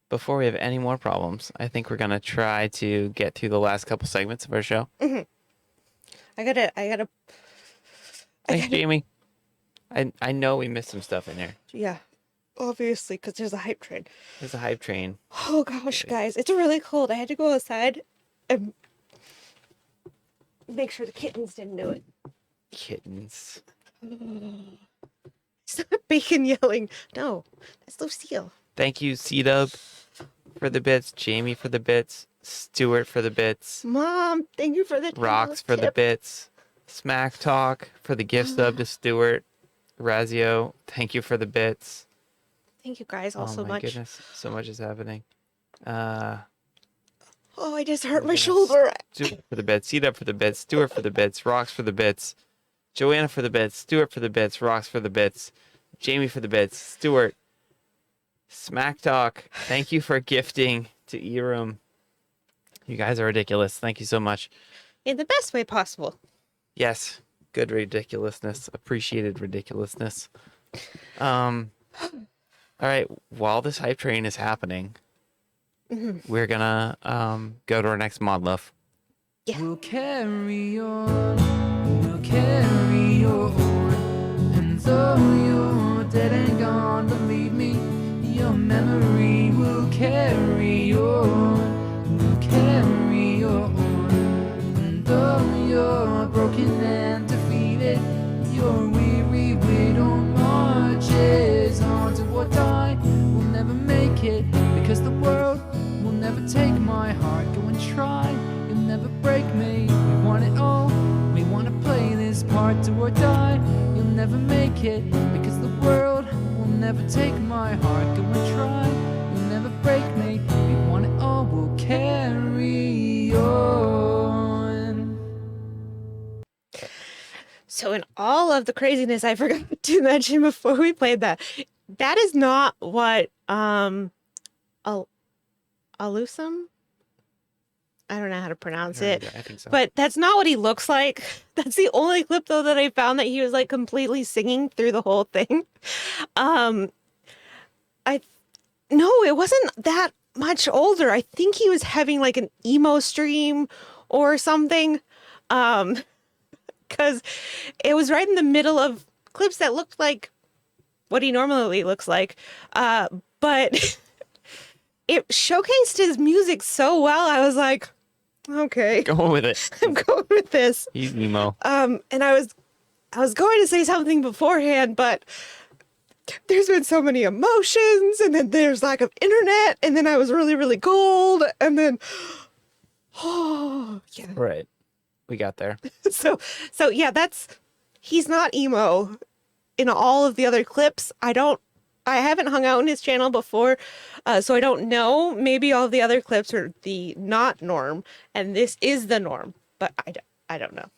before we have any more problems, I think we're gonna try to get through the last couple segments of our show. I gotta. Thanks, Jamie. I know we missed some stuff in here. Yeah. Obviously, because there's a hype train. There's a hype train. Oh gosh, guys, it's really cold. I had to go outside and make sure the kittens didn't do it. Kittens. It's not Bacon yelling. No, that's Lucille. Thank you, C-Dub, for the bits. Jamie for the bits. Stuart for the bits. Mom, thank you for the Rocks for the tip. bits. Smack Talk for the gift sub to Stuart. Razio, thank you for the bits. Thank you guys all Oh so my much. goodness, so much is happening. Oh, I just hurt my goodness. shoulder. Stuart for the bits. C-Dub for the bits. Stuart for the bits. Rocks for the bits. Joanna for the bits. Stuart for the bits. Rocks for the bits. Jamie for the bits. Stuart. Smack Talk. Thank you for gifting to E-Room. You guys are ridiculous. Thank you so much. In the best way possible. Yes, good ridiculousness. Appreciated ridiculousness. All right, while this hype train is happening, we're gonna go to our next mod love. We'll carry on, we'll carry on. And though you're dead and gone, believe me, your memory will carry on. broken and defeated. Your weary widow marches on to what I will never make it, because the world will never take my heart. Go and try, you'll never break me. We want it all, we want to play this part, do or die. You'll never make it, because the world will never take my heart. Go and try, you'll never break me. We want it all, we'll carry on. So in all of the craziness I forgot to mention before we played that, that is not what Alusum? I don't know how to pronounce it. I think so. But that's not what he looks like. That's the only clip though that I found that he was like completely singing through the whole thing. No, it wasn't that much older. I think he was having like an emo stream or something. Because it was right in the middle of clips that looked like what he normally looks like. But it showcased his music so well. I was like, okay, Go with it. I'm going with this. He's emo. And I was going to say something beforehand, but there's been so many emotions, and then there's lack of internet, and then I was really, really cold, and then oh yeah. Right. We got there. So yeah, he's not emo in all of the other clips. I haven't hung out on his channel before, so I don't know. Maybe all the other clips are the not norm, and this is the norm, but I don't know.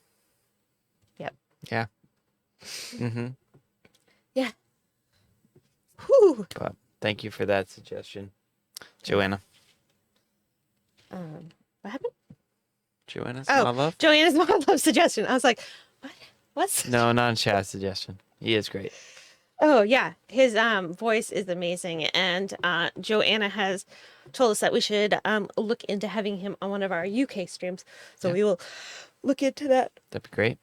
Yep. Yeah. Mm-hmm. Yeah. Whew. But thank you for that suggestion, Joanna. What happened? Joanna's Oh, Mod Love? Joanna's Mod Love suggestion. I was like, what? What's? No, not Chad's suggestion. He is great. Oh yeah, his voice is amazing, and Joanna has told us that we should look into having him on one of our UK streams. So we will look into that That'd be great.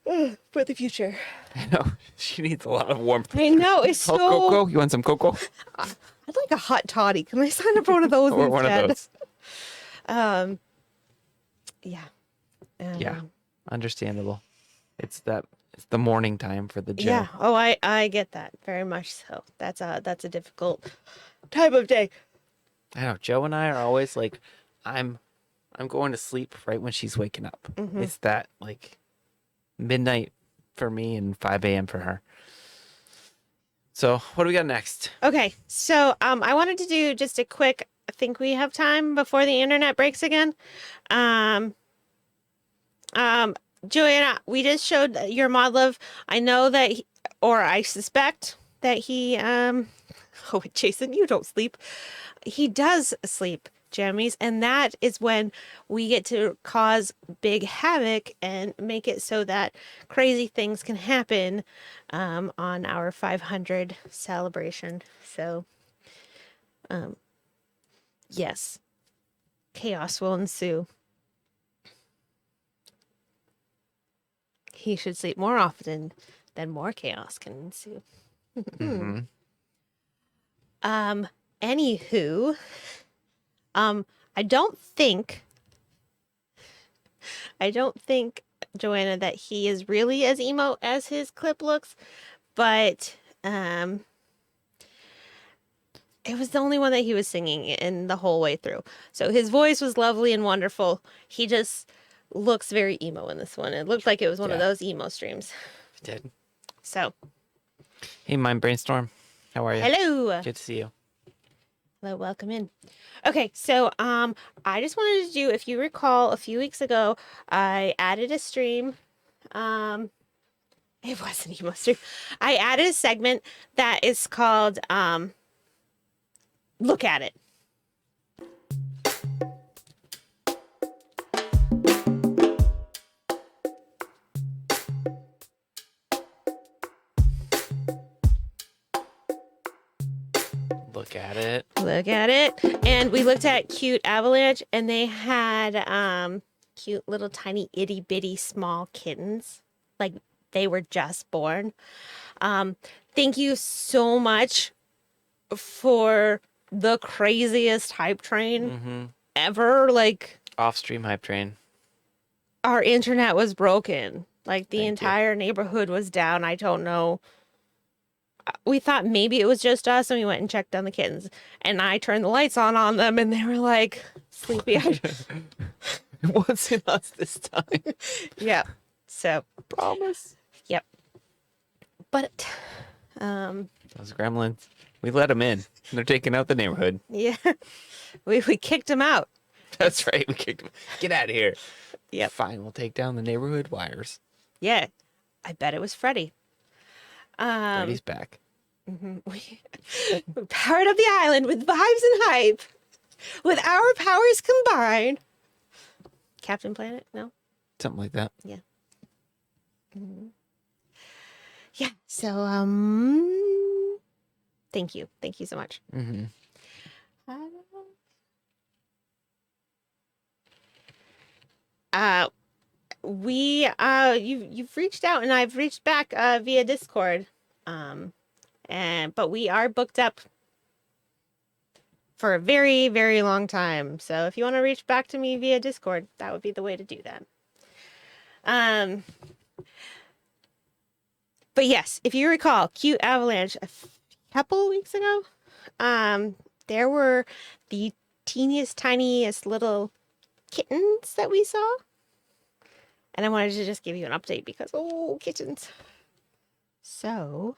for the future. I know. She needs a lot of warmth. I know it's so. Cocoa? You want some cocoa? I'd like a hot toddy. Can I sign up for one of those Or instead? one of those. Yeah. Yeah. Understandable. It's the morning time for the Joe. Yeah. Oh, I get that very much. So that's a difficult time of day. I know. Joe and I are always like, I'm going to sleep right when she's waking up. Mm-hmm. It's that like midnight for me and 5 a.m. for her. So what do we got next? Okay. So I wanted to do just a quick. I think we have time before the internet breaks again. Joanna, we just showed your Mod Love. I know that, or I suspect that he, oh, Jason, you don't sleep. He does sleep, jammies, and that is when we get to cause big havoc and make it so that crazy things can happen on our 500 celebration. So, yes, chaos will ensue. He should sleep more often, then more chaos can ensue. Mm-hmm. Anywho, I don't think, Joanna, that he is really as emo as his clip looks, but it was the only one that he was singing in the whole way through. So his voice was lovely and wonderful. He just looks very emo in this one. It looked like it was one of those emo streams. It did. So, Hey, Mind Brainstorm. How are you? hello. Good to see you. Hello, welcome in. Okay, so I just wanted to do, if you recall, a few weeks ago, I added a stream. It was an emo stream. I added a segment that is called Look at It. Look at it. Look at it. And we looked at Cute Avalanche, and they had cute little tiny itty bitty small kittens. Like they were just born. Thank you so much for the craziest hype train ever. Like Off stream hype train. our internet was broken. Like the Thank you. entire neighborhood was down. I don't know. We thought maybe it was just us, and we went and checked on the kittens. And I turned the lights on them, and they were like sleepy. It wasn't us this time. Yeah. So, Promise. yep. But, Those gremlins. We let them in. They're taking out the neighborhood. yeah, we kicked them out. That's right. We kicked them. Get out of here. Yep. Fine. We'll take down the neighborhood wires. Yeah. I bet it was Freddie. Freddy's back. We powered up the island with vibes and hype. With our powers combined. Captain Planet? No? Something like that. Yeah. Yeah. So, thank you. Thank you so much. Mm-hmm. You've reached out and I've reached back via Discord. But we are booked up for a very, very long time. So if you want to reach back to me via Discord, that would be the way to do that. But yes, if you recall, Cute Avalanche a couple weeks ago, there were the teeniest, tiniest little kittens that we saw. And I wanted to just give you an update because, oh, kittens. So,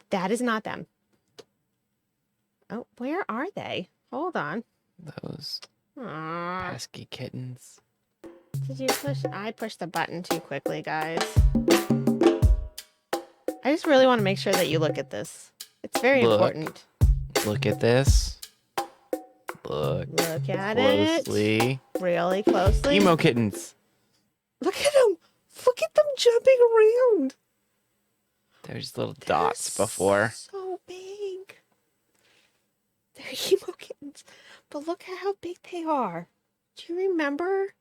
that is not them. Oh, where are they? Hold on. Those Aww. pesky kittens. Did you push? I pushed the button too quickly, guys. I just really want to make sure that you look at this. It's very Look. important. Look at this. Look Look at closely. it. Really closely. Emo kittens. Look at them. Look at them jumping around. There's little dots before. So big. They're emo kittens. But look at how big they are. Do you remember?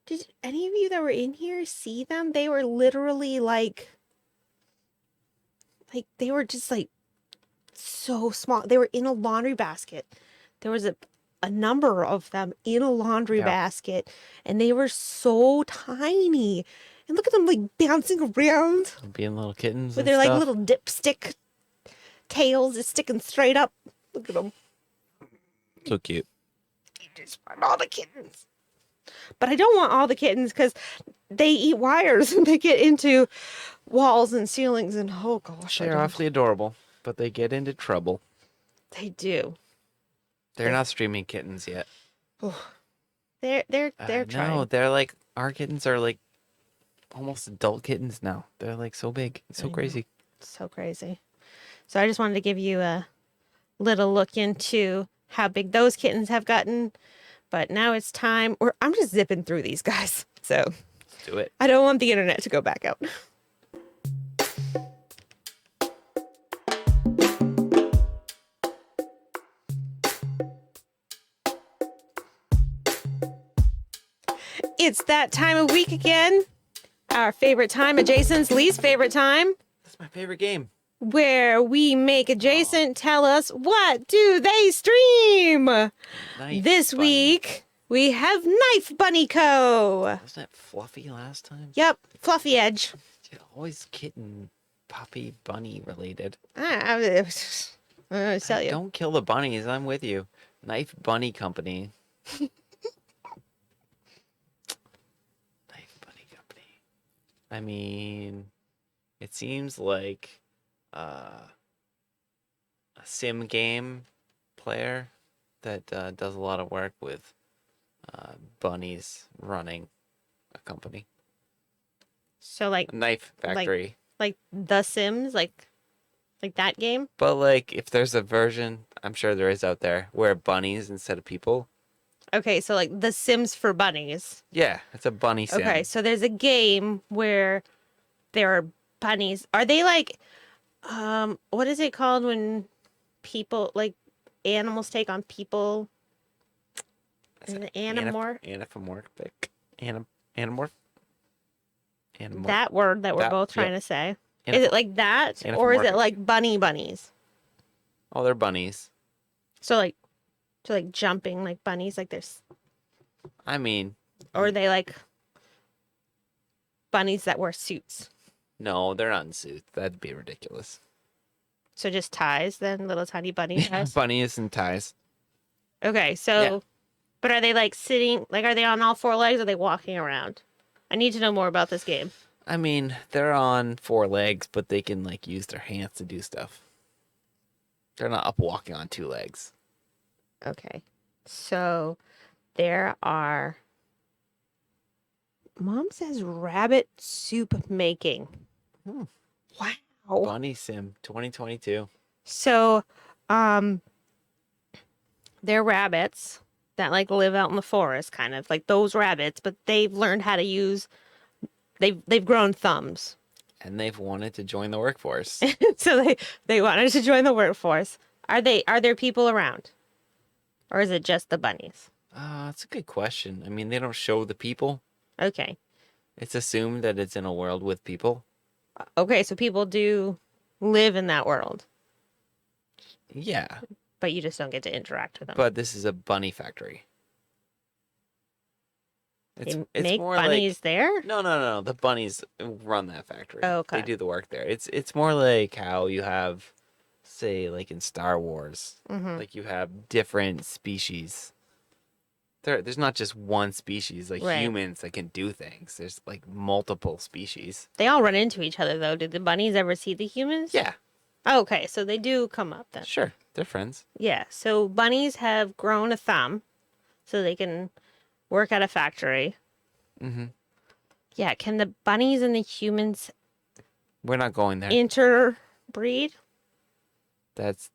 Did any of you that were in here see them? They were literally like they were just like so small. They were in a laundry basket. There was a number of them in a laundry basket, and they were so tiny. And look at them like bouncing around Being little kittens. with and their like stuff. little dipstick tails just sticking straight up. Look at them. So cute. You just want all the kittens. But I don't want all the kittens because they eat wires and they get into walls and ceilings and oh gosh, I They're don't- awfully adorable, but they get into trouble. they do. They're not streaming kittens yet. They're No, trying. they're like our kittens are like almost adult kittens now. They're like so big, it's so I know. crazy. So crazy. So I just wanted to give you a little look into how big those kittens have gotten. But now it's time, or I'm just zipping through these guys. So Let's do it. I don't want the internet to go back out. It's that time of week again. Our favorite time, Jason's least favorite time, That's my favorite game. where we make adjacent tell us what do they stream. Knife This Bunny. week we have Knife Bunny Co. Wasn't that fluffy last time? Yep, Fluffy Edge. Dude, always kitten, puppy, bunny related. I tell you. Don't kill the bunnies. I'm with you. Knife Bunny Company. Knife Bunny Company. I mean, it seems like a sim game player that does a lot of work with bunnies running a company. So like A knife factory. The Sims, like that game. But like, if there's a version, I'm sure there is out there, where bunnies instead of people. Okay, so like The Sims for bunnies. Yeah, it's a bunny sim. Okay, so there's a game where there are bunnies. Are they like what is it called when people like animals take on people? Is it animorph? Anamorphic. Animorph? Animorph. That word that we're That- both trying yep. to say. Is it like that? Or is it Anamorphic. like bunnies? Oh, they're bunnies. So like jumping like bunnies, like there's I mean, or are they like bunnies that wear suits? No, they're not in suits. That'd be ridiculous. So just ties then, little tiny bunny ties? Bunnies and ties. Okay, so, Yeah. but are they like sitting, like are they on all four legs or are they walking around? I need to know more about this game. I mean, they're on four legs, but they can like use their hands to do stuff. They're not up walking on two legs. Okay, so there are, Mom says rabbit soup making. Hmm. Wow. Bunny Sim 2022. So, they're rabbits that like live out in the forest, kind of like those rabbits, but they've learned how to use. They've grown thumbs, And they've wanted to join the workforce. so they wanted to join the workforce. Are there people around, or is it just the bunnies? That's a good question. I mean, they don't show the people. Okay, It's assumed that it's in a world with people. okay, so people do live in that world, Yeah, but you just don't get to interact with them. but this is a bunny factory. They It's make more bunnies like there. no. The bunnies run that factory. Oh, okay. They do the work there. It's more like how you have, say, like in Star Wars, Mm-hmm. like you have different species. There's not just one species like Right. humans that can do things. There's like multiple species. They all run into each other though. Did the bunnies ever see the humans? Yeah, Oh, okay, so they do come up then. sure, they're friends. Yeah, so bunnies have grown a thumb so they can work at a factory. Mm-hmm. Yeah, can the bunnies and the humans We're not going there. interbreed? That's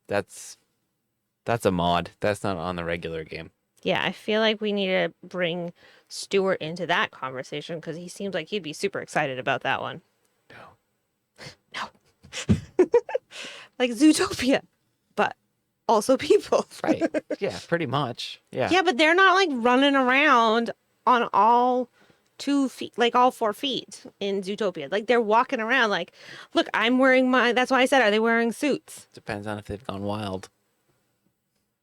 a mod. That's not on the regular game. Yeah, I feel like we need to bring Stuart into that conversation because he seems like he'd be super excited about that one. No. Like Zootopia, but also people. Right. Yeah, pretty much. Yeah. Yeah, but they're not like running around on all 2 feet, like all 4 feet in Zootopia. Like they're walking around like, look, I'm wearing that's why I said, are they wearing suits? Depends on if they've gone wild.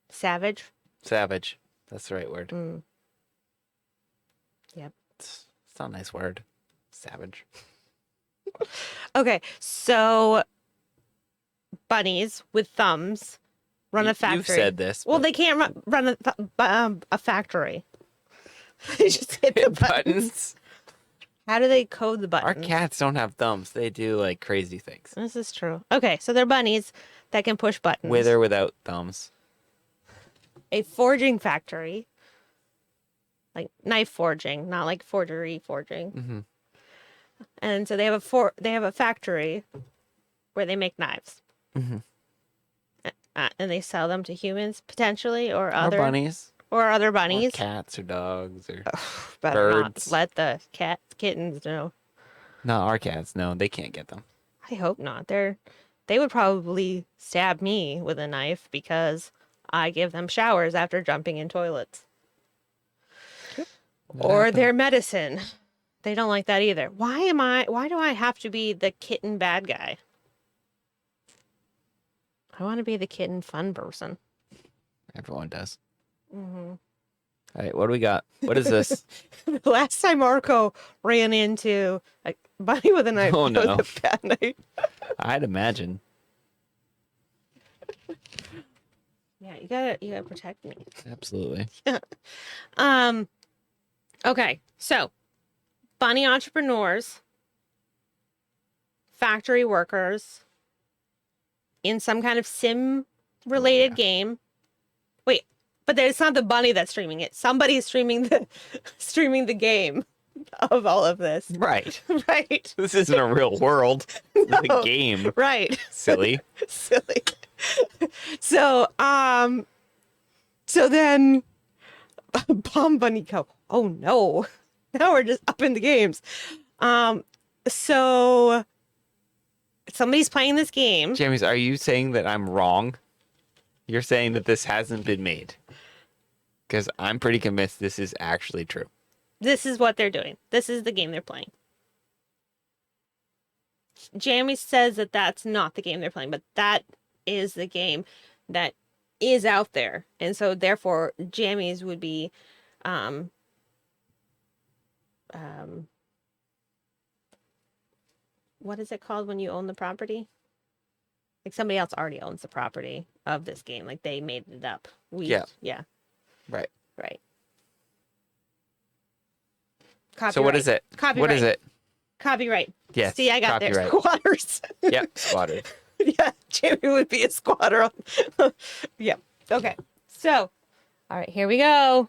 Savage. Savage. That's the right word. Mm. Yep. It's not a nice word. Savage. Okay, so bunnies with thumbs run a factory. You've said this. Well, but- they can't run a factory. They just hit the buttons. How do they code the Our buttons? cats don't have thumbs. They do like crazy things. This is true. Okay, so they're bunnies that can push buttons. With or without thumbs. A forging factory, like knife forging, not like forgery forging. Mm-hmm. And so they have a factory where they make knives, Mm-hmm. and they sell them to humans potentially, or Or other bunnies. other Or bunnies. cats or dogs or Better birds. not let the kittens know. No, our cats. No, they can't get them. I hope not. They would probably stab me with a knife because I give them showers after jumping in toilets. Or their medicine. They don't like that either. Why do I have to be the kitten bad guy? I want to be the kitten fun person. Everyone does. Mm-hmm. All right, what do we got? What is this? The last time Marco ran into a bunny with a knife, Oh, it no. was a bad night. I'd imagine. Yeah, you gotta protect me. Absolutely. Okay, so bunny entrepreneurs, factory workers in some kind of sim related game. Wait, but it's not the bunny that's streaming it. Somebody's streaming the game of all of this. Right. Right. This isn't a real world. This is No. a game. Right. Silly. Silly. So then Bomb Bunny go, oh no. Now we're just up in the games. So somebody's playing this game. James, are you saying that I'm wrong? You're saying that this hasn't been made? Because I'm pretty convinced this is actually true. This is what they're doing. This is the game they're playing. Jamie says that that's not the game they're playing, but that is the game that is out there. And so therefore Jammies would be what is it called when you own the property? Like somebody else already owns the property of this game. Like they made it up. Yeah. Yeah. Right. Right. So what is it? Copyright. What is it? Copyright. Yes. See, I got there. copyright. Squatters. Yep. Squatter. Yeah, Jamie would be a squatter. Yeah. Okay. So, all right, here we go.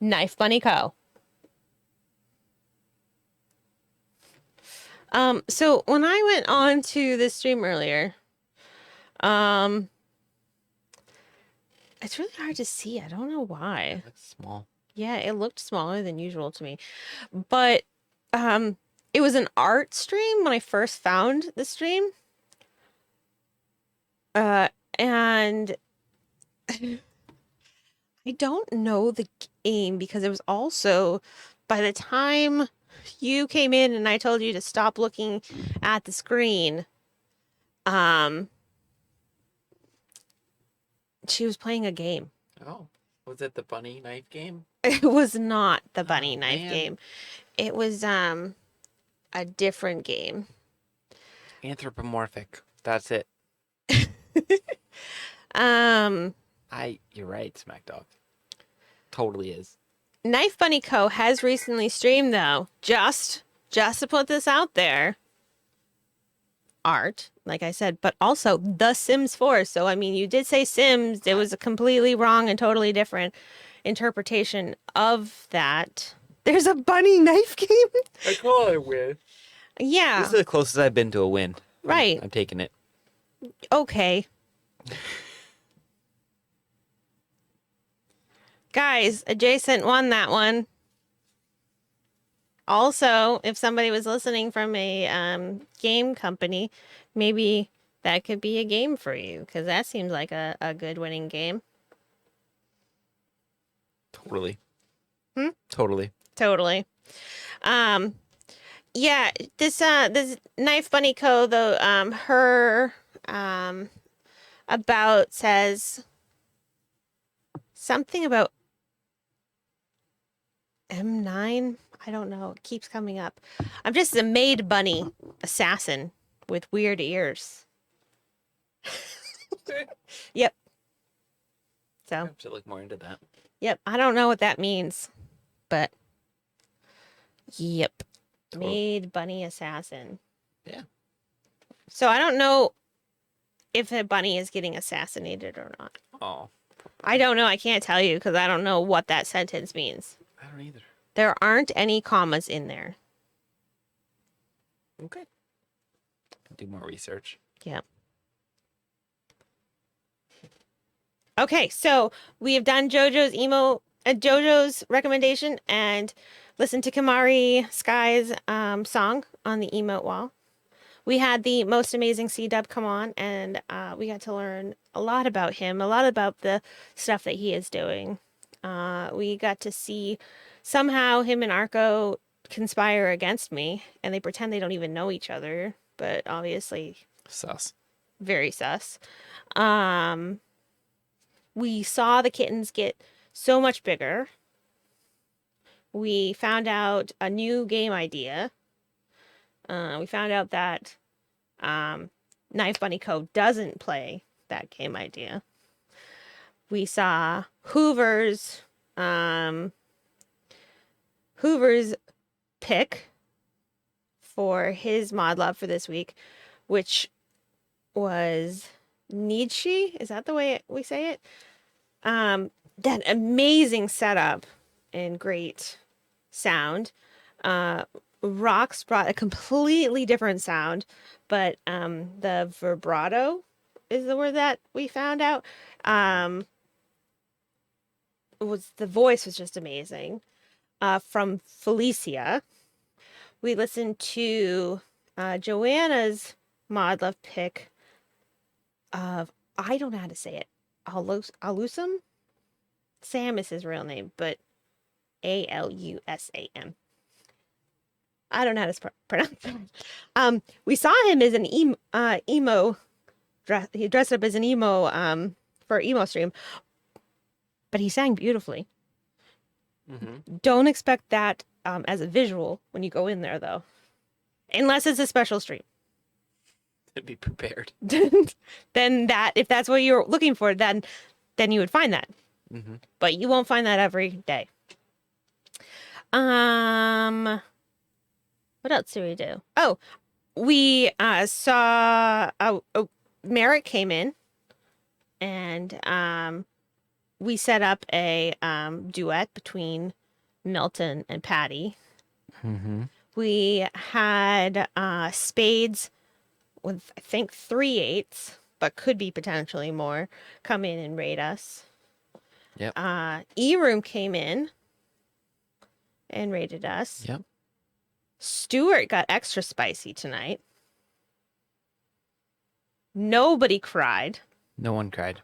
Knife Bunny Co. So when I went on to this stream earlier, it's really hard to see. I don't know why. Looks small. Yeah, it looked smaller than usual to me. But it was an art stream when I first found the stream. And I don't know the game because it was also by the time you came in and I told you to stop looking at the screen, she was playing a game. Oh, was it the bunny knife game? It was not the bunny knife man. game. It was a different game. Anthropomorphic. That's it. You're right, Smack Dog. Totally is. Knife Bunny Co. has recently streamed though, just to put this out there. Art, like I said, but also The Sims 4. So I mean, you did say Sims. It was a completely wrong and totally different interpretation of that. There's a bunny knife game. I call it a win. Yeah. This is the closest I've been to a win. Right. I'm taking it. Okay. Guys, Adjacent won that one. Also, if somebody was listening from a game company, maybe that could be a game for you because that seems like a good winning game. Totally. Hmm? Totally. Totally. Yeah, this Knife Bunny Co. though, her about says something about M9. I don't know. It keeps coming up. I'm just a maid bunny assassin with weird ears. Yep. I So, have to look more into that. yep. I don't know what that means, but yep. Totally. Maid bunny assassin. Yeah. So I don't know if a bunny is getting assassinated or not. Oh, I don't know. I can't tell you because I don't know what that sentence means. I don't either. There aren't any commas in there. Okay. Do more research. Yeah. Okay, so we have done JoJo's recommendation and listened to Kamari Sky's song on the emote wall. We had the most amazing C-Dub come on, and we got to learn a lot about him, a lot about the stuff that he is doing. We got to see somehow him and Arco conspire against me, and they pretend they don't even know each other, but obviously Sus. very sus. We saw the kittens get so much bigger. We found out a new game idea. We found out that Knife Bunny Co. doesn't play that game idea. We saw Hoover's pick for his mod love for this week, which was Nietzsche. Is that the way we say it? That amazing setup and great sound. Rocks brought a completely different sound, but the vibrato is the word that we found out. The voice was just amazing. From Felicia, we listened to Joanna's mod love pick of, I don't know how to say it, Alusam? Sam is his real name, but Alusam. I don't know how to pronounce that. We saw him as an emo. He dressed up as an emo for emo stream, but he sang beautifully. Mm-hmm. Don't expect that as a visual when you go in there, though. unless it's a special stream. To be prepared. Then that, if that's what you're looking for, then you would find that. Mm-hmm. But you won't find that every day. What else do we do? Oh, we saw Merrick came in, and we set up a duet between Milton and Patty. Mm-hmm. We had spades with, I think, 3/8, but could be potentially more, come in and raid us. Yep. E-Room came in and raided us. Yep. Stuart got extra spicy tonight. Nobody cried. No one cried.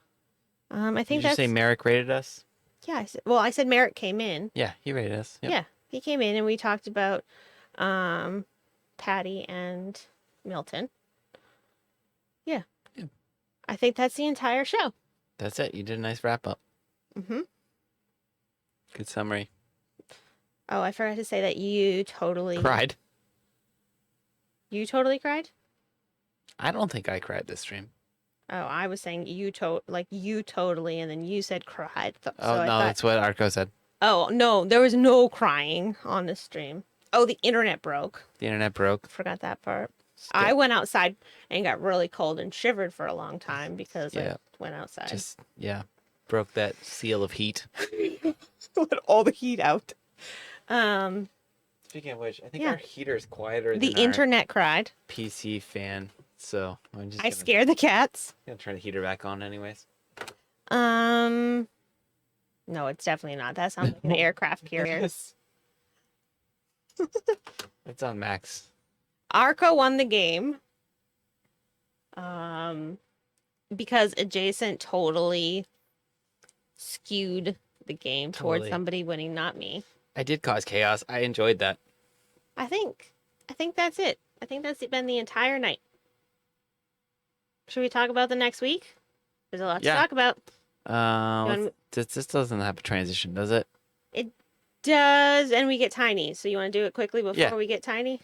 I think Did you that's say Merrick rated us? yeah. I said Merrick came in. Yeah, he rated us. Yep. Yeah, he came in and we talked about Patty and Milton. Yeah. Yeah. I think that's the entire show. That's it. You did a nice wrap up. Mm-hmm. Good summary. Oh, I forgot to say that you totally Cried. You totally cried? I don't think I cried this stream. Oh, I was saying you totally, and then you said cried. So Oh, I no, thought, that's what Arco said. oh no, there was no crying on the stream. Oh, the internet broke. The internet broke. Forgot that part. I went outside and got really cold and shivered for a long time because Yeah. I went outside. Just, yeah. Broke that seal of heat. let all the heat out. Speaking of which, I think Yeah. our heater's quieter The than our internet cried. PC fan. So I'm just I scared the cats. gonna turn the heater back on anyways. No, it's definitely not. That sounds like an aircraft carrier. Yes. It's on max. Arco won the game. Because Adjacent totally skewed the game towards Totally. somebody winning, not me. I did cause chaos. I enjoyed that. I think that's it. I think that's been the entire night. Should we talk about the next week? There's a lot to Yeah. talk about. This doesn't have a transition, does it? It does, and we get Tiny. So you want to do it quickly before Yeah. we get Tiny?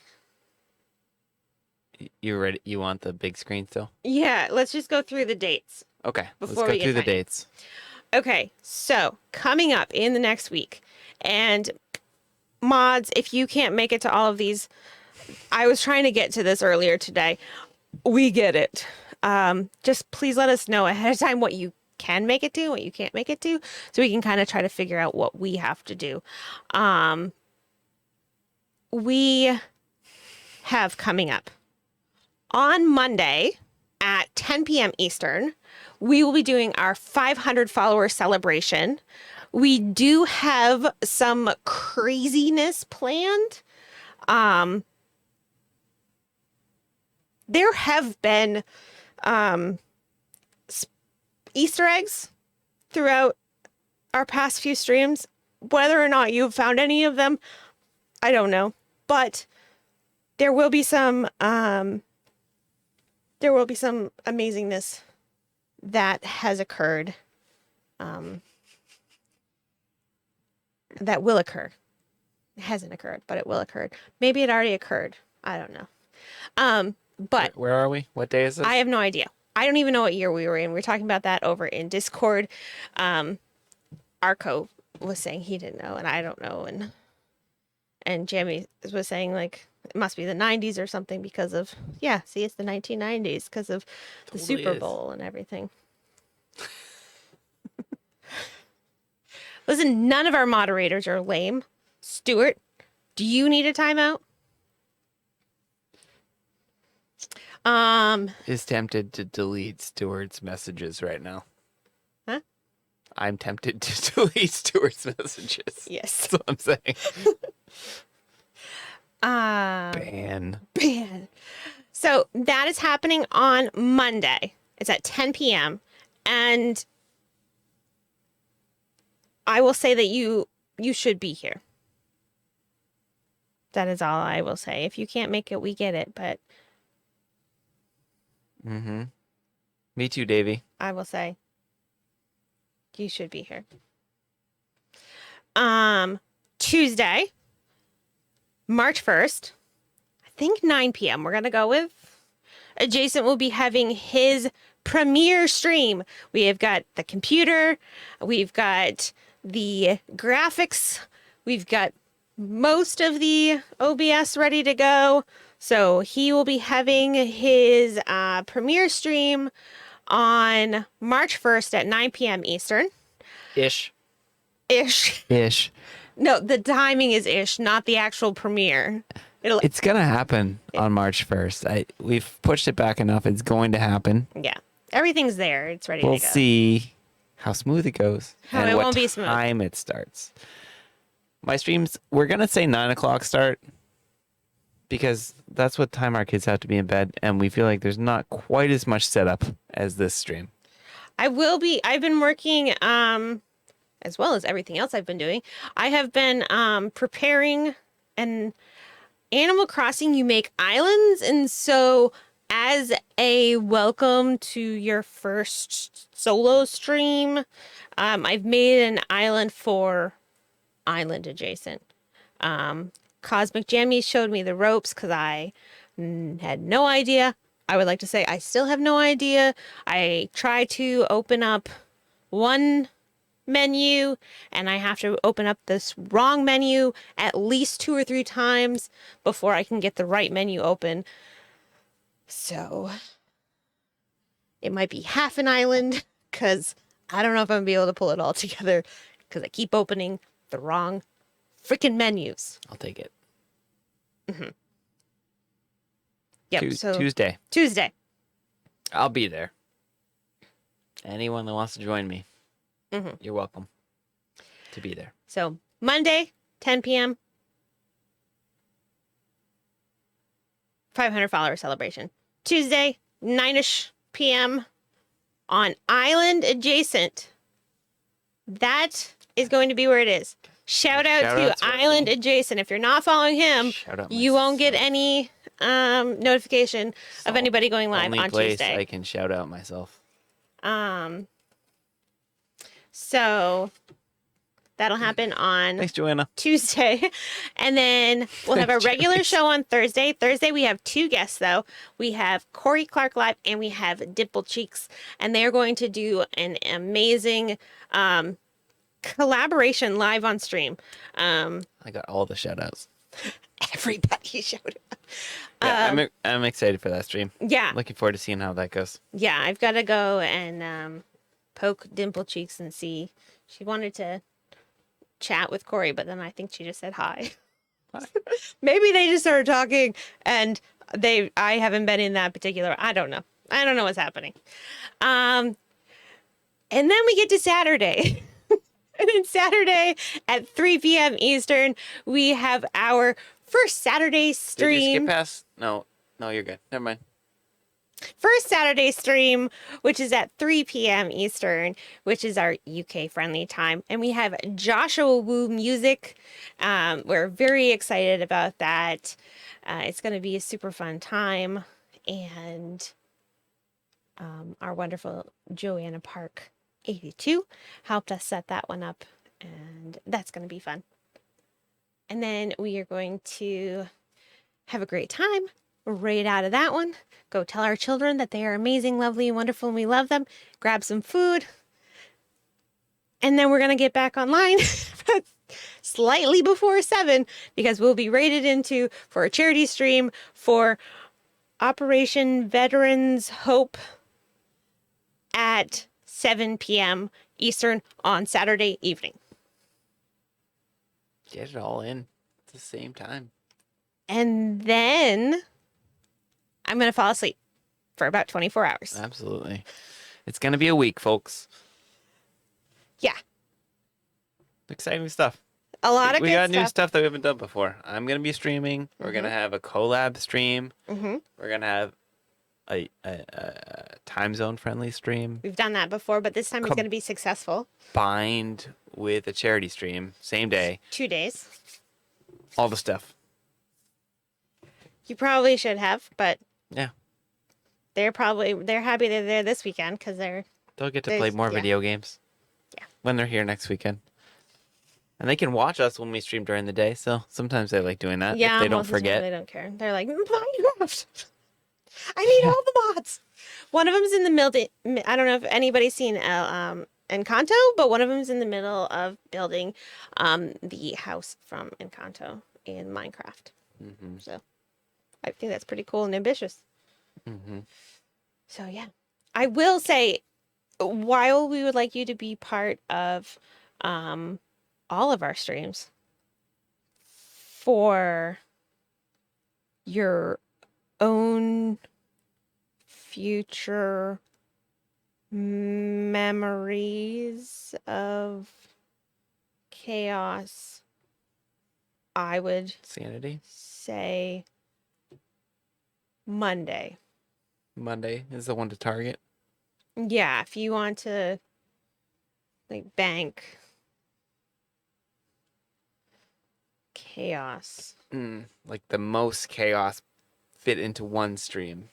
You ready? You want the big screen still? Yeah, let's just go through the dates. Okay. Let's Before go we get through the tiny. dates. Okay, so coming up in the next week, and mods, if you can't make it to all of these, I was trying to get to this earlier today. We get it. Just please let us know ahead of time what you can make it to, what you can't make it to, so we can kind of try to figure out what we have to do. We have coming up on Monday at 10 p.m. Eastern, we will be doing our 500 follower celebration. We do have some craziness planned. There have been Easter eggs throughout our past few streams. Whether or not you've found any of them, I don't know. But there will be some amazingness that has occurred. That will occur. It hasn't occurred, but it will occur. Maybe it already occurred. I don't know. But Where are we? What day is this? I have no idea. I don't even know what year we were in. We were talking about that over in Discord. Arco was saying he didn't know, and I don't know, and Jamie was saying like it must be the 90s or something because of it's the 1990s because of the Totally Super is. Bowl and everything. Listen, none of our moderators are lame. Stuart, do you need a timeout? Is tempted to delete Stuart's messages right now. Huh? I'm tempted to delete Stuart's messages. Yes. That's what I'm saying. Ban. Ban. So that is happening on Monday. It's at 10 p.m. And I will say that you should be here. That is all I will say. If you can't make it, we get it. But Mm-hmm. Me too, Davey. I will say you should be here. Tuesday, March 1st. I think 9 p.m. we're going to go with. Adjacent will be having his premiere stream. We have got the computer, we've got the graphics, we've got most of the OBS ready to go. So he will be having his premiere stream on March 1st at 9 p.m. Eastern. Ish. Ish. Ish. No, the timing is ish, not the actual premiere. It's gonna happen on March 1st. We've pushed it back enough. It's going to happen. Yeah. Everything's there. It's ready We'll to go. see how smooth it goes How and it what won't be smooth. time it starts. My streams, we're gonna say 9 o'clock start because that's what time our kids have to be in bed, and we feel like there's not quite as much setup as this stream. I've been working, as well as everything else I've been doing. I have been preparing an Animal Crossing. You make islands, and so as a welcome to your first solo stream, I've made an island for Island Adjacent. Cosmic Jammy showed me the ropes because I had no idea. I would like to say I still have no idea. I try to open up one menu and I have to open up this wrong menu at least 2 or 3 times before I can get the right menu open. So it might be half an island because I don't know if I'm gonna be able to pull it all together because I keep opening the wrong freaking menus. I'll take it. Yep. So Tuesday. I'll be there. Anyone that wants to join me, you're welcome to be there. So Monday, 10 p.m. 500 follower celebration. Tuesday, 9ish p.m. on Island Adjacent. That is going to be where it is. Shout out to Island Adjacent. If you're not following him, you won't get any notification of anybody going live Only on place Tuesday. I can shout out myself. So that'll happen on Thanks, Joanna. Tuesday. And then we'll have a regular show on Thursday. Thursday, we have 2 guests, though. We have Corey Clark live and we have Dimple Cheeks. And they're going to do an amazing collaboration live on stream. I got all the shout outs. Everybody showed up. Yeah, I'm excited for that stream. Yeah. Looking forward to seeing how that goes. Yeah, I've got to go and poke Dimple Cheeks and see. She wanted to chat with Corey, but then I think she just said hi. Maybe they just started talking and I haven't been in that particular. I don't know what's happening. And then we get to Saturday. And then Saturday at 3 p.m. Eastern, we have our first Saturday stream. Did you skip past? No, you're good. Never mind. First Saturday stream, which is at 3 p.m. Eastern, which is our UK friendly time. And we have Joshua Wu music. We're very excited about that. It's going to be a super fun time. And our wonderful Joanna Park 82 helped us set that one up. And that's going to be fun. And then we are going to have a great time right out of that one. Go tell our children that they are amazing, lovely, wonderful, and we love them. Grab some food. And then we're going to get back online slightly before 7 because we'll be rated into for a charity stream for Operation Veterans Hope at 7 p.m. Eastern on Saturday evening. Get it all in at the same time. And then I'm going to fall asleep for about 24 hours. Absolutely. It's going to be a week, folks. Yeah. Exciting stuff. A lot of we good got stuff. new stuff that we haven't done before. I'm going to be streaming. We're going to have a collab stream. We're going to have a time zone friendly stream. We've done that before, but this time it's going to be successful. Combined with a charity stream. Same day. 2 days. All the stuff. You probably should have, but Yeah. they're happy they're there this weekend because They'll get to play more video games. Yeah. When they're here next weekend. And they can watch us when we stream during the day, so sometimes they like doing that Yeah, if they don't most of the time forget. they don't care. They're like, Minecraft. I need all the mods. One of them's in the middle. I don't know if anybody's seen Encanto, but one of them's in the middle of building the house from Encanto in Minecraft. So I think that's pretty cool and ambitious. So yeah, I will say, while we would like you to be part of all of our streams for your own future memories of chaos, I would Sanity. say Monday. Monday is the one to target. Yeah, if you want to like bank chaos. Like the most chaos fit into one stream.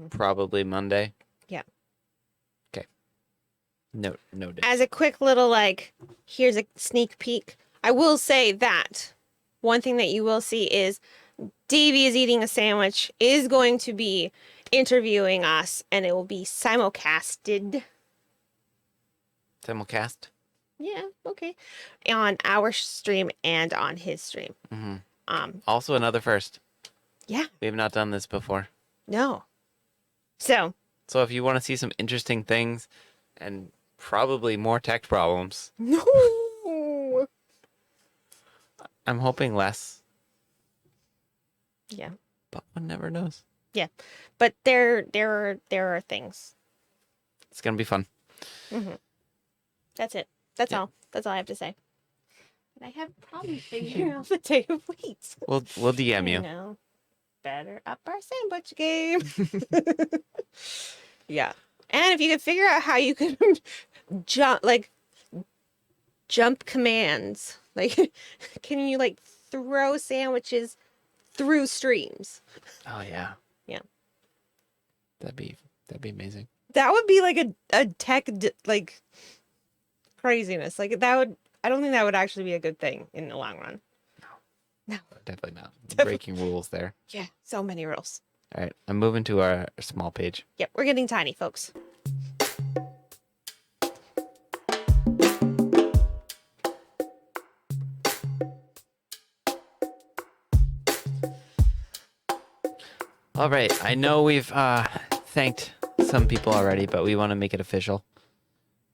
Probably Monday. Yeah. Okay. Noted. As a quick little like, here's a sneak peek. I will say that one thing that you will see is Davey is eating a sandwich, is going to be interviewing us, and it will be simulcasted. Simulcast. Yeah, okay. On our stream and on his stream. Also another first. Yeah, We have not done this before. no. So, So if you want to see some interesting things and probably more tech problems, no. I'm hoping less, Yeah. but one never knows. Yeah. But there are things. It's gonna be fun. That's it. That's Yeah. all. That's all I have to say. And I have problems figuring out the day of weeks. We'll DM you. know, better up our sandwich game. Yeah. And if you could figure out how you can jump commands, like, can you like throw sandwiches through streams? Oh yeah. Yeah. That'd be amazing. That would be like a tech like craziness. Like that would, I don't think that would actually be a good thing in the long run. No. Definitely not. Breaking rules there. Yeah. So many rules. All right. I'm moving to our small page. Yep. We're getting tiny, folks. All right. I know we've thanked some people already, but we want to make it official.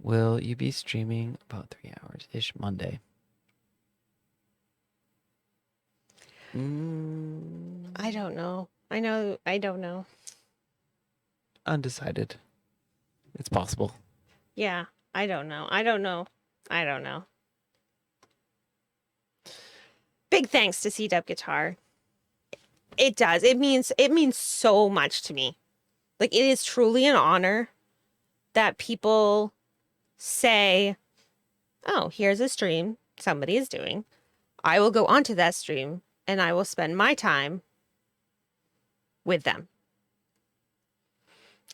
Will you be streaming about 3 hours ish Monday? I don't know. I don't know. Undecided. It's possible. Yeah. I don't know. Big thanks to cdubguitar. It does. It means so much to me. Like, it is truly an honor that people say, oh, here's a stream somebody is doing. I will go onto that stream and I will spend my time with them.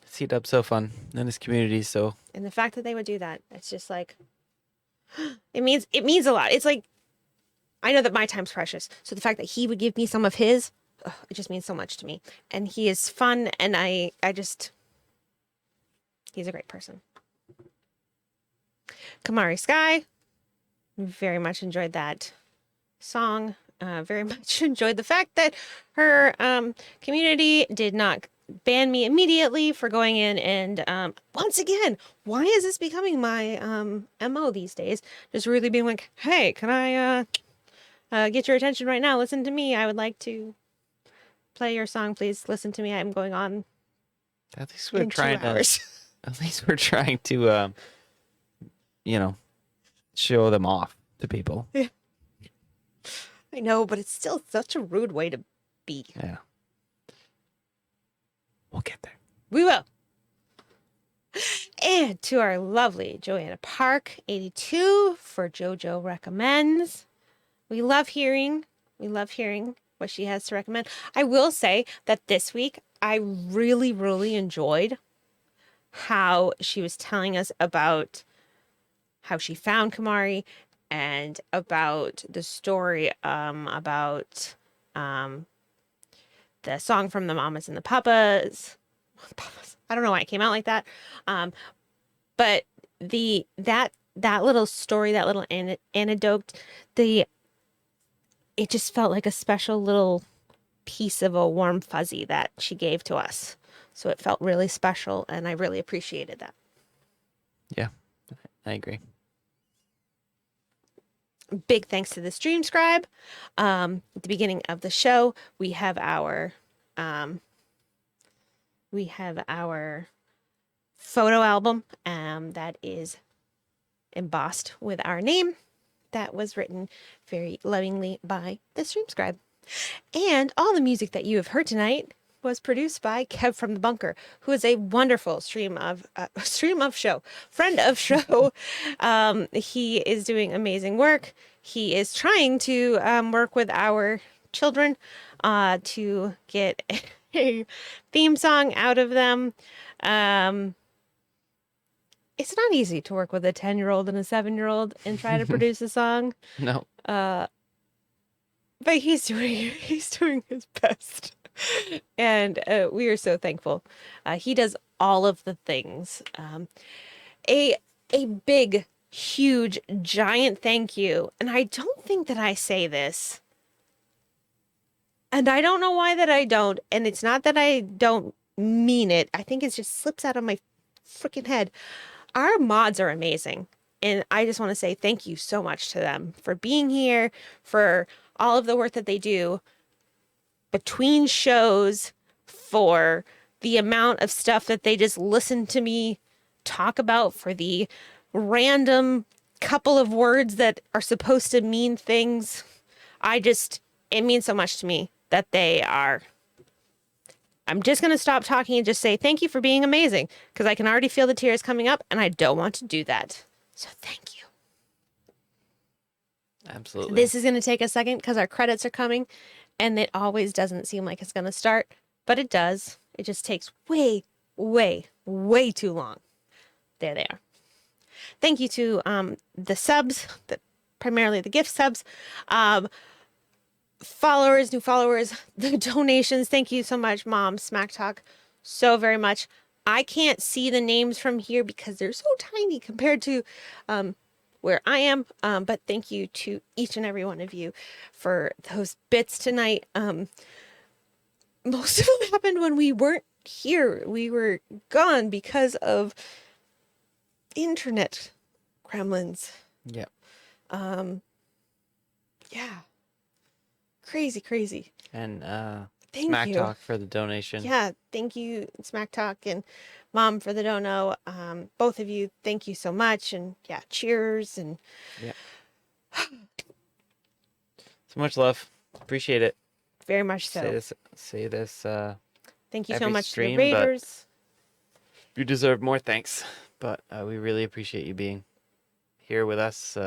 C-Dub's so fun, and his community is so... And the fact that they would do that, it's just like, it means a lot. It's like, I know that my time's precious. So the fact that he would give me some of his, it just means so much to me. And he is fun, and I just, he's a great person. Kamari Sky, very much enjoyed that song. Very much enjoyed the fact that her community did not ban me immediately for going in and once again, why is this becoming my MO these days? Just really being like, hey, can I get your attention right now? Listen to me. I would like to play your song. Please listen to me. I'm going on At least we're in 2 trying to... hours. At least we're trying to, show them off to people. I know, but it's still such a rude way to be. Yeah. We'll get there. We will. And to our lovely Joanna Park, 82, for JoJo Recommends. We love hearing what she has to recommend. I will say that this week, I really, really enjoyed how she was telling us about how she found Kamari and about the story, about the song from the Mamas and the Papas. I don't know why it came out like that. But that little story, that little anecdote, it just felt like a special little piece of a warm fuzzy that she gave to us. So it felt really special, and I really appreciated that. Yeah, I agree. Big thanks to the Stream Scribe. At the beginning of the show, we have our photo album that is embossed with our name. That was written very lovingly by the Stream Scribe. And all the music that you have heard tonight was produced by Kev from the Bunker, who is a wonderful friend of show. He is doing amazing work. He is trying to work with our children to get a theme song out of them. It's not easy to work with a 10-year-old and a 7-year-old and try to produce a song. No. But he's doing his best, and we are so thankful. He does all of the things. A big, huge, giant thank you, and I don't think that I say this, and I don't know why that I don't, and it's not that I don't mean it. I think it just slips out of my freaking head. Our mods are amazing. And I just want to say thank you so much to them for being here, for all of the work that they do between shows, for the amount of stuff that they just listen to me talk about, for the random couple of words that are supposed to mean things. It means so much to me that they are. I'm just going to stop talking and just say thank you for being amazing, because I can already feel the tears coming up and I don't want to do that. So thank you. Absolutely. This is going to take a second because our credits are coming, and it always doesn't seem like it's going to start, but it does. It just takes way, way, way too long. There they are. Thank you to the subs, primarily the gift subs, followers, new followers, the donations. Thank you so much, Mom, Smack Talk, so very much. I can't see the names from here because they're so tiny compared to where I am. But thank you to each and every one of you for those bits tonight. Most of them happened when we weren't here. We were gone because of internet gremlins. Yep. Yeah. Crazy. And Thank Smack you. Talk for the donation. Yeah, thank you, Smack Talk and Mom for the dono. Both of you, thank you so much. And yeah, cheers and Yeah. So much love. Appreciate it. very much so. Say this. Thank you so every much stream, to the but- Raiders. You deserve more thanks, but we really appreciate you being here with us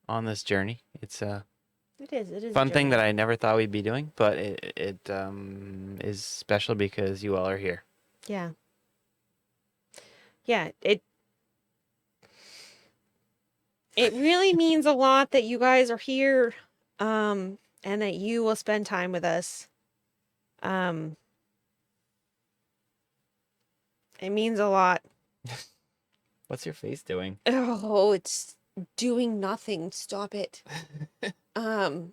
on this journey. It's a It is a fun thing journey. that I never thought we'd be doing, but it is special because you all are here. Yeah. Yeah, it really means a lot that you guys are here, and that you will spend time with us. It means a lot. What's your face doing? Oh, it's doing nothing. Stop it. But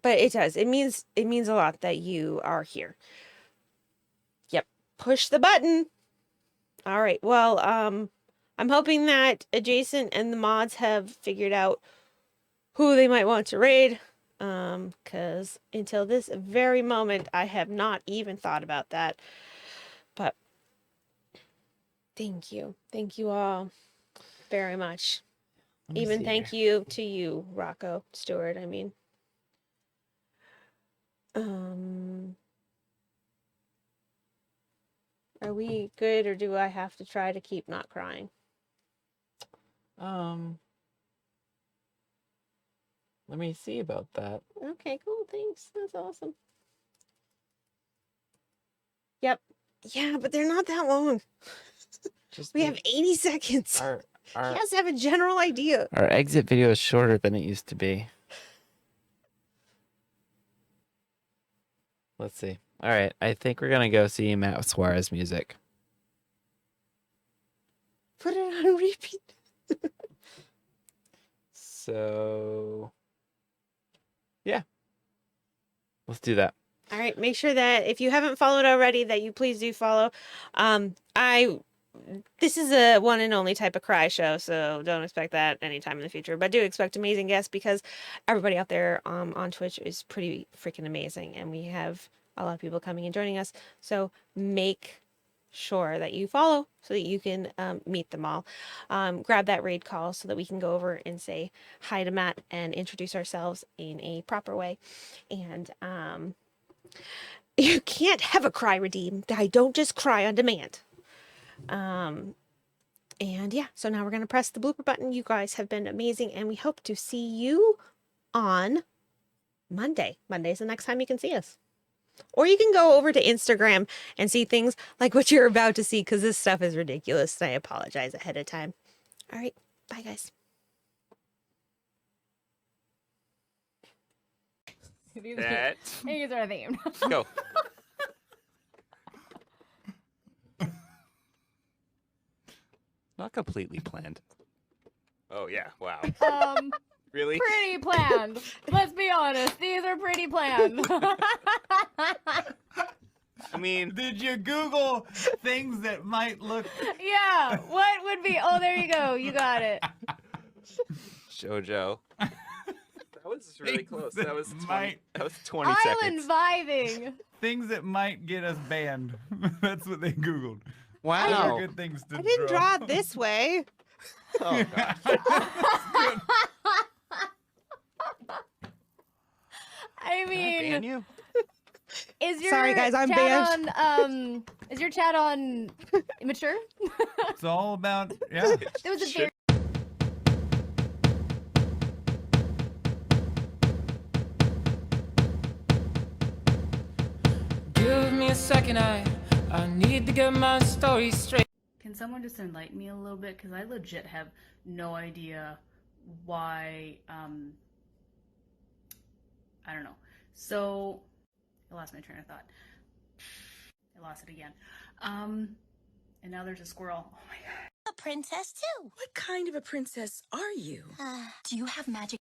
it does. It means a lot that you are here. Yep. Push the button. All right. Well, I'm hoping that Adjacent and the mods have figured out who they might want to raid. Because until this very moment, I have not even thought about that. But thank you. Thank you all very much. Let me Even see thank here. you to you, Rocco Stewart. I mean, are we good, or do I have to try to keep not crying? Let me see about that. Okay, cool. Thanks. That's awesome. Yep. Yeah, but they're not that long. Just We have 80 seconds. our He has to have a general idea. Our exit video is shorter than it used to be. Let's see. All right, I think we're gonna go see Matt Suarez music. Put it on repeat. So, yeah, let's do that. All right, make sure that if you haven't followed already, that you please do follow. This is a one and only type of cry show, so don't expect that anytime in the future. But do expect amazing guests because everybody out there on Twitch is pretty freaking amazing, and we have a lot of people coming and joining us. So make sure that you follow so that you can meet them all. Grab that raid call so that we can go over and say hi to Matt and introduce ourselves in a proper way. And you can't have a cry redeem. I don't just cry on demand. And yeah, so now we're going to press the blooper button. You guys have been amazing, and we hope to see you on Monday. Monday's the next time you can see us. Or you can go over to Instagram and see things like what you're about to see, because this stuff is ridiculous, and I apologize ahead of time. All right, bye guys. That. These are themed. Go. Not completely planned. Oh yeah! Wow. Really? Pretty planned. Let's be honest. These are pretty planned. I mean, Did you Google things that might look? Yeah. What would be? Oh, there you go. You got it. JoJo. That was really close. That was 20, Might- that was 20 Island seconds. vibing. Things that might get us banned. That's what they Googled. Those Wow. are good things to I didn't draw it this way. Oh, God. I Can I ban mean, you? is your Sorry, guys, I'm chat on is your chat on mature? It's all about yeah. There was a Sure. very Give me a second, I need to get my story straight. Can someone just enlighten me a little bit? Because I legit have no idea why, I don't know. So, I lost my train of thought. I lost it again. And now there's a squirrel. Oh my god. A princess too. What kind of a princess are you? Do you have magic